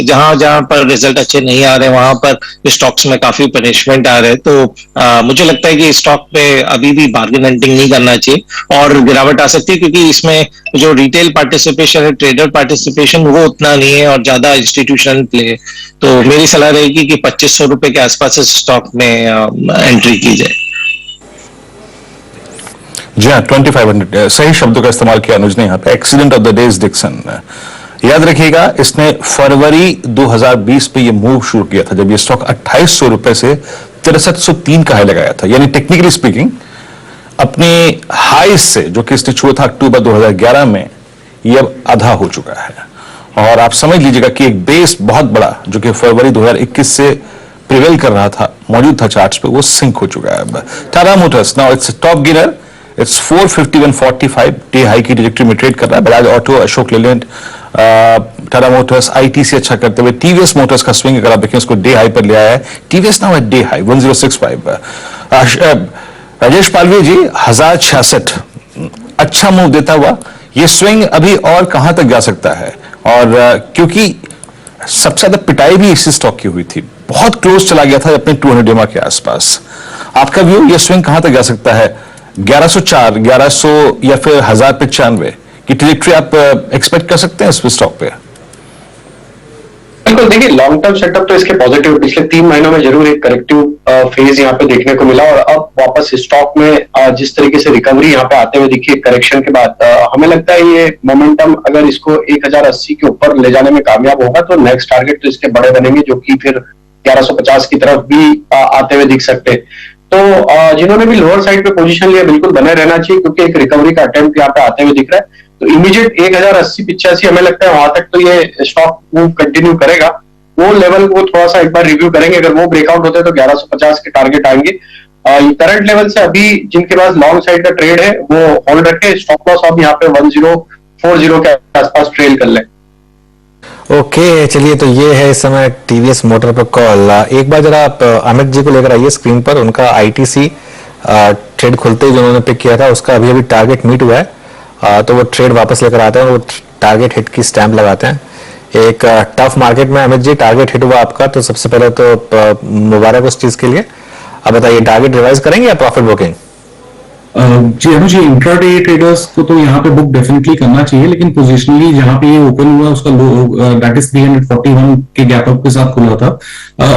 [SPEAKER 16] जहां जहां पर रिजल्ट अच्छे नहीं आ रहे वहां पर स्टॉक्स में काफी पनिशमेंट आ रहे हैं, तो मुझे लगता है कि स्टॉक पे अभी भी बार्गेन हंटिंग नहीं करना चाहिए, और गिरावट आ सकती है, क्योंकि इसमें जो रिटेल पार्टिसिपेशन है, ट्रेडर पार्टिसिपेशन वो उतना नहीं है, और ज्यादा इंस्टीट्यूशनल प्ले है। तो मेरी सलाह रहेगी कि 2500 रुपए के आसपास इस स्टॉक में एंट्री की जाए।
[SPEAKER 12] जी हाँ, 2500 सही शब्दों का इस्तेमाल किया अनुज ने यहाँ पे। Accident of the days Dixon, याद रखिएगा इसने फरवरी 2020 पे ये मूव शुरू किया था, जब ये स्टॉक 2800 रुपए से 6303 का हाई लगाया था। यानी टेक्निकली स्पीकिंग अपने हाई से जो कि इसने छुआ था अक्टूबर 2011 में, ये अब आधा हो चुका है। और आप समझ लीजिएगा कि एक बेस बहुत बड़ा जो कि फरवरी 2021 से प्रिवेल कर रहा था, मौजूद था चार्ट्स पे, वो सिंक हो चुका है अब। Tata Motors now its top gainer, it's 451.45 day high की डिरेक्टरी में ट्रेड कर रहा है। Bajaj auto, Ashok Leyland, Tata Motors, ITC अच्छा करते हुए, टीवीएस मोटर्स का स्विंग अगर आप देखें उसको डे हाई पर ले आया है। TVS now at day high 1065। Rajesh Palvi ji 1066, अच्छा मूव देता हुआ ये स्विंग अभी और कहां तक जा सकता है, और क्योंकि सबसे ज्यादा पिटाई भी इसी स्टॉक की हुई थी, बहुत क्लोज चला गया था अपने 200 EMA के आसपास। आपका व्यू, ये स्विंग कहां तक जा सकता है? 1104, 1100 या फिर 1095 की ट्रैजेक्टरी आप एक्सपेक्ट कर सकते हैं इस स्टॉक पे?
[SPEAKER 7] बिल्कुल, देखिए लॉन्ग टर्म सेटअप तो इसके पॉजिटिव, पिछले 3 महीनों में जरूर एक करेक्टिव फेज यहाँ पे देखने को मिला और अब वापस स्टॉक में जिस तरीके से रिकवरी यहाँ पे आते हुए दिखी करेक्शन के बाद, हमें लगता है ये मोमेंटम अगर इसको 1080 के ऊपर ले जाने में कामयाब होगा तो नेक्स्ट टारगेट तो इसके बड़े बनेंगे, जो कि फिर 1150 की तरफ भी आते हुए दिख सकते हैं। तो जिन्होंने भी लोअर साइड पे पोजीशन लिया बिल्कुल बने रहना चाहिए, क्योंकि एक रिकवरी का अटेम्प्ट यहाँ पे आते हुए दिख रहा है। तो इमीडिएट 1080-85 हमें लगता है वहां तक तो ये स्टॉक मूव कंटिन्यू करेगा। वो लेवल को थोड़ा सा एक बार रिव्यू करेंगे, अगर वो ब्रेकआउट होते हैं तो 1150 के टारगेट आएंगे। करंट लेवल से अभी जिनके पास लॉन्ग साइड का ट्रेड है वो होल्ड रखे, स्टॉप लॉस अब यहाँ पे 1040 के आसपास ट्रेल कर ले।
[SPEAKER 1] ओके चलिए, तो ये है इस समय टीवीएस मोटर पर कॉल। एक बार जरा आप अमित जी को लेकर आइए स्क्रीन पर। उनका आईटीसी ट्रेड खुलते ही जो उन्होंने पिक किया था उसका अभी अभी टारगेट मीट हुआ है, तो वो ट्रेड वापस लेकर आते हैं, वो टारगेट हिट की स्टैंप लगाते हैं। एक टफ मार्केट में अमित जी टारगेट हिट हुआ आपका, तो सबसे पहले तो मुबारक उस चीज के लिए। अब बताइए टारगेट रिवाइज करेंगे या प्रॉफिट बुकिंग?
[SPEAKER 5] जी अनुज जी, इंट्राडे ट्रेडर्स को तो यहाँ पे बुक डेफिनेटली करना चाहिए, लेकिन पोजिशनली जहाँ पे ये ओपन हुआ उसका लो दैट इज 341 के गैप अप के साथ खुला था,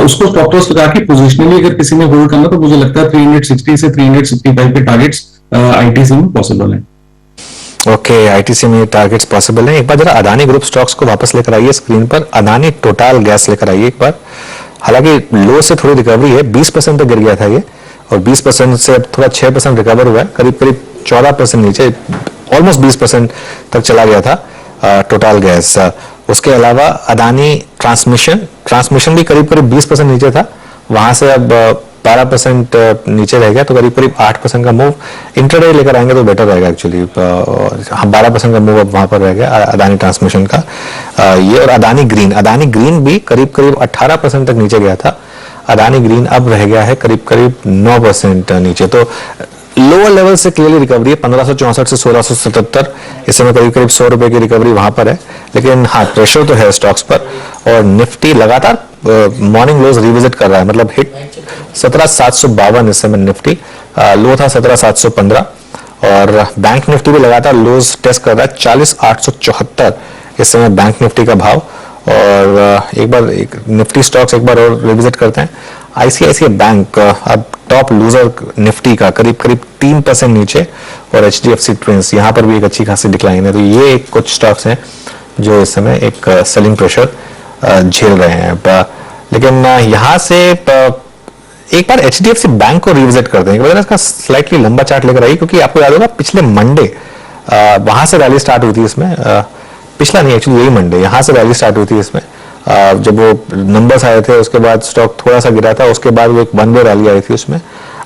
[SPEAKER 5] उसको स्टॉप लॉस लगा के पोजिशनली अगर किसी ने होल्ड करना तो मुझे लगता है 360 से 365 के टारगेट्स आईटीसी में पॉसिबल है।
[SPEAKER 1] ओके, आईटीसी में टारगेट्स पॉसिबल है। एक बार जरा अदानी ग्रुप स्टॉक्स को वापस लेकर आइए स्क्रीन पर। अदानी टोटल गैस लेकर आइए एक बार। हालांकि लो से थोड़ी रिकवरी है, 20% तक गिर गया था ये, और 20% से अब थोड़ा 6% रिकवर हुआ है, करीब करीब 14% नीचे, ऑलमोस्ट 20% तक चला गया था टोटल गैस। उसके अलावा अदानी ट्रांसमिशन भी करीब करीब 20% नीचे था, वहां से अब 12% नीचे रह गया, तो करीब करीब 8% का मूव इंट्राडे लेकर आएंगे तो बेटर रहेगा एक्चुअली। 12% का मूव अब वहां पर रह गया अदानी ट्रांसमिशन का ये। और अदानी ग्रीन भी करीब करीब 18% तक नीचे गया था। अदानी ग्रीन अब रह गया है करीब करीब 9% नीचे। तो लोअर लेवल से क्लियरली रिकवरी है, 1564 से 1677, इस समय करीब करीब 100 रुपए की रिकवरी वहां पर है। लेकिन हाँ, प्रेशर तो है स्टॉक्स पर। और निफ्टी लगातार मॉर्निंग लोज रिविजिट कर रहा है, मतलब हिट 17,752 इस समय निफ्टी, लो था 17,715। और बैंक निफ्टी भी लगातार लोज टेस्ट कर रहा है, 40,874 इस समय बैंक निफ्टी का भाव। और एक बार निफ्टी स्टॉक्स एक बार और रिविजिट करते हैं। आईसीआईसीआई बैंक अब टॉप लूजर निफ्टी का करीब करीब 3% नीचे, और एचडीएफसी ट्विंस यहाँ पर भी एक अच्छी खासी डिक्लाइन है। तो ये कुछ स्टॉक्स हैं जो इस समय एक सेलिंग प्रेशर झेल रहे हैं। लेकिन यहाँ से एक बार एचडीएफसी बैंक को रिविजिट करते हैं, इसका स्लाइटली लंबा चार्ट लेकर आई, क्योंकि आपको याद होगा पिछले मंडे वहां से रैली स्टार्ट हुई थी इसमें, पिछला नहीं एक्चुअली यही मंडे यहाँ से रैली स्टार्ट हुई थी इसमें। जब वो नंबर्स आए थे उसके बाद स्टॉक थोड़ा सा गिरा था, उसके बाद वो एक वन डे रैली आई थी उसमें।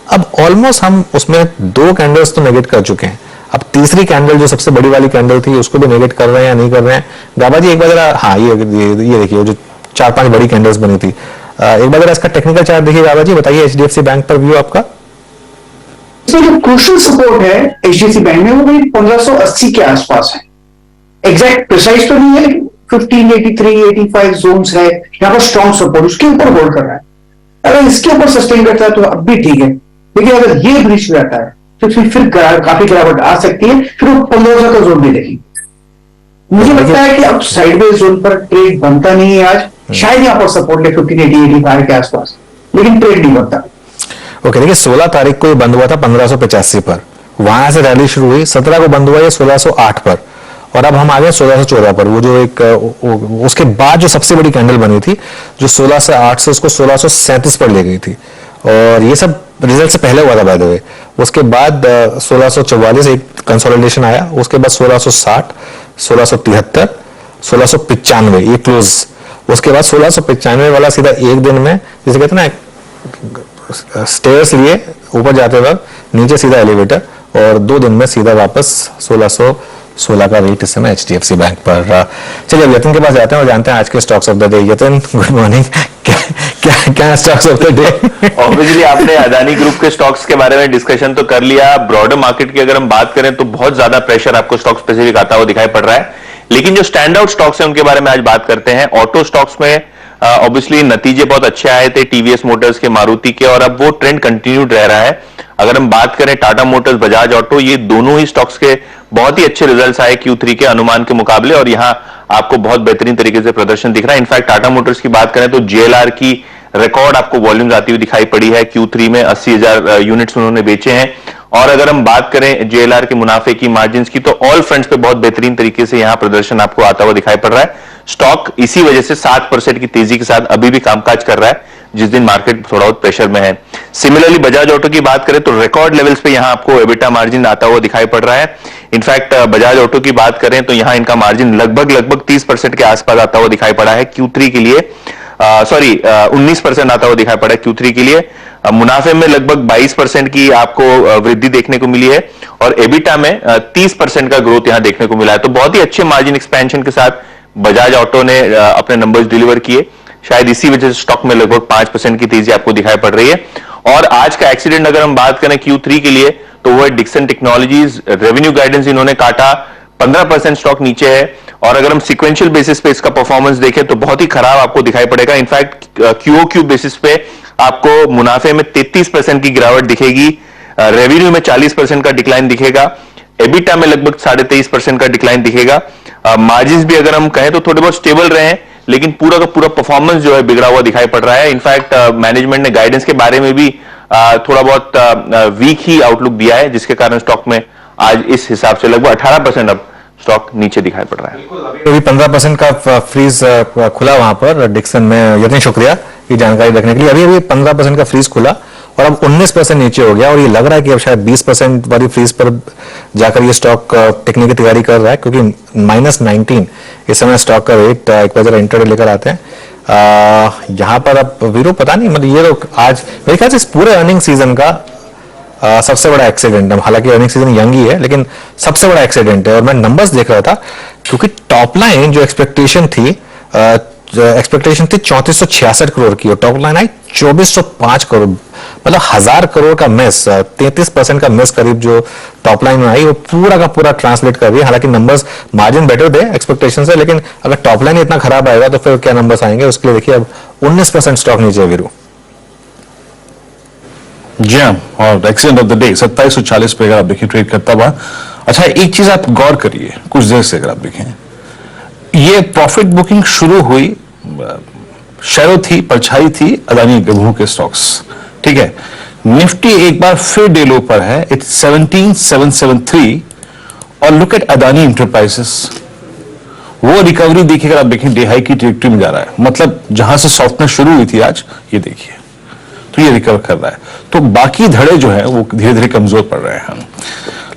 [SPEAKER 1] अब ऑलमोस्ट हम उसमें 2 कैंडल्स तो नेगेट कर चुके हैं, अब तीसरी कैंडल जो सबसे बड़ी वाली कैंडल थी उसको भी नेगेट कर रहे हैं या नहीं कर रहे हैं? गाबा जी एक बार जरा, हाँ ये देखिए जो 4-5 बड़ी कैंडल्स बनी थी, एक बार जरा इसका टेक्निकल चार्ट देखिए गाबा जी, बताइए एचडीएफसी बैंक पर व्यू आपका।
[SPEAKER 3] इसमें जो क्रूशियल सपोर्ट है एचडीएफसी बैंक में वो भी 1580 के आसपास है। एग्जैक्ट प्रिसाइज तो नहीं है, लेकिन 1583, 85 जोन्स है यहाँ पर स्ट्रॉन्ग सपोर्ट, उसके ऊपर होल्ड कर रहा है। अगर इसके ऊपर सस्टेन करता है तो अब भी ठीक है, लेकिन अगर ये ब्रीच रहता है तो फिर काफी गिरावट आ सकती है, फिर वो 1500 का जोन भी देखेंगे। मुझे लगता है कि अब साइडवेज जोन पर ट्रेड बनता नहीं है आज, शायद यहाँ पर सपोर्ट ले 1580, 85 के आसपास, लेकिन ट्रेड नहीं बनता।
[SPEAKER 1] ओके, देखिए 16 तारीख को ये बंद हुआ था 1585 पर, वहां से रैली शुरू हुई, 17 को बंद हुआ ये 1608 पर, और अब हम आ गए 1614 पर। वो जो एक उसके बाद जो सबसे बड़ी कैंडल बनी थी जो 1608 से उसको 1637 पर ले गई थी, और ये सब रिजल्ट से पहले हुआ था बाय द वे। उसके बाद 1644 एक कंसोलिडेशन आया, उसके बाद 1660, 1673, 1695 ये क्लोज, उसके बाद 1695 वाला सीधा एक दिन में, जैसे कहते हैं ना स्टेयर्स लिए ऊपर जाते वक्त नीचे सीधा एलिवेटर, और 2 दिन में सीधा वापस 1616 का रेट इस समय एचडीएफसी बैंक पर। चलिए अब यतिन के पास जाते हैं और जानते हैं आज के stocks of the day. Yatin good morning, क्या stocks of the day?
[SPEAKER 13] Obviously आपने अदानी ग्रुप के स्टॉक्स के बारे में डिस्कशन तो कर लिया। ब्रॉडर मार्केट की अगर हम बात करें तो बहुत ज्यादा प्रेशर आपको स्टॉक स्पेसिफिक आता हुआ दिखाई पड़ रहा है, लेकिन जो स्टैंड आउट स्टॉक्स हैं उनके बारे में आज बात करते हैं। ऑटो स्टॉक्स में ऑब्वियसली नतीजे बहुत अच्छे आए थे टीवीएस मोटर्स के, मारुति के, और अब वो ट्रेंड कंटिन्यूड रह रहा है। अगर हम बात करें टाटा मोटर्स, बजाज ऑटो, ये दोनों ही स्टॉक्स के बहुत ही अच्छे रिजल्ट्स आए Q3 के अनुमान के मुकाबले और यहां आपको बहुत बेहतरीन तरीके से प्रदर्शन दिख रहा है। इनफैक्ट टाटा मोटर्स की बात करें तो JLR की रिकॉर्ड आपको वॉल्यूम्स आती हुई दिखाई पड़ी है। Q3 में 80,000 यूनिट्स उन्होंने बेचे हैं। और अगर हम बात करें JLR के मुनाफे की, मार्जिन्स की, तो ऑल फ्रंट्स पे बहुत बेहतरीन तरीके से यहां प्रदर्शन आपको आता हुआ दिखाई पड़ रहा है। स्टॉक इसी वजह से 7% की तेजी के साथ अभी भी कामकाज कर रहा है, जिस दिन मार्केट थोड़ा बहुत प्रेशर में है। सिमिलरली बजाज ऑटो की बात करें तो रिकॉर्ड लेवल्स पे यहां आपको एबिटा मार्जिन आता हुआ दिखाई पड़ रहा है। इनफैक्ट बजाज ऑटो की बात करें तो यहां इनका मार्जिन लगभग 30% के आसपास आता हुआ दिखाई पड़ा है Q3 के लिए। 19% आता हुआ दिखाई पड़ा है Q3 के लिए। मुनाफे में लगभग 22% की आपको वृद्धि देखने को मिली है और एबिटा में 30% का ग्रोथ यहां देखने को मिला है। तो बहुत ही अच्छे मार्जिन एक्सपेंशन के साथ बजाज ऑटो ने अपने नंबर्स डिलीवर किए। शायद इसी वजह से स्टॉक में लगभग 5% की तेजी आपको दिखाई पड़ रही है। और आज का एक्सीडेंट अगर हम बात करें Q3 के लिए तो वह डिक्सन टेक्नोलॉजीज, रेवेन्यू गाइडेंस इन्होंने काटा, 15% स्टॉक नीचे है। और अगर हम सिक्वेंशियल बेसिस पे इसका परफॉर्मेंस देखें तो बहुत ही खराब आपको दिखाई पड़ेगा। इनफैक्ट QOQ बेसिस पे आपको मुनाफे में 33% की गिरावट दिखेगी, रेवेन्यू में 40% का डिक्लाइन दिखेगा, एबिटा में लगभग 23.5% का डिक्लाइन दिखेगा। मार्जिन्स भी अगर हम कहें तो थोड़े बहुत स्टेबल रहे हैं, लेकिन पूरा का पूरा परफॉर्मेंस जो है बिगड़ा हुआ दिखाई पड़ रहा है। इनफैक्ट मैनेजमेंट ने गाइडेंस के बारे में भी थोड़ा बहुत वीक ही आउटलुक दिया है, जिसके कारण स्टॉक में आज इस हिसाब से लगभग 18% अब स्टॉक नीचे दिखाई पड़ रहा है।
[SPEAKER 1] अभी 15% का फ्रीज खुला वहां पर डिक्सन में। यतन शुक्रिया ये जानकारी रखने के लिए। अभी 15% का फ्रीज खुला और अब 19% नीचे हो गया और ये लग रहा है कि अब शायद 20% वाली फ्रीज पर जाकर ये स्टॉक टिकने की तैयारी कर रहा है, क्योंकि -19 इस समय स्टॉक का रेट। एक बार जरा इंटरडे लेकर आते हैं यहां पर। अब वीरो पता नहीं, मतलब ये लोग आज मेरे ख्याल से इस पूरे अर्निंग सीजन का सबसे बड़ा एक्सीडेंट है। हालांकि अर्निंग सीजन यंग ही है, लेकिन सबसे बड़ा एक्सीडेंट है। और मैं नंबर्स देख रहा था, क्योंकि टॉप लाइन जो एक्सपेक्टेशन थी 3466 करोड़ की और टॉप लाइन आई 2405 करोड़, मतलब 1000 करोड़ का मिस, 33% का मिस करीब जो टॉप लाइन में आई, वो पूरा का पूरा ट्रांसलेट कर रही है। हालांकि नंबर्स मार्जिन बेटर थे एक्सपेक्टेशन से, लेकिन अगर टॉप लाइन इतना खराब आएगा तो फिर क्या नंबर्स आएंगे, उसके लिए देखिए अब 19% स्टॉक नीचे है वीरू।
[SPEAKER 12] जी हाँ, और एक्सीडेंट ऑफ द डे 2740 पे अगर आप देखिए ट्रेड करता हुआ। अच्छा, एक चीज आप गौर करिए, कुछ देर से अगर आप देखें, ये प्रॉफिट बुकिंग शुरू हुई, शैडो थी, परछाई थी अदानी ग्रुप के स्टॉक्स, ठीक है। निफ्टी एक बार फिर डे लो पर है, इट्स 17,773 और लुक एट अदानी इंटरप्राइजेस, वो रिकवरी देखिए अगर आप देखें डे हाई की ट्रेजेक्टरी में जा रहा है। मतलब जहां से सॉफ्टनेस शुरू हुई थी आज, ये देखिए तो ये रिकवर कर रहा है। तो बाकी धड़े जो है वो धीरे धीरे कमजोर पड़ रहे हैं।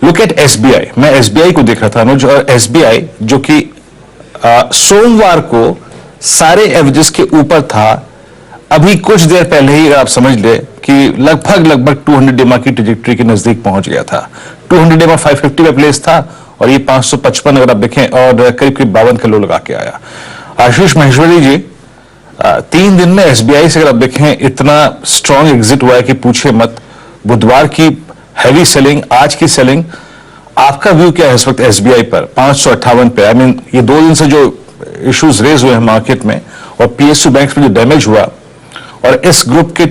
[SPEAKER 12] लुक एट SBI, मैं SBI को देख रहा था अनुज, और SBI जो कि सोमवार को सारे एवरेजेस के ऊपर था, अभी कुछ देर पहले ही अगर आप समझ ले कि लगभग 200 डेमा की ट्रेजेक्टरी के नजदीक पहुंच गया था। 200 डेमा 550 पे प्लेस था और ये 555 अगर आप देखें और करीब 52 किलो लगा के आया। आशीष महेश्वरी जी, 3 दिन में SBI से अगर आप देखें इतना स्ट्रॉन्ग एग्जिट हुआ है कि पूछे मत। बुधवार की हैवी सेलिंग, आज की सेलिंग, आपका व्यू क्या है इस वक्त SBI पर 558 पे? आई मीन ये 2 दिन से जो इश्यूज रेज हुए हैं मार्केट में और PSU बैंक्स में जो डैमेज हुआ और इस ग्रुप के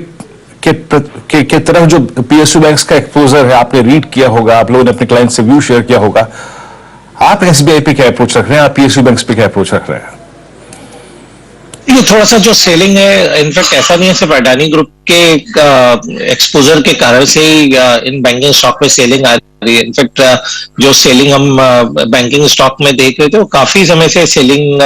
[SPEAKER 12] तरफ जो PSU बैंक्स का एक्सपोजर है, आपने रीड किया होगा, आप लोगों ने अपने क्लाइंट से व्यू शेयर किया होगा, आप SBI पे क्या अप्रोच रख रहे हैं, आप PSU बैंक्स पे क्या अप्रोच रख रहे हैं?
[SPEAKER 16] ये थोड़ा सा जो सेलिंग है, इनफैक्ट ऐसा नहीं है सिर्फ अडानी ग्रुप के एक्सपोजर के कारण से ही इन बैंकिंग स्टॉक में सेलिंग आ रही है। इनफैक्ट जो सेलिंग हम बैंकिंग स्टॉक में देख रहे थे वो काफी समय से सेलिंग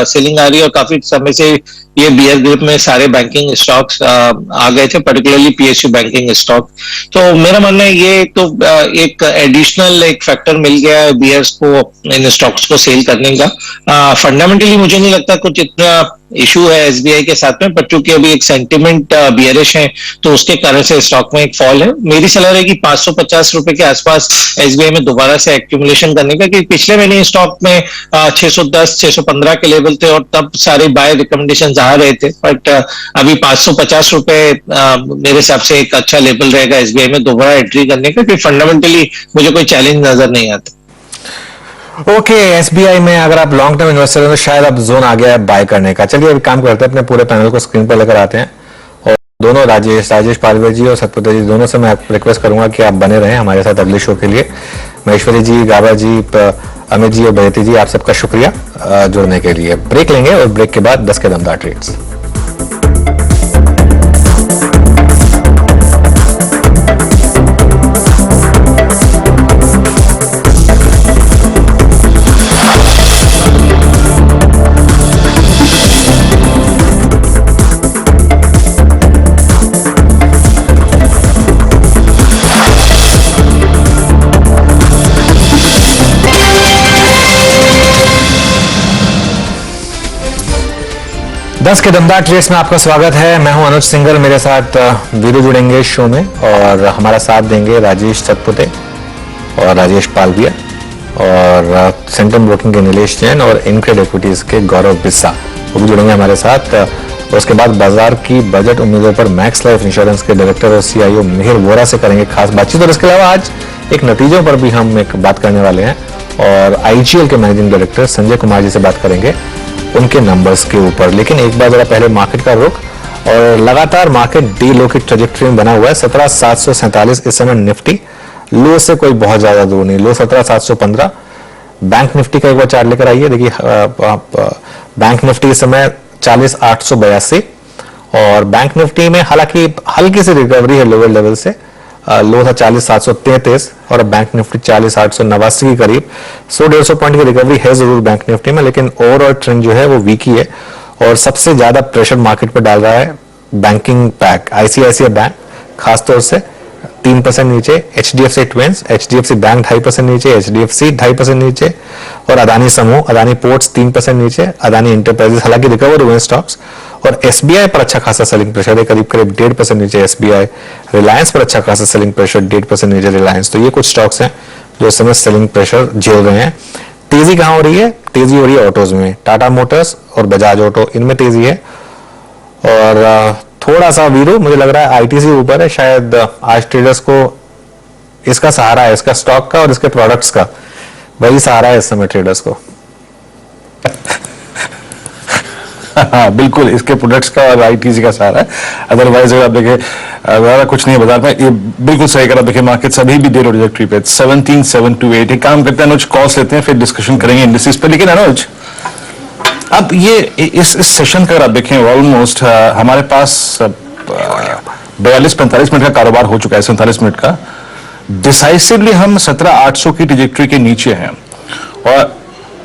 [SPEAKER 16] सेलिंग आ रही है और काफी समय से ये बियर ग्रुप में सारे बैंकिंग स्टॉक्स आ गए थे, पर्टिकुलरली PSU बैंकिंग स्टॉक। तो मेरा मानना है ये तो एक एडिशनल एक फैक्टर मिल गया है बियर्स को इन स्टॉक्स को सेल करने का। फंडामेंटली मुझे नहीं लगता कुछ इतना इशू है SBI के साथ में, पर चूंकि अभी एक सेंटिमेंट बियरिश है तो उसके कारण से स्टॉक में एक फॉल है। मेरी सलाह रहेगी 550 रुपए के आसपास SBI में दोबारा से एक्यूमुलेशन करने का, क्योंकि पिछले महीने स्टॉक में 610 615 के लेवल थे और तब सारे बाय रिकमेंडेशन आ रहे थे। बट अभी 550 रुपए मेरे हिसाब से एक अच्छा लेवल रहेगा SBI में दोबारा एंट्री करने का, क्योंकि फंडामेंटली मुझे कोई चैलेंज नजर नहीं आता।
[SPEAKER 1] ओके, SBI में अगर आप लॉन्ग टर्म इन्वेस्टर हैं तो शायद अब जोन आ गया है बाय करने का। चलिए अभी काम करते हैं, अपने पूरे पैनल को स्क्रीन पर लेकर आते हैं और दोनों राजेश पालवे जी और सतपति जी, दोनों से मैं रिक्वेस्ट करूंगा कि आप बने रहें हमारे साथ अगले शो के लिए। महेश्वरी जी, गाबा जी, अमित जी और बहती जी, आप सबका शुक्रिया जुड़ने के लिए। ब्रेक लेंगे और ब्रेक के बाद 10 के दमदार ट्रेड्स। दस के दमदार ट्रेड्स में आपका स्वागत है। मैं हूं अनुज सिंगल, मेरे साथ वीरू जुड़ेंगे शो में और हमारा साथ देंगे राजेश सतपुते और राजेश पालविया और सेंट्रम ब्रोकिंग के नीलेश जैन और इनक्रेड इक्विटीज के गौरव बिस्सा, वो भी जुड़ेंगे हमारे साथ। उसके बाद बाजार की बजट उम्मीदों पर मैक्स लाइफ इंश्योरेंस के डायरेक्टर और CIO मिहिर वोरा से करेंगे खास बातचीत। और इसके अलावा आज एक नतीजों पर भी हम एक बात करने वाले हैं और IGL के मैनेजिंग डायरेक्टर संजय कुमार जी से बात करेंगे उनके नंबर्स के ऊपर। लेकिन एक बार जरा पहले मार्केट का रुख, और लगातार मार्केट डी लो की ट्रेजेक्टरी में बना हुआ है। 17,747 इस समय निफ्टी, लो से कोई बहुत ज्यादा दूर नहीं, लो 17,715। बैंक निफ्टी का एक बार चार्ट लेकर आइए, देखिए बैंक निफ्टी इस समय 40,882 और बैंक निफ्टी में हालांकि हल्की सी रिकवरी है लोअर लेवल से, लो था 40,733 और अब बैंक निफ्टी 40,889 के करीब। 100-150 पॉइंट की रिकवरी है जरूर बैंक निफ्टी में, लेकिन ओवरऑल ट्रेंड जो है वो वीक ही है और सबसे ज्यादा प्रेशर मार्केट पर डाल रहा है बैंकिंग पैक। ICICI बैंक खासतौर से 3% नीचे, HDFC ट्विंस, HDFC बैंक 2.5% नीचे, HDFC 2.5% नीचे और अदानी समूह, अदानी पोर्ट्स 3% नीचे, अदानी इंटरप्राइजेस हालांकि रिकवर हुए स्टॉक्स, और SBI पर अच्छा खासा सेलिंग प्रेशर है, करीब 1.5% नीचे SBI। रिलायंस पर अच्छा खासा सेलिंग प्रेशर, 1.5% नीचे रिलायंस। तो ये कुछ स्टॉक्स हैं जो इस समय सेलिंग प्रेशर झेल रहे हैं। तेजी कहां हो रही है? तेजी हो रही है ऑटोज में, टाटा मोटर्स और बजाज ऑटो, इनमें तेजी है। और थोड़ा सा वीरू मुझे लग रहा है ITC ऊपर है, शायद आज ट्रेडर्स को इसका सहारा है, इसका स्टॉक का और इसके प्रोडक्ट्स का, वही सहारा है इस समय ट्रेडर्स को।
[SPEAKER 12] हाँ बिल्कुल, इसके प्रोडक्ट्स का और ITC का सहारा है। अदरवाइज अगर आप देखें ज्यादा कुछ नहीं बाजार में, ये बिल्कुल सही करा। देखिए मार्केट्स अभी भी देर ट्रेजेक्टरी पे 17,728। एक काम करते हैं अनुज, कॉल्स लेते हैं फिर डिस्कशन करेंगे इंडिसेस पे। लेकिन अनुज, अब ये इस सेशन का अगर आप देखें ऑलमोस्ट हमारे पास 42-45 मिनट का कारोबार हो चुका है, 47 मिनट का। डिसाइसिवली हम 17,800 की ट्रेजेक्टरी के नीचे हैं। और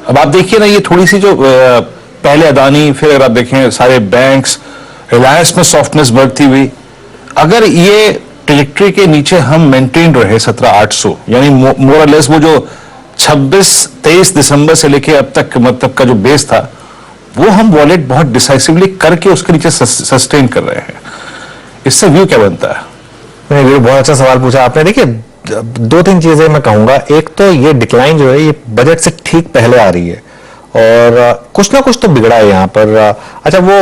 [SPEAKER 12] अब आप देखिए ना, ये थोड़ी सी जो पहले अदानी, फिर अगर आप देखें सारे बैंक्स, रिलायंस में सॉफ्टनेस बढ़ती हुई, अगर ये ट्रेजेक्टरी के नीचे हम मेंटेन रहे 17,800, यानी मोर और लेस वो जो 26-23 दिसंबर से लेके अब तक मतलब का जो बेस था, वो हम वॉलेट बहुत डिसाइसिवली करके उसके नीचे सस्टेन कर रहे हैं। इससे व्यू क्या बनता है?
[SPEAKER 1] नहीं, बहुत अच्छा सवाल पूछा आपने। देखिए 2-3 चीजें मैं कहूंगा। एक तो ये डिक्लाइन जो है ये बजट से ठीक पहले आ रही है और कुछ ना कुछ तो बिगड़ा है यहाँ पर। अच्छा, वो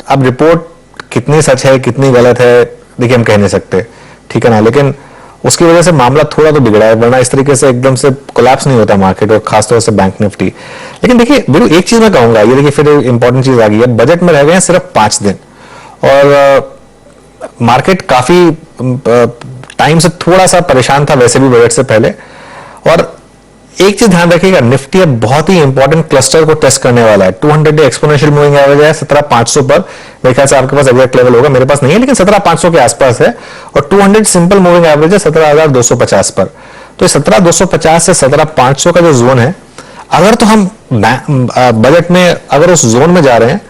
[SPEAKER 1] अब रिपोर्ट कितनी सच है कितनी गलत है देखिए हम कह नहीं सकते, ठीक है ना, लेकिन उसकी वजह से मामला थोड़ा तो बिगड़ा है, वरना इस तरीके से एकदम से कोलैप्स नहीं होता मार्केट, और खासतौर से बैंक निफ्टी। लेकिन देखिए बिल्कुल एक चीज मैं कहूंगा, ये देखिए फिर इंपॉर्टेंट चीज आ गई है, बजट में रह गए हैं सिर्फ 5 दिन और मार्केट काफी टाइम से थोड़ा सा परेशान था वैसे भी बजट से पहले। और एक चीज ध्यान रखिएगा, निफ्टी अब बहुत ही इंपॉर्टेंट क्लस्टर को टेस्ट करने वाला है। 200 एक्सपोनेंशियल मूविंग एवरेज है 17,500 पर, मेरे ख्याल से आपके पास एग्जैक्ट लेवल होगा, मेरे पास नहीं है, लेकिन 17,500 के आसपास है। और 200 सिंपल मूविंग एवरेज है 17,250 पर। तो 17,250 से 17,500 का जो जोन है, अगर तो हम बजट में अगर उस जोन में जा रहे हैं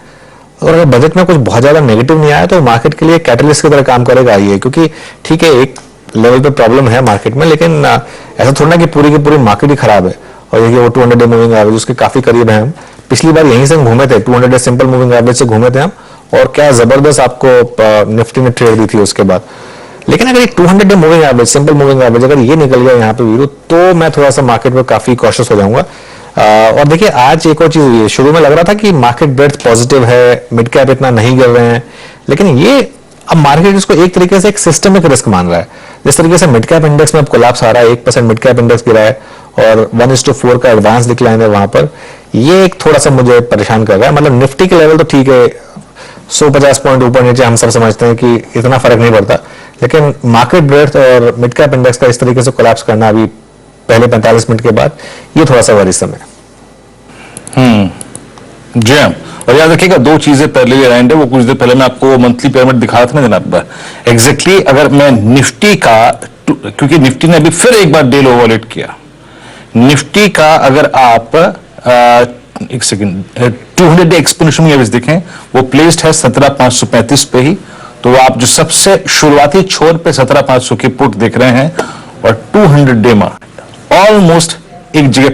[SPEAKER 1] और अगर बजट में कुछ बहुत ज्यादा नेगेटिव नहीं आया तो मार्केट के लिए कैटलिस्ट की तरह काम करेगा ये, क्योंकि ठीक है एक लेवल पे प्रॉब्लम है मार्केट में, लेकिन ऐसा थोड़ा ना कि पूरी की पूरी मार्केट ही खराब है। और देखिए वो 200 डे मूविंग एवरेज उसके काफी करीब है। हम पिछली बार यहीं से घूमे थे, 200 डे सिंपल मूविंग एवरेज से घूमे थे हम, और क्या जबरदस्त आपको निफ्टी ने ट्रेड दी थी उसके बाद। लेकिन अगर 200 day moving average, simple moving average अगर ये निकल गया यहाँ पे वीरू, तो मैं थोड़ा सा मार्केट में काफी कॉशियस हो जाऊंगा। और देखिए आज एक और चीज हुई है, शुरू में लग रहा था कि मार्केट ब्रेड्थ पॉजिटिव है, मिड कैप इतना नहीं गिर रहे हैं, लेकिन ये अब मार्केट इसको एक तरीके से एक सिस्टमिक रिस्क मान रहा है। जिस तरीके से मिड कैप इंडेक्स में अब कोलैप्स आ रहा है, 1% मिड कैप इंडेक्स गिरा है और 1:4 का एडवांस डिक्लाइन है वहां पर, ये एक थोड़ा सा मुझे परेशान कर रहा है। मतलब निफ्टी के लेवल तो ठीक है, 150 पॉइंट ऊपर नीचे हम सब समझते हैं कि इतना फर्क नहीं पड़ता, लेकिन मार्केट ब्रेड्थ और मिड कैप इंडेक्स का इस तरीके से कोलैप्स करना अभी पहले 45 मिनट के बाद, ये थोड़ा सा वरीसम है।
[SPEAKER 12] जी हाँ, और याद रखिएगा दो चीजें पहले अलाइंड है, वो कुछ देर पहले मैं आपको मंथली पिरामिड दिखा था ना जनाब, एग्जैक्टली अगर मैं निफ्टी का, क्योंकि निफ्टी ने अभी फिर एक बार डे ओवरलेट किया, निफ्टी का अगर आप एक second 200 day exponential moving average देखें, वो प्लेस्ड है 17,535 पे ही, तो आप जो सबसे शुरुआती छोर पे 17,500 की पुट देख रहे हैं और 200 डे में ऑलमोस्ट एक जगह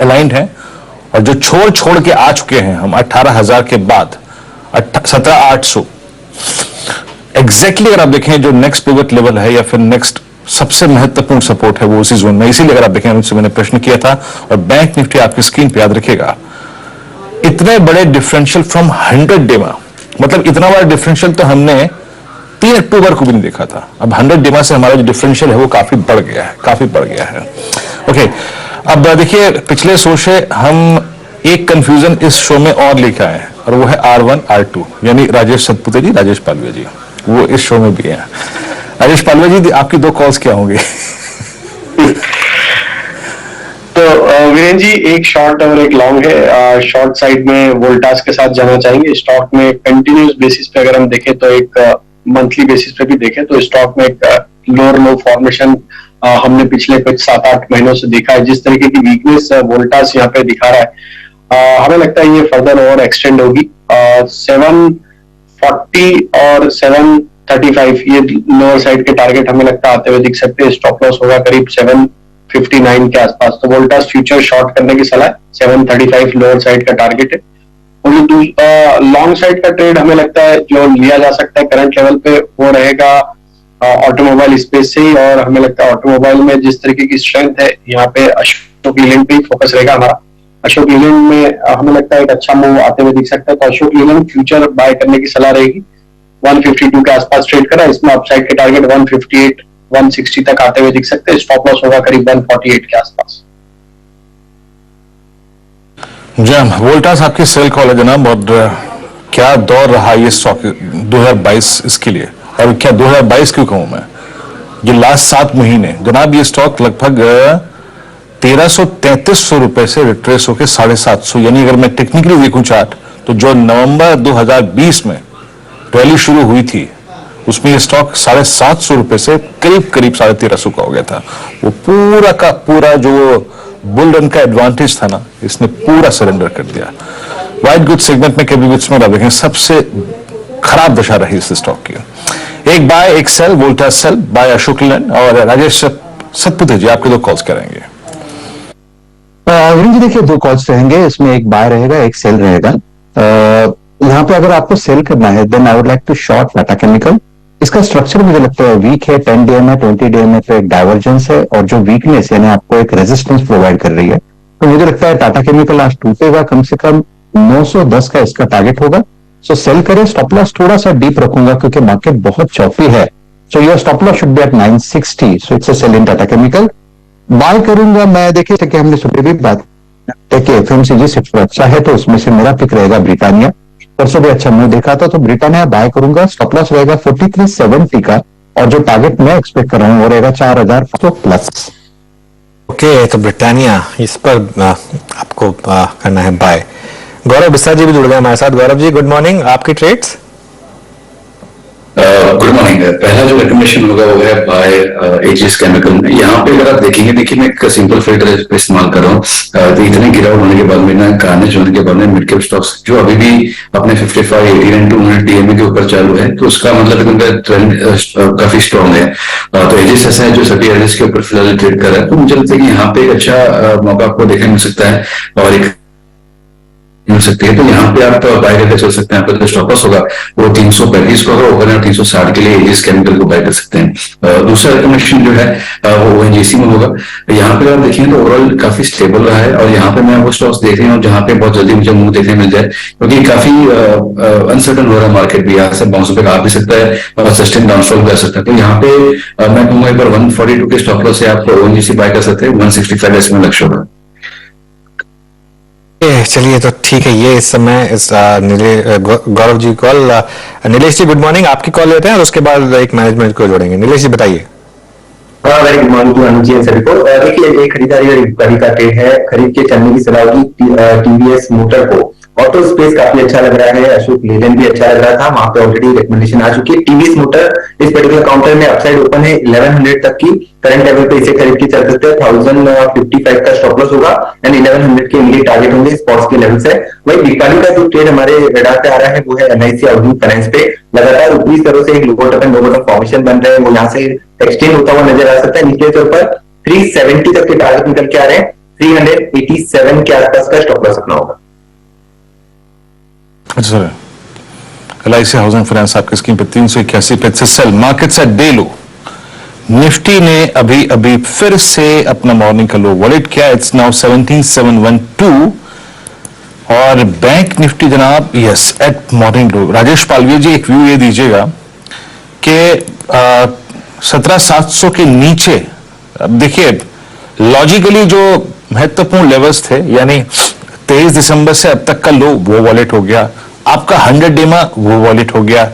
[SPEAKER 12] अलाइंड है, और जो छोड़ के आ चुके हैं हम 18,000 के बाद 17,800 एग्जैक्टली अगर आप देखें जो नेक्स्ट पिवट लेवल है या फिर नेक्स्ट सबसे महत्वपूर्ण सपोर्ट है वो उसी जोन में, इसीलिए अगर आप देखें उनसे मैंने प्रश्न किया था, और बैंक निफ्टी आपकी स्क्रीन पे याद रखेगा इतने बड़े डिफरेंशियल फ्रॉम 100 डे में, मतलब इतना बड़ा डिफरेंशियल तो हमने 3 अक्टूबर को भी नहीं देखा था। अब 100 डे से हमारा जो डिफरेंशियल है वो काफी बढ़ गया है। ओके, अब देखिए पिछले शो से हम एक कंफ्यूजन इस शो में और लेकर आए हैं, और वो है R1 R2, यानी राजेश सतपुते जी, राजेश पालवे जी, वो इस शो में भी हैं। राजेश पालवे जी, आपकी 2 कॉल्स क्या होंगे?
[SPEAKER 7] तो वीरेन जी, एक शॉर्ट और एक लॉन्ग है। शॉर्ट साइड में वोल्टास के साथ जाना चाहेंगे। स्टॉक में कंटिन्यूस बेसिस पे अगर हम देखें तो एक मंथली बेसिस पे भी देखें तो स्टॉक में एक लोअर लो फॉर्मेशन हमने पिछले कुछ 7-8 महीनों से देखा है। जिस तरीके की वीकनेस वोल्टास यहाँ पे दिखा रहा है, हमें लगता है ये फर्दर और एक्सटेंड होगी। 740 और 735 ये लोअर साइड के टारगेट हमें लगता है आते हुए दिख सकते हैं। स्टॉप लॉस होगा करीब 759 के आसपास। तो वोल्टास फ्यूचर शॉर्ट करने की सलाह, 735 लोअर साइड का टारगेट है। और जो लॉन्ग साइड का ट्रेड हमें लगता है जो लिया जा सकता है करंट लेवल पे वो रहेगा ऑटोमोबाइल स्पेस से ही। और हमें लगता है ऑटोमोबाइल में जिस तरीके की स्ट्रेंथ है यहाँ पे अशोक लीलैंड पे ही फोकस रहेगा हमारा। अशोक लीलैंड में हमें लगता है एक अच्छा मूव आते हुए दिख सकता है। तो अशोक लीलैंड फ्यूचर बाय करने की सलाह रहेगी। 152 के आसपास ट्रेड करा, इसमें अपसाइड के टारगेट 158 160 तक आते हुए दिख सकते हैं। स्टॉप लॉस होगा करीब 148 के आसपास।
[SPEAKER 12] जैम वोल्टास आपकी सेल कॉल है जनाब, और क्या दौर रहा ये स्टॉक 2022 इसके लिए, और क्या 2022 क्यों कहूं मैं, ये लास्ट 7 महीने जनाब ये स्टॉक लगभग 1300-3300 रुपए से रिट्रेस होकर 750, यानी अगर मैं टेक्निकली देखूं चार्ट तो जो नवंबर 2020 में रैली शुरू हुई थी उसमें ये स्टॉक 750 रुपए से करीब 1350 का हो गया था। वो पूरा का पूरा जो बुल रन का एडवांटेज था ना, इसने पूरा सरेंडर कर दिया। वाइट गुड सेगमेंट में कैपिटल गुड्स में देखें सबसे खराब दशा रही इस स्टॉक की। एक बाय एक sell, Voltas sell, buy Ashok Leyland. और राजेश सतपुते जी आपके 2 कॉल्स करेंगे।
[SPEAKER 4] जी देखिए 2 कॉल्स रहेंगे, इसमें एक बाय रहेगा एक सेल रहेगा। यहाँ पे अगर आपको सेल करना है then I would like to short Tata chemical. इसका स्ट्रक्चर मुझे लगता है वीक है, 10 DMA 20 DMA पे एक डाइवर्जेंस है, और जो वीकनेस यानी आपको एक रेजिस्टेंस प्रोवाइड कर रही है। तो मुझे लगता है टाटा केमिकल आज टूटेगा, कम से कम 910 का इसका टारगेट होगा। सो सेल करें, स्टॉप लॉस थोड़ा सा डीप रखूंगा क्योंकि मार्केट बहुत चौफी है। So your stop loss should be at 960, so it's a sell in Tata chemical. Buy करूंगा मैं, देखिए कि हमने सुबह भी बात कि एफएमसीजी सेक्टर अच्छा है, तो उसमें से मेरा पिक रहेगा ब्रिटानिया। परसों भी अच्छा मूव देखा था, तो ब्रिटानिया बाय करूंगा। स्टॉप लॉस रहेगा 4370 का, और जो टारगेट मैं एक्सपेक्ट कर रहा हूं वो रहेगा 4500 प्लस।
[SPEAKER 1] ओके, तो ब्रिटानिया इस पर आपको करना है बाय। गौरव बिस्सा जी भी जुड़ गए हमारे साथ। गौरव जी गुड मॉर्निंग, आपकी ट्रेड्स?
[SPEAKER 17] Good morning. पहला जो रिकमेंडेशन होगा वो है बाय एजिस केमिकल में। यहाँ पे अगर आप देखेंगे, देखिए मैं एक सिंपल फिल्टर इस्तेमाल कर रहा हूँ। तो इतने गिरावट होने के बाद में ना, कार्नेज होने के बाद में मिड कैप स्टॉक्स जो अभी भी अपने 55, 80 एंड 200 DMA के ऊपर चालू है, तो उसका मतलब उनका ट्रेंड काफी स्ट्रॉन्ग है। तो एजिस ऐसा है जो सभी एजिस के ऊपर फिलहाल ट्रेड कर रहा है। तो मुझे लगता है कि यहाँ पे एक अच्छा मौका आपको देखने मिल सकता है और एक मिल सकती है। तो यहाँ पे आप बाय करके चल सकते हैं। आपका जो स्टॉप लॉस होगा वो 335 को होगा, ओवर 360 के लिए एजिस केमिकल को बाय कर सकते हैं। दूसरा रिकमेंडेशन जो है वो ONGC में होगा। यहाँ पे आप देखें तो ओवरऑल काफी स्टेबल रहा है, और यहाँ पे मैं वो स्टॉक्स देख रही हूँ जहाँ पे बहुत जल्दी मुझे मूव देखने मिल जाए, क्योंकि काफी अनसर्टन हो रहा है मार्केट भी। यहाँ से बाउंस बैक आ भी सकता है और सस्टेन डाउनफॉल कर सकता है। तो यहाँ पे मैं कहूंगा एक बार 142 के स्टॉप लॉस से आप ONGC बाय कर सकते हैं। 165 इसमें लक्ष्य होगा।
[SPEAKER 1] चलिए तो ठीक है, ये इस समय इस गौरव जी कॉल। नीलेश जी गुड मॉर्निंग, आपकी कॉल लेते हैं और उसके बाद एक मैनेजमेंट को जोड़ेंगे। नीलेश जी बताइए।
[SPEAKER 18] Very good morning to Anuj ji and सभी को। देखिए एक खरीदारी और बिक्री का ट्रेड है, खरीद के चलने की सलाह होगी टीवीएस मोटर को। ऑटो स्पेस काफी अच्छा लग रहा है, अशोक लेलैंड भी अच्छा लग रहा था, वहां पे ऑलरेडी रिकमेंडेशन आ चुकी है। टीवीएस मोटर इस पर्टिकुलर काउंटर में अपसाइड ओपन है 1100 तक की, करंट लेवल पे इसे खरीद के चल सकते हैं। 1055 का स्टॉप लॉस होगा एंड 1100 के इमीडिएट टारगेट होंगे, स्पॉट्स के लेवल से। वही बिकवाली का जो ट्रेड हमारे रडार पे आ रहा है वो है एनआईसी हाउसिंग फाइनेंस पे। लगातार ऊपरी स्तरों से एक low bottom and low bottom formation बन रहे हैं, वो यहाँ से एक्सटेंड होता हुआ नजर आ सकता है। नीचे तौर पर 370 तक के टारगेट निकल के आ रहे हैं, 387 के आसपास का स्टॉप लॉस रखना होगा।
[SPEAKER 12] अच्छा सर, LIC हाउसिंग फाइनेंस आपकी स्कीम पे 381 पे से sell, market at day low. Nifty ने अभी अभी फिर से अपना मॉर्निंग का लो वॉलेट किया, इट्स नाउ 17712। और बैंक निफ्टी जनाब is at morning low. Rajesh Palvi ji एक व्यू ये दीजिएगा कि 17700 के नीचे, अब देखिए लॉजिकली जो महत्वपूर्ण लेवल्स थे, यानी 23 दिसंबर से अब तक का लो वो वॉलेट हो गया, आपका 100 डे में वो वॉलेट हो गया,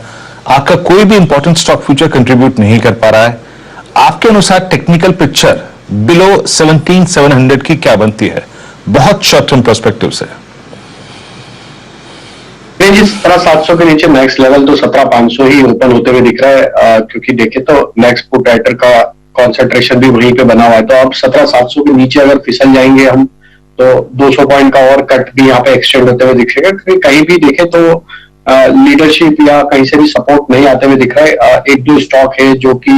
[SPEAKER 12] आपका कोई भी इंपॉर्टेंट स्टॉक फ्यूचर कंट्रीब्यूट नहीं कर पा रहा है। आपके अनुसार टेक्निकल पिक्चर बिलो 17700 की क्या बनती है बहुत शॉर्ट टर्म पर्सपेक्टिव से?
[SPEAKER 7] 17,700 के नीचे नेक्स्ट लेवल तो 17,500 ही ओपन होते हुए दिख रहा है, क्योंकि देखे तो नेक्स्ट पुट राइटर का कॉन्सेंट्रेशन भी वहीं पे बना हुआ है। तो अब 17,700 के नीचे अगर फिसल जाएंगे हम तो 200 पॉइंट का और कट भी यहाँ पे एक्सटेंड होते हुए दिखेगा, क्योंकि कहीं भी देखे तो लीडरशिप या कहीं से भी सपोर्ट नहीं आते हुए दिख रहा है। एक दो स्टॉक है जो कि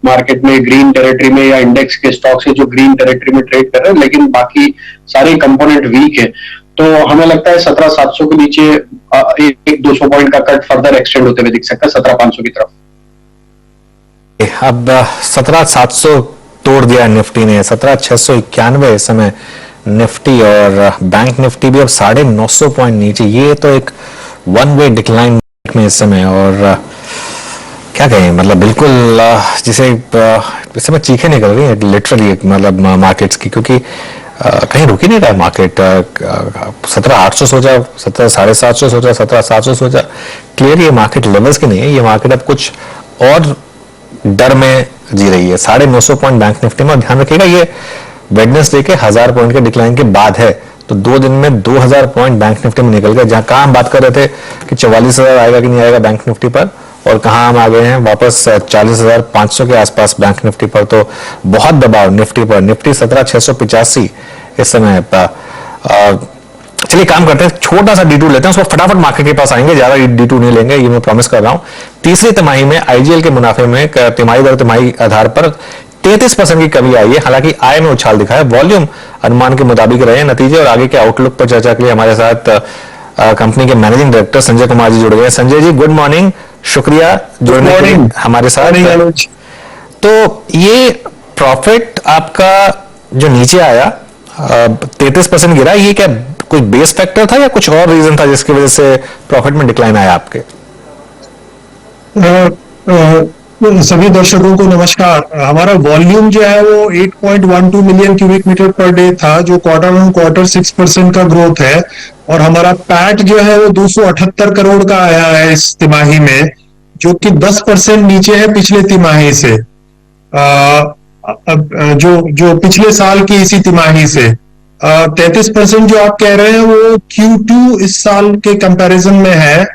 [SPEAKER 7] मार्केट में ग्रीन टेरिटरी में या इंडेक्स के स्टॉक से जो ग्रीन टेरिटरी में ट्रेड कर रहे हैं, लेकिन बाकी सारे कंपोनेंट वीक है। तो हमें लगता है 17,700 के नीचे एक 200 पॉइंट का कट फर्दर एक्सटेंड होते हुए दिख सकता है 17,500 की तरफ।
[SPEAKER 1] अब 17,700 तोड़ दिया निफ्टी ने, 17,691 इस समय निफ्टी, और बैंक निफ्टी भी अब 950 पॉइंट नीचे। ये तो एक वन वे डिक्लाइन में इस समय, और क्या कहें, मतलब बिल्कुल जिसे इस समय चीखें निकल रही है लिटरली, मतलब मार्केट्स की, क्योंकि कहीं रुक ही नहीं रहा मार्केट। 17,800 सोचा, 17,750 सोचा, 17,700 सोचा, क्लियर ये मार्केट लेवल्स की नहीं है, ये मार्केट अब कुछ और डर में जी रही है। 950 पॉइंट बैंक निफ्टी में, और ध्यान रखिएगा ये वेडनेसडे के 1000 पॉइंट के डिक्लाइन के बाद है, तो 2 दिन में 2000 पॉइंट बैंक निफ्टी में निकल गए। जहां कहां हम बात कर रहे थे कि 44,000 आएगा कि नहीं आएगा बैंक निफ्टी पर, और कहां हम आ गए हैं वापस 40,500 के आसपास बैंक निफ्टी पर। तो बहुत दबाव निफ्टी पर, निफ्टी 17,685 इस समय। चलिए काम करते हैं, छोटा सा D2 लेते हैं, उसको फटाफट मार्केट के पास आएंगे, ज्यादा D2 नहीं लेंगे, ये मैं प्रॉमिस कर रहा हूं। तीसरी तिमाही में IGL के मुनाफे में तिमाही दर तिमाही आधार पर 33% की कमी आई है, हालांकि आय में उछाल दिखा है। वॉल्यूम अनुमान के मुताबिक रहे, नतीजे और आगे के आउटलुक पर चर्चा के लिए हमारे साथ कंपनी के मैनेजिंग डायरेक्टर संजय कुमार जी जुड़ गए हैं। संजय जी गुड मॉर्निंग, शुक्रिया जुड़ने के लिए हमारे साथ। तो ये प्रॉफिट आपका जो नीचे आया 33% गिरा, ये क्या कोई बेस फैक्टर था या कुछ और रीजन था जिसकी वजह से प्रॉफिट में डिक्लाइन आया आपके?
[SPEAKER 19] सभी दर्शकों को नमस्कार। हमारा वॉल्यूम जो है वो 8.12 million cubic metre per day था, जो क्वार्टर ऑन क्वार्टर 6% का ग्रोथ है, और हमारा पैट जो है वो 278 करोड़ का आया है इस तिमाही में, जो कि 10% नीचे है पिछले तिमाही से, जो पिछले साल की इसी तिमाही से। 33% जो आप कह रहे हैं वो Q2 इस साल के कंपैरिजन में है,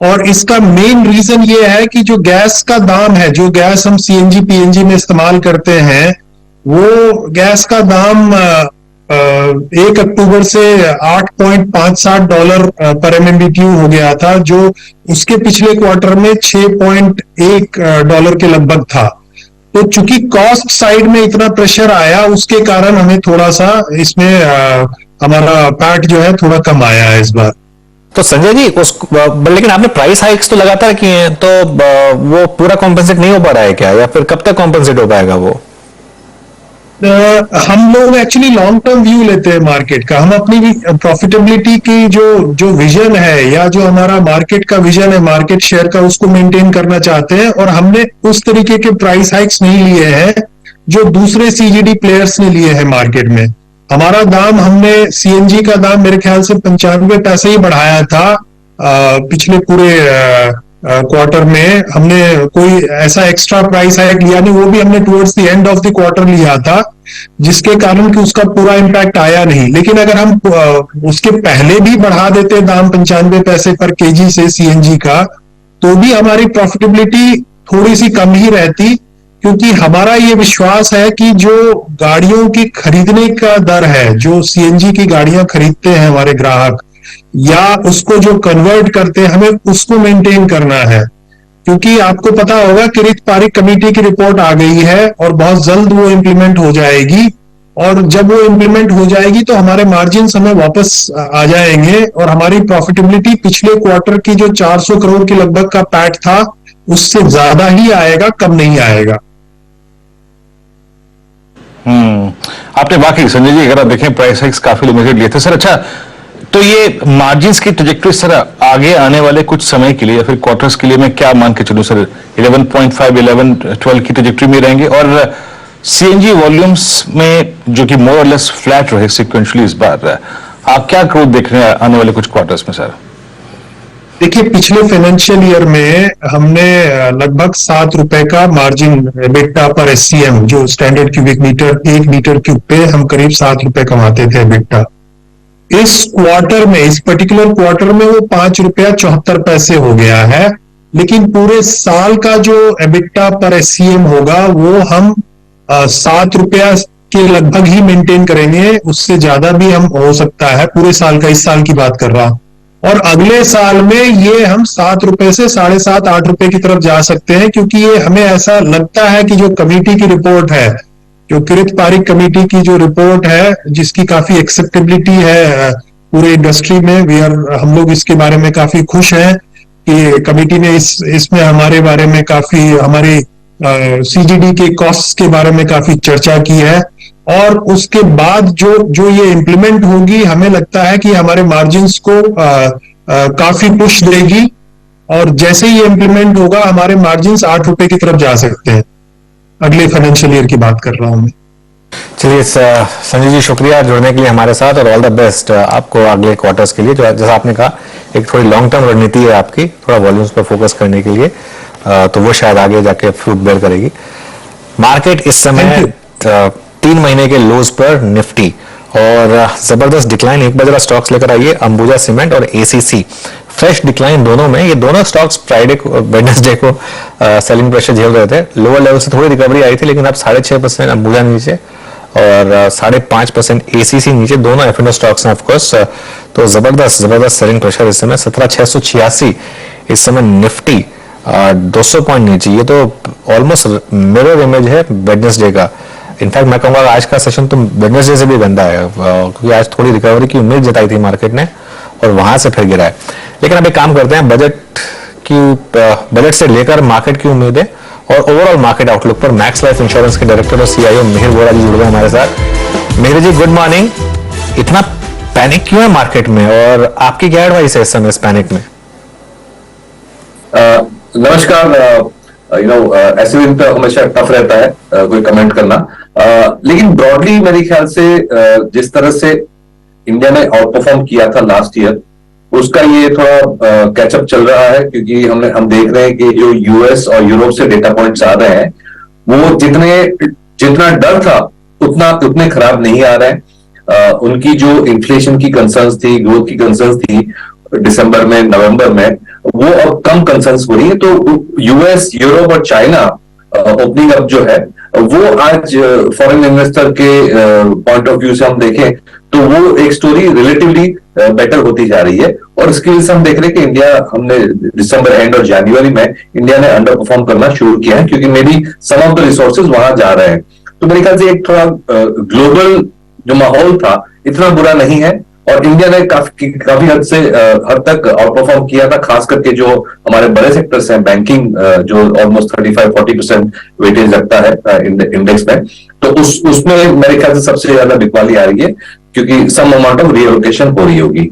[SPEAKER 19] और इसका मेन रीजन ये है कि जो गैस का दाम है, जो गैस हम CNG PNG में इस्तेमाल करते हैं, वो गैस का दाम 1 अक्टूबर से $8.57 पर MMBTU हो गया था, जो उसके पिछले क्वार्टर में $6.1 के लगभग था। तो चूंकि कॉस्ट साइड में इतना प्रेशर आया, उसके कारण हमें थोड़ा सा इसमें हमारा पैट जो है थोड़ा कम आया है इस बार।
[SPEAKER 1] तो संजय जी लेकिन आपने प्राइस हाइक्स तो लगातार किए हैं, तो वो पूरा कॉम्पेंसेट नहीं हो पा रहा है क्या, या फिर कब तक कॉम्पेंसेट हो पाएगा वो?
[SPEAKER 19] हम लोग एक्चुअली लॉन्ग टर्म व्यू लेते हैं मार्केट का। हम अपनी प्रॉफिटेबिलिटी की जो विजन है, या जो हमारा मार्केट का विजन है मार्केट शेयर का, उसको मेंटेन करना चाहते हैं, और हमने उस तरीके के प्राइस हाइक्स नहीं लिए हैं जो दूसरे CGD प्लेयर्स ने लिए हैं मार्केट में। हमारा दाम, हमने CNG का दाम मेरे ख्याल से 95 पैसे ही बढ़ाया था पिछले पूरे क्वार्टर में हमने कोई ऐसा एक्स्ट्रा प्राइस हाइक लिया नहीं, वो भी हमने towards the end of the quarter लिया था, जिसके कारण कि उसका पूरा इम्पैक्ट आया नहीं। लेकिन अगर हम उसके पहले भी बढ़ा देते दाम 95 पैसे पर केजी से सीएनजी का, तो भी हमारी प्रॉफिटेबिलिटी थोड़ी सी कम ही रहती, क्योंकि हमारा ये विश्वास है कि जो गाड़ियों की खरीदने का दर है, जो सीएनजी की गाड़ियां खरीदते हैं हमारे ग्राहक या उसको जो कन्वर्ट करते हैं, हमें उसको मेंटेन करना है। क्योंकि आपको पता होगा कि किरित पारिक कमेटी की रिपोर्ट आ गई है और बहुत जल्द वो इम्प्लीमेंट हो जाएगी, और जब वो इम्प्लीमेंट हो जाएगी तो हमारे मार्जिन हमें वापस आ जाएंगे और हमारी प्रॉफिटेबिलिटी पिछले क्वार्टर की जो 400 करोड़ के लगभग का पैट था उससे ज्यादा ही आएगा, कम नहीं आएगा।
[SPEAKER 12] आपने वाकई संजय जी, अगर आप देखें प्राइस हाइक्स काफी लिमिटेड लिए थे सर। अच्छा, तो ये मार्जिन्स की ट्रैजेक्टरी सर आगे आने वाले कुछ समय के लिए या फिर क्वार्टर्स के लिए मैं क्या मान के चलूं सर? 11.5, 11, 12 की ट्रैजेक्टरी में रहेंगे, और सीएनजी वॉल्यूम्स में जो कि मोर और लेस फ्लैट रहे सिक्वेंशली इस बार, आप क्या ग्रोथ देख रहे हैं आने वाले कुछ क्वार्टर्स में सर?
[SPEAKER 19] देखिए, पिछले फाइनेंशियल ईयर में हमने लगभग 7 रुपए का मार्जिन एबिटा पर एससीएम, जो standard cubic metre 1 metre cube पे हम करीब 7 रुपए कमाते थे एबिटा। इस क्वार्टर में, इस पर्टिकुलर क्वार्टर में वो 5 रुपया 74 पैसे हो गया है। लेकिन पूरे साल का जो एबिटा पर एससीएम होगा वो हम 7 रुपया के लगभग ही मेंटेन करेंगे, उससे ज्यादा भी हम हो सकता है पूरे साल का, इस साल की बात कर रहा हूं। और अगले साल में ये हम 7 रुपए से 7.5, 8 रुपए की तरफ जा सकते हैं, क्योंकि ये हमें ऐसा लगता है कि जो कमेटी की रिपोर्ट है, जो किरित पारिक कमेटी की जो रिपोर्ट है, जिसकी काफी एक्सेप्टेबिलिटी है पूरे इंडस्ट्री में, हम लोग इसके बारे में काफी खुश हैं कि कमेटी ने इसमें हमारे बारे में काफी, हमारी सीजीडी के कॉस्ट के बारे में काफी चर्चा की है। और उसके बाद जो ये इम्प्लीमेंट होगी, हमें लगता है कि हमारे मार्जिन्स को काफी पुश देगी, और जैसे ही इम्प्लीमेंट होगा हमारे मार्जिन्स 8 रुपए की तरफ जा सकते हैं। अगले फाइनेंशियल ईयर की बात कर रहा हूं मैं।
[SPEAKER 1] चलिए संजय जी, शुक्रिया जुड़ने के लिए हमारे साथ, और ऑल द बेस्ट आपको अगले क्वार्टर्स के लिए। जो जैसा आपने कहा, एक थोड़ी लॉन्ग टर्म रणनीति है आपकी, थोड़ा वॉल्यूम्स पर फोकस करने के लिए, तो वो शायद आगे जाके फ्रूट बेयर करेगी। मार्केट इस समय 3 महीने के लोज पर निफ्टी, और जबरदस्त डिक्लाइन। एक बार जरा स्टॉक्स लेकर आइए, अंबुजा सीमेंट और एसीसी, फ्रेश डिक्लाइन दोनों में। ये दोनों स्टॉक्स फ्राइडे को, वेडनेसडे को सेलिंग प्रेशर झेल रहे थे। लोअर लेवल से थोड़ी रिकवरी आई थी, लेकिन अब 6.5% अंबुजा नीचे और 5.5% एसीसी नीचे, दोनों एफएनओ स्टॉक्स हैं ऑफकोर्स। तो जबरदस्त सेलिंग प्रेशर इस समय 17,686 इस समय निफ्टी 200 पॉइंट नीचे। ये तो ऑलमोस्ट मिरर इमेज है वेडनेसडे का। इनफैक्ट मैं कहूंगा आज का सेशन तो वेडनेसडे से भी गंदा है, क्योंकि आज थोड़ी रिकवरी की उम्मीद जताई थी मार्केट ने और वहां से फिर गिरा है। लेकिन अब एक काम करते हैं, बजट से लेकर मार्केट की उम्मीदें और ओवरऑल मार्केट आउटलुक पर मैक्स लाइफ इंश्योरेंस के डायरेक्टर और सीईओ मिहिर वोरा जी जुड़ गए हमारे साथ। मिहिर जी, गुड मॉर्निंग। इतना पैनिक क्यों है मार्केट में, और आपकी क्या एडवाइस है इस समय इस पैनिक में?
[SPEAKER 17] नमस्कार। ऐसे दिन तो हमेशा टफ रहता है कोई कमेंट करना, लेकिन ब्रॉडली मेरे ख्याल से जिस तरह से इंडिया ने आउट परफॉर्म किया था लास्ट ईयर, उसका ये थोड़ा कैचअप चल रहा है, क्योंकि हम देख रहे हैं कि जो यूएस और यूरोप से डेटा पॉइंट्स आ रहे हैं, वो जितना डर था उतने खराब नहीं आ रहे हैं। उनकी जो इन्फ्लेशन की कंसर्न्स थी, ग्रोथ की कंसर्न्स थी दिसंबर में, नवंबर में, वो अब कम कंसर्न्स हो रही है। तो यूएस, यूरोप और चाइना ओपनिंग अप जो है, वो आज फॉरेन इन्वेस्टर के पॉइंट ऑफ व्यू से हम देखें तो वो एक स्टोरी रिलेटिवली बेटर होती जा रही है। और इसकी वजह से हम देख रहे हैं कि हमने दिसंबर एंड और जनवरी में इंडिया ने अंडर परफॉर्म करना शुरू किया है, क्योंकि मेरी सम ऑफ द रिसोर्सेज वहां जा रहे हैं। तो मेरे ख्याल से एक थोड़ा ग्लोबल जो माहौल था इतना बुरा नहीं है, और इंडिया ने काफी हद तक आउट परफॉर्म किया था, खास करके जो हमारे बड़े सेक्टर्स हैं, बैंकिंग जो ऑलमोस्ट 35-40% वेटेज रखता है इंडेक्स में, तो उसमें मेरे ख्याल से सबसे ज्यादा बिकवाली आ रही है, क्योंकि सम अमाउंट ऑफ रीएलोकेशन हो रही होगी।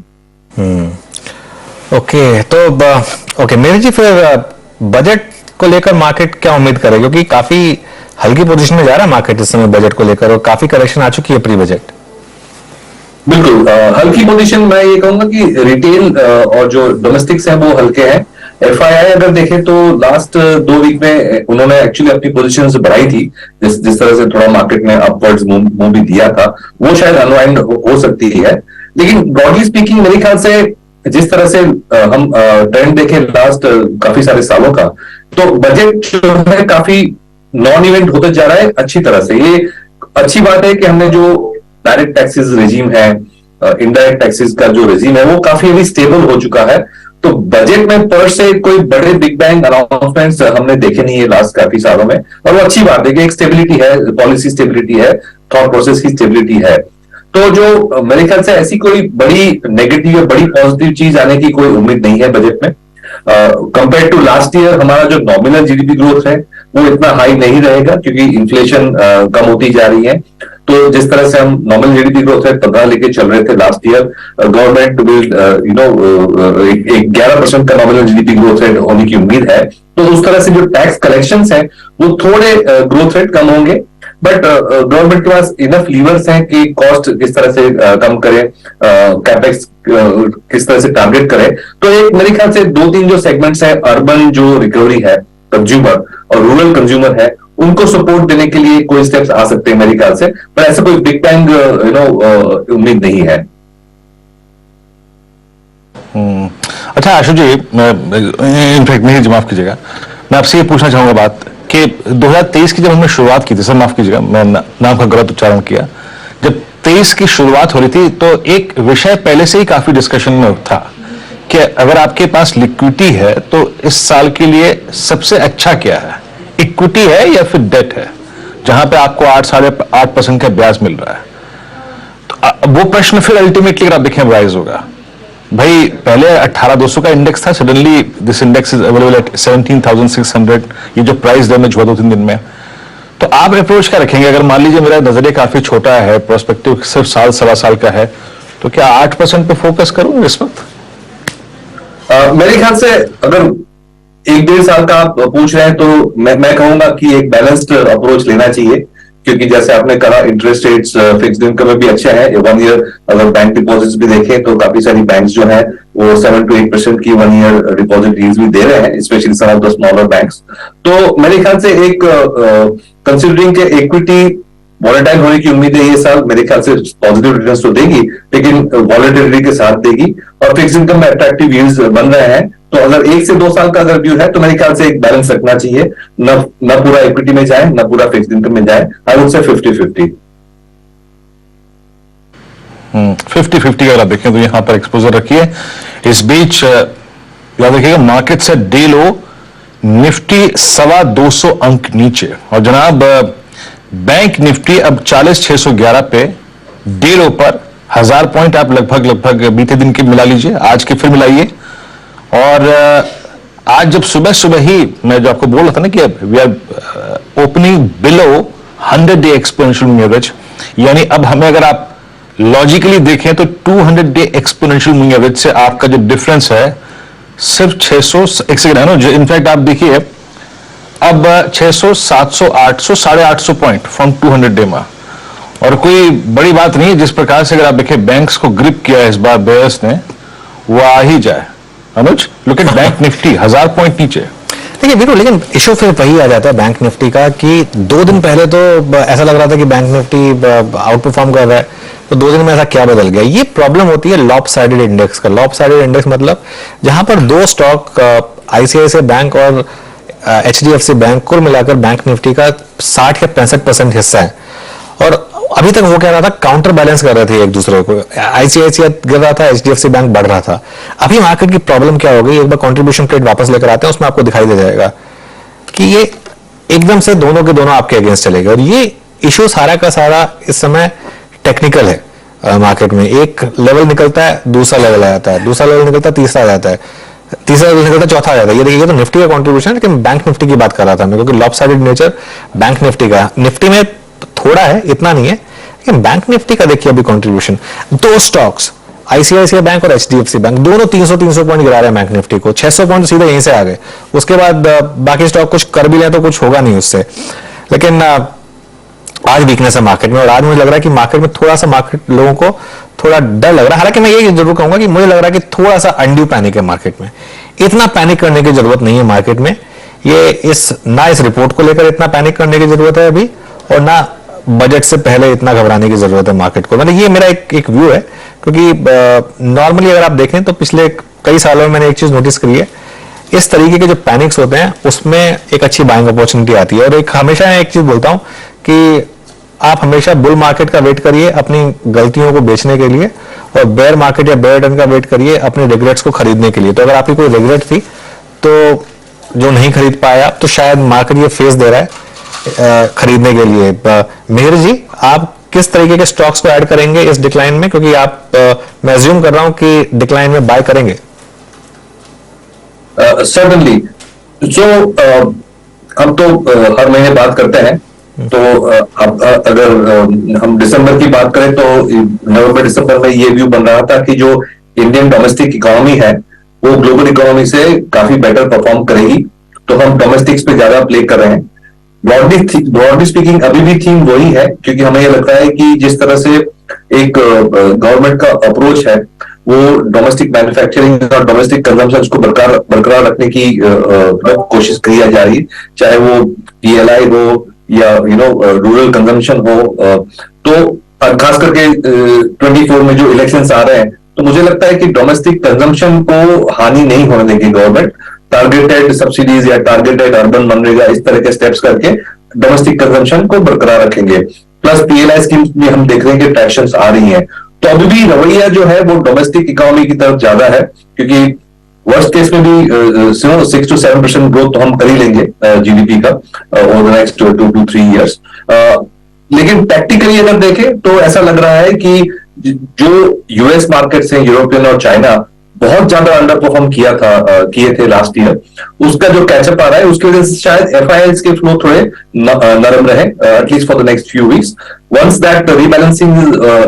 [SPEAKER 1] ओके मेरे जी, फिर बजट को लेकर मार्केट क्या उम्मीद करे, क्योंकि काफी हल्की पोजीशन में जा रहा है मार्केट इस समय बजट को लेकर, और काफी करेक्शन आ चुकी है प्री बजट।
[SPEAKER 17] बिल्कुल हल्की पोजीशन, मैं ये कहूंगा कि रिटेल और जो डोमेस्टिक्स हैं वो हल्के हैं, FII अगर देखें तो लास्ट 2 वीक में उन्होंने एक्चुअली अपनी पोजीशंस बढ़ाई थी, जिस तरह से थोड़ा मार्केट में अपवर्ड्स मूव भी दिया था, वो शायद अनवाइंड हो सकती है। लेकिन ब्रॉडली स्पीकिंग मेरे ख्याल से जिस तरह से हम ट्रेंड देखें लास्ट काफी सारे सालों का, तो बजट जो है काफी नॉन इवेंट होते जा रहा है अच्छी तरह से। ये अच्छी बात है कि हमने जो डायरेक्ट टैक्सेस रेजिम है, इनडायरेक्ट टैक्सेस का जो रेजिम है, वो काफी अभी स्टेबल हो चुका है। तो बजट में पर से कोई बड़े बिग बैंग अनाउंसमेंट्स हमने देखे नहीं है लास्ट काफी सालों में, और वो अच्छी बात है कि एक स्टेबिलिटी है, पॉलिसी स्टेबिलिटी है, थॉट प्रोसेस की स्टेबिलिटी है। तो जो मेरे ख्याल से ऐसी कोई बड़ी नेगेटिव या बड़ी पॉजिटिव चीज आने की कोई उम्मीद नहीं है बजट में। कंपेयर टू लास्ट ईयर हमारा जो नॉमिनल जीडीपी ग्रोथ है वो इतना हाई नहीं रहेगा, क्योंकि इन्फ्लेशन कम होती जा रही है। तो जिस तरह से हम नॉमिनल जीडीपी ग्रोथ है 15 लेके चल रहे थे लास्ट ईयर, गवर्नमेंट विल 11% का नॉमिनल जीडीपी ग्रोथ रेट होने की उम्मीद है। तो उस तरह से जो टैक्स कलेक्शंस हैं वो थोड़े ग्रोथ रेट कम होंगे, बट गवर्नमेंट के पास इनफ लीवर्स हैं कि कॉस्ट किस तरह से कम करें, कैपेक्स किस तरह से टारगेट करें। तो एक मेरे ख्याल से 2-3 जो सेगमेंट्स हैं, अर्बन जो रिकवरी है कंज्यूमर और रूरल कंज्यूमर है, उनको सपोर्ट देने के लिए कोई स्टेप्स आ सकते हैं मेरे ख्याल से, पर ऐसा कोई बिग बैंग उम्मीद नहीं है।
[SPEAKER 12] अच्छा आशु जी, इनफैक्ट मेरी माफ कीजिएगा, मैं आपसे ये पूछना चाहूंगा बात कि 2023 की जब हमने शुरुआत की थी, सर माफ कीजिएगा मैं नाम का गलत उच्चारण किया, जब 23 की शुरुआत हो रही थी तो एक विषय पहले से ही काफी डिस्कशन में था कि अगर आपके पास लिक्विडिटी है तो इस साल के लिए सबसे अच्छा क्या है, इक्विटी है या फिर डेट है, जहां पे आपको 8-8.5% का ब्याज मिल रहा है। तो वो प्रश्न फिर अल्टीमेटली अगर आप देखें राइज होगा। भाई पहले 18,200 का इंडेक्स था, suddenly this index is available at 17,600, ये जो प्राइस डैमेज हुआ 2-3 दिन में। तो आप अप्रोच क्या रखेंगे? अगर मान लीजिए मेरा नजरिया काफी छोटा है, प्रोस्पेक्टिव सिर्फ साल सवा साल का है, तो क्या 8% पे फोकस करूं इस वक्त?
[SPEAKER 17] मेरे ख्याल से अगर 1-1.5 साल का आप पूछ रहे हैं तो मैं कहूंगा कि एक बैलेंस्ड अप्रोच लेना चाहिए, क्योंकि जैसे आपने कहा इंटरेस्ट रेट्स फिक्स्ड इनकम में भी अच्छा है। 1 ईयर अगर बैंक डिपॉजिट्स भी देखें तो काफी सारी बैंक्स जो है वो 7-8% की 1 ईयर डिपॉजिट यील्ड्स भी दे रहे हैं, specially some of the smaller banks. तो मेरे ख्याल से एक कंसिडरिंग के इक्विटी वॉलेटाइल होने की उम्मीद है ये साल, मेरे ख्याल से पॉजिटिव रिटर्न्स तो देगी, लेकिन वॉलेटिलिटी के साथ देगी, और फिक्स इनकम में अट्रैक्टिव यील्ड्स बन रहे हैं। तो अगर 1 से 2 साल का अगर व्यू है तो मेरे ख्याल से एक बैलेंस रखना चाहिए, न पूरा इक्विटी में जाए न पूरा फिक्स इनकम में जाए। I would say 50-50।
[SPEAKER 12] 50-50 अगर आप देखें तो यहां पर एक्सपोजर रखिए। इस बीच याद रखिएगा मार्केट से डे लो निफ्टी 225 अंक नीचे, और जनाब बैंक निफ्टी अब 40,611 पे, डे लो पर 1000 पॉइंट आप लगभग बीते दिन के मिला लीजिए, आज के फिर मिलाइए। और आज जब सुबह सुबह ही मैं जो आपको बोल रहा था ना कि we are opening below 100 day exponential moving average, यानी अब हमें अगर आप लॉजिकली देखें तो 200 डे एक्सपोनेंशियल मूविंग एवरेज से आपका जो डिफरेंस है सिर्फ 600, एक सेकंड है ना, जो इनफैक्ट आप देखिए अब 600, 700, 800, 850 पॉइंट फ्रॉम 200 डे में, और कोई बड़ी बात नहीं। जिस प्रकार से अगर आप देखें बैंक्स को ग्रिप किया है इस बार बेयर्स ने, वो आ ही जाए। Anuj look at Bank Nifty 1000 point नीचे।
[SPEAKER 1] देखिए बिल्कुल, लेकिन इशू फिर वही आ जाता है बैंक निफ्टी का कि 2 दिन पहले तो ऐसा लग रहा था कि बैंक निफ्टी आउट परफॉर्म कर रहा है, तो 2 दिन में ऐसा क्या बदल गया? ये प्रॉब्लम होती है लॉपसाइडेड इंडेक्स का। लॉपसाइडेड इंडेक्स मतलब जहां पर 2 स्टॉक आईसीआईसीआई बैंक और एचडीएफसी बैंक कुल मिलाकर बैंक निफ्टी का 60 या 65% हिस्सा है, और अभी तक वो कह रहा था काउंटर बैलेंस कर रहे थे एक दूसरे को, आईसीआईसीआई गिर रहा था, एचडीएफसी बैंक बढ़ रहा था। अभी मार्केट की प्रॉब्लम क्या हो गई, एक बार कंट्रीब्यूशन प्लेट वापस लेकर आते हैं, उसमें आपको दिखाई दे जाएगा कि ये एकदम से दोनों के दोनों आपके अगेंस्ट चलेंगे, और ये इशू सारा का सारा इस समय टेक्निकल है। मार्केट में एक लेवल निकलता है, दूसरा लेवल आ जाता है, दूसरा लेवल निकलता है, तीसरा आ जाता है, तीसरा लेवल निकलता है, चौथा आ जाता है। ये देखिए तो निफ्टी का कंट्रीब्यूशन, लेकिन बैंक निफ्टी की बात कर रहा था मैं, क्योंकि लॉपसाइडेड नेचर बैंक निफ्टी का, निफ्टी में थोड़ा है, इतना नहीं है, लेकिन बैंक निफ्टी का देखिए अभी कंट्रीब्यूशन। 2 स्टॉक्स आईसीआईसीआई बैंक और एचडीएफसी बैंक दोनों 300 पॉइंट गिरा रहे हैं बैंक निफ्टी को, 600 पॉइंट सीधे यहीं से आ गए। उसके बाद बाकी स्टॉक कुछ कर भी लें तो कुछ होगा नहीं उससे, लेकिन आज वीकनेस है मार्केट में, और आज मुझे लग रहा है कि मार्केट में थोड़ा सा मार्केट लोगों को थोड़ा डर लग रहा है। हालांकि मैं ये जरूर कहूंगा कि मुझे लग रहा है कि थोड़ा सा अनड्यू पैनिक है मार्केट में, इतना पैनिक करने की जरूरत नहीं है मार्केट में। ना इस रिपोर्ट को लेकर इतना पैनिक करने की जरूरत है अभी, और ना बजट से पहले इतना घबराने की जरूरत है मार्केट को। मतलब ये मेरा एक व्यू है, क्योंकि नॉर्मली अगर आप देखें तो पिछले कई सालों में मैंने एक चीज नोटिस करी है, इस तरीके के जो पैनिक्स होते हैं उसमें एक अच्छी बाइंग अपॉर्चुनिटी आती है। और हमेशा एक चीज बोलता हूं कि आप हमेशा बुल मार्केट का वेट करिए अपनी गलतियों को बेचने के लिए, और बेयर मार्केट या बेयर टर्न का वेट करिए अपने रिग्रेट्स को खरीदने के लिए। तो अगर आपकी कोई रिग्रेट थी तो जो नहीं खरीद पाया, तो शायद मार्केट ये फेस दे रहा है खरीदने के लिए। मेहर जी, आप किस तरीके के स्टॉक्स को ऐड करेंगे इस डिक्लाइन में, क्योंकि आप मैं अज्यूम कर रहा हूं कि डिक्लाइन में बाय करेंगे?
[SPEAKER 17] सर्टनली। जो हम तो हर महीने बात करते हैं, तो अब अगर हम दिसंबर की बात करें तो नवंबर दिसंबर में ये व्यू बन रहा था कि जो इंडियन डोमेस्टिक इकोनॉमी है वो ग्लोबल इकोनॉमी से काफी बेटर परफॉर्म करेगी, तो हम डोमेस्टिक्स पे ज्यादा प्ले कर रहे हैं। ब्रॉडली स्पीकिंग अभी भी थीम वही है, क्योंकि हमें यह लगता है कि जिस तरह से एक गवर्नमेंट का अप्रोच है वो डोमेस्टिक मैन्युफैक्चरिंग और डोमेस्टिक कंजम्पशन को बरकरार रखने की कोशिश की जा रही है, चाहे वो PLI हो या रूरल कंजम्पशन हो। तो खास करके 24 में जो इलेक्शंस आ रहे हैं, तो मुझे लगता है कि डोमेस्टिक कंजम्पशन को हानि नहीं होने देगी गवर्नमेंट। टारगेटेड सब्सिडीज या टारगेटेड अर्बन मनरेगा इस तरह के स्टेप्स करके डोमेस्टिक कंजम्पशन को बरकरार रखेंगे। प्लस PLI स्कीम्स में हम देख रहे हैं कि ट्रैक्शंस आ रही हैं, तो अभी भी रवैया जो है वो डोमेस्टिक इकोनॉमी की तरफ ज्यादा है, क्योंकि वर्स्ट केस में भी 6 to 7% ग्रोथ तो हम कर ही लेंगे GDP का over the next 2 to 3 years। लेकिन टैक्टिकली अगर देखें तो ऐसा लग रहा है कि जो US मार्केट्स हैं, यूरोपियन और चाइना, बहुत ज्यादा अंडर परफॉर्म किए थे लास्ट ईयर, उसका जो कैचअप आ रहा है उसकी वजह से शायद FIIs के फ्लो थोड़े नरम रहे at least for the next few weeks. Once that rebalancing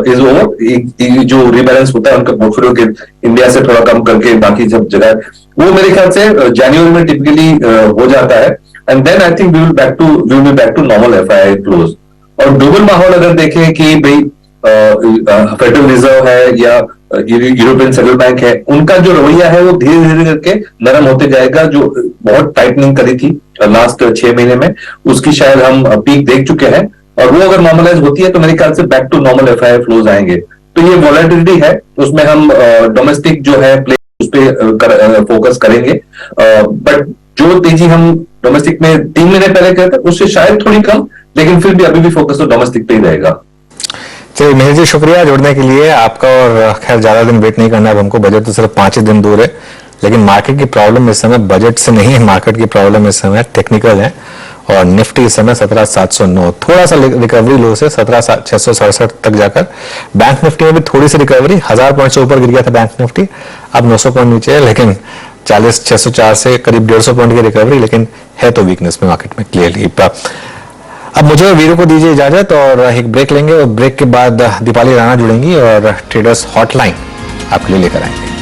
[SPEAKER 17] is over, जो रीबैलेंस होता है उनका पोर्टफोलियो के इंडिया से थोड़ा कम करके बाकी सब जगह, वो मेरे ख्याल से जनवरी में टिपिकली हो जाता है, and then I think we will be back to normal FII flows. और ग्लोबल माहौल अगर देखें कि भाई फेडरल रिजर्व है या यूरोपियन सेंट्रल बैंक है, उनका जो रवैया है वो धीरे धीरे करके नरम होते जाएगा। जो बहुत टाइटनिंग करी थी लास्ट 6 महीने में, उसकी शायद हम पीक देख चुके हैं, और वो अगर नॉर्मलाइज होती है तो मेरे ख्याल से back to normal FII flows आएंगे। तो ये वॉलेटिलिटी है, उसमें हम डोमेस्टिक जो है प्ले उस पर फोकस करेंगे, बट जो तेजी हम डोमेस्टिक में 3 महीने पहले करते उससे शायद थोड़ी कम, लेकिन फिर भी अभी भी फोकस तो डोमेस्टिक पे ही रहेगा।
[SPEAKER 1] चलिए मेहर जी, शुक्रिया जुड़ने के लिए आपका। और खैर ज्यादा दिन वेट नहीं करना है हमको, बजट तो सिर्फ 5 ही दिन दूर है, लेकिन मार्केट की प्रॉब्लम इस समय बजट से नहीं है, मार्केट की प्रॉब्लम इस समय टेक्निकल है। और निफ्टी इस समय 17,709, थोड़ा सा रिकवरी लो से 17,667 तक जाकर। बैंक निफ्टी में भी थोड़ी सी रिकवरी, 1000 पॉइंट से ऊपर गिर गया था बैंक निफ्टी, अब 900 पॉइंट नीचे है, लेकिन 40,604 से करीब 150 पॉइंट की रिकवरी, लेकिन है तो वीकनेस में मार्केट में क्लियरली। अब मुझे वीरू को दीजिए इजाजत, और एक ब्रेक लेंगे, और ब्रेक के बाद दीपाली राणा जुड़ेंगी और ट्रेडर्स हॉटलाइन आपके लिए लेकर आएंगे।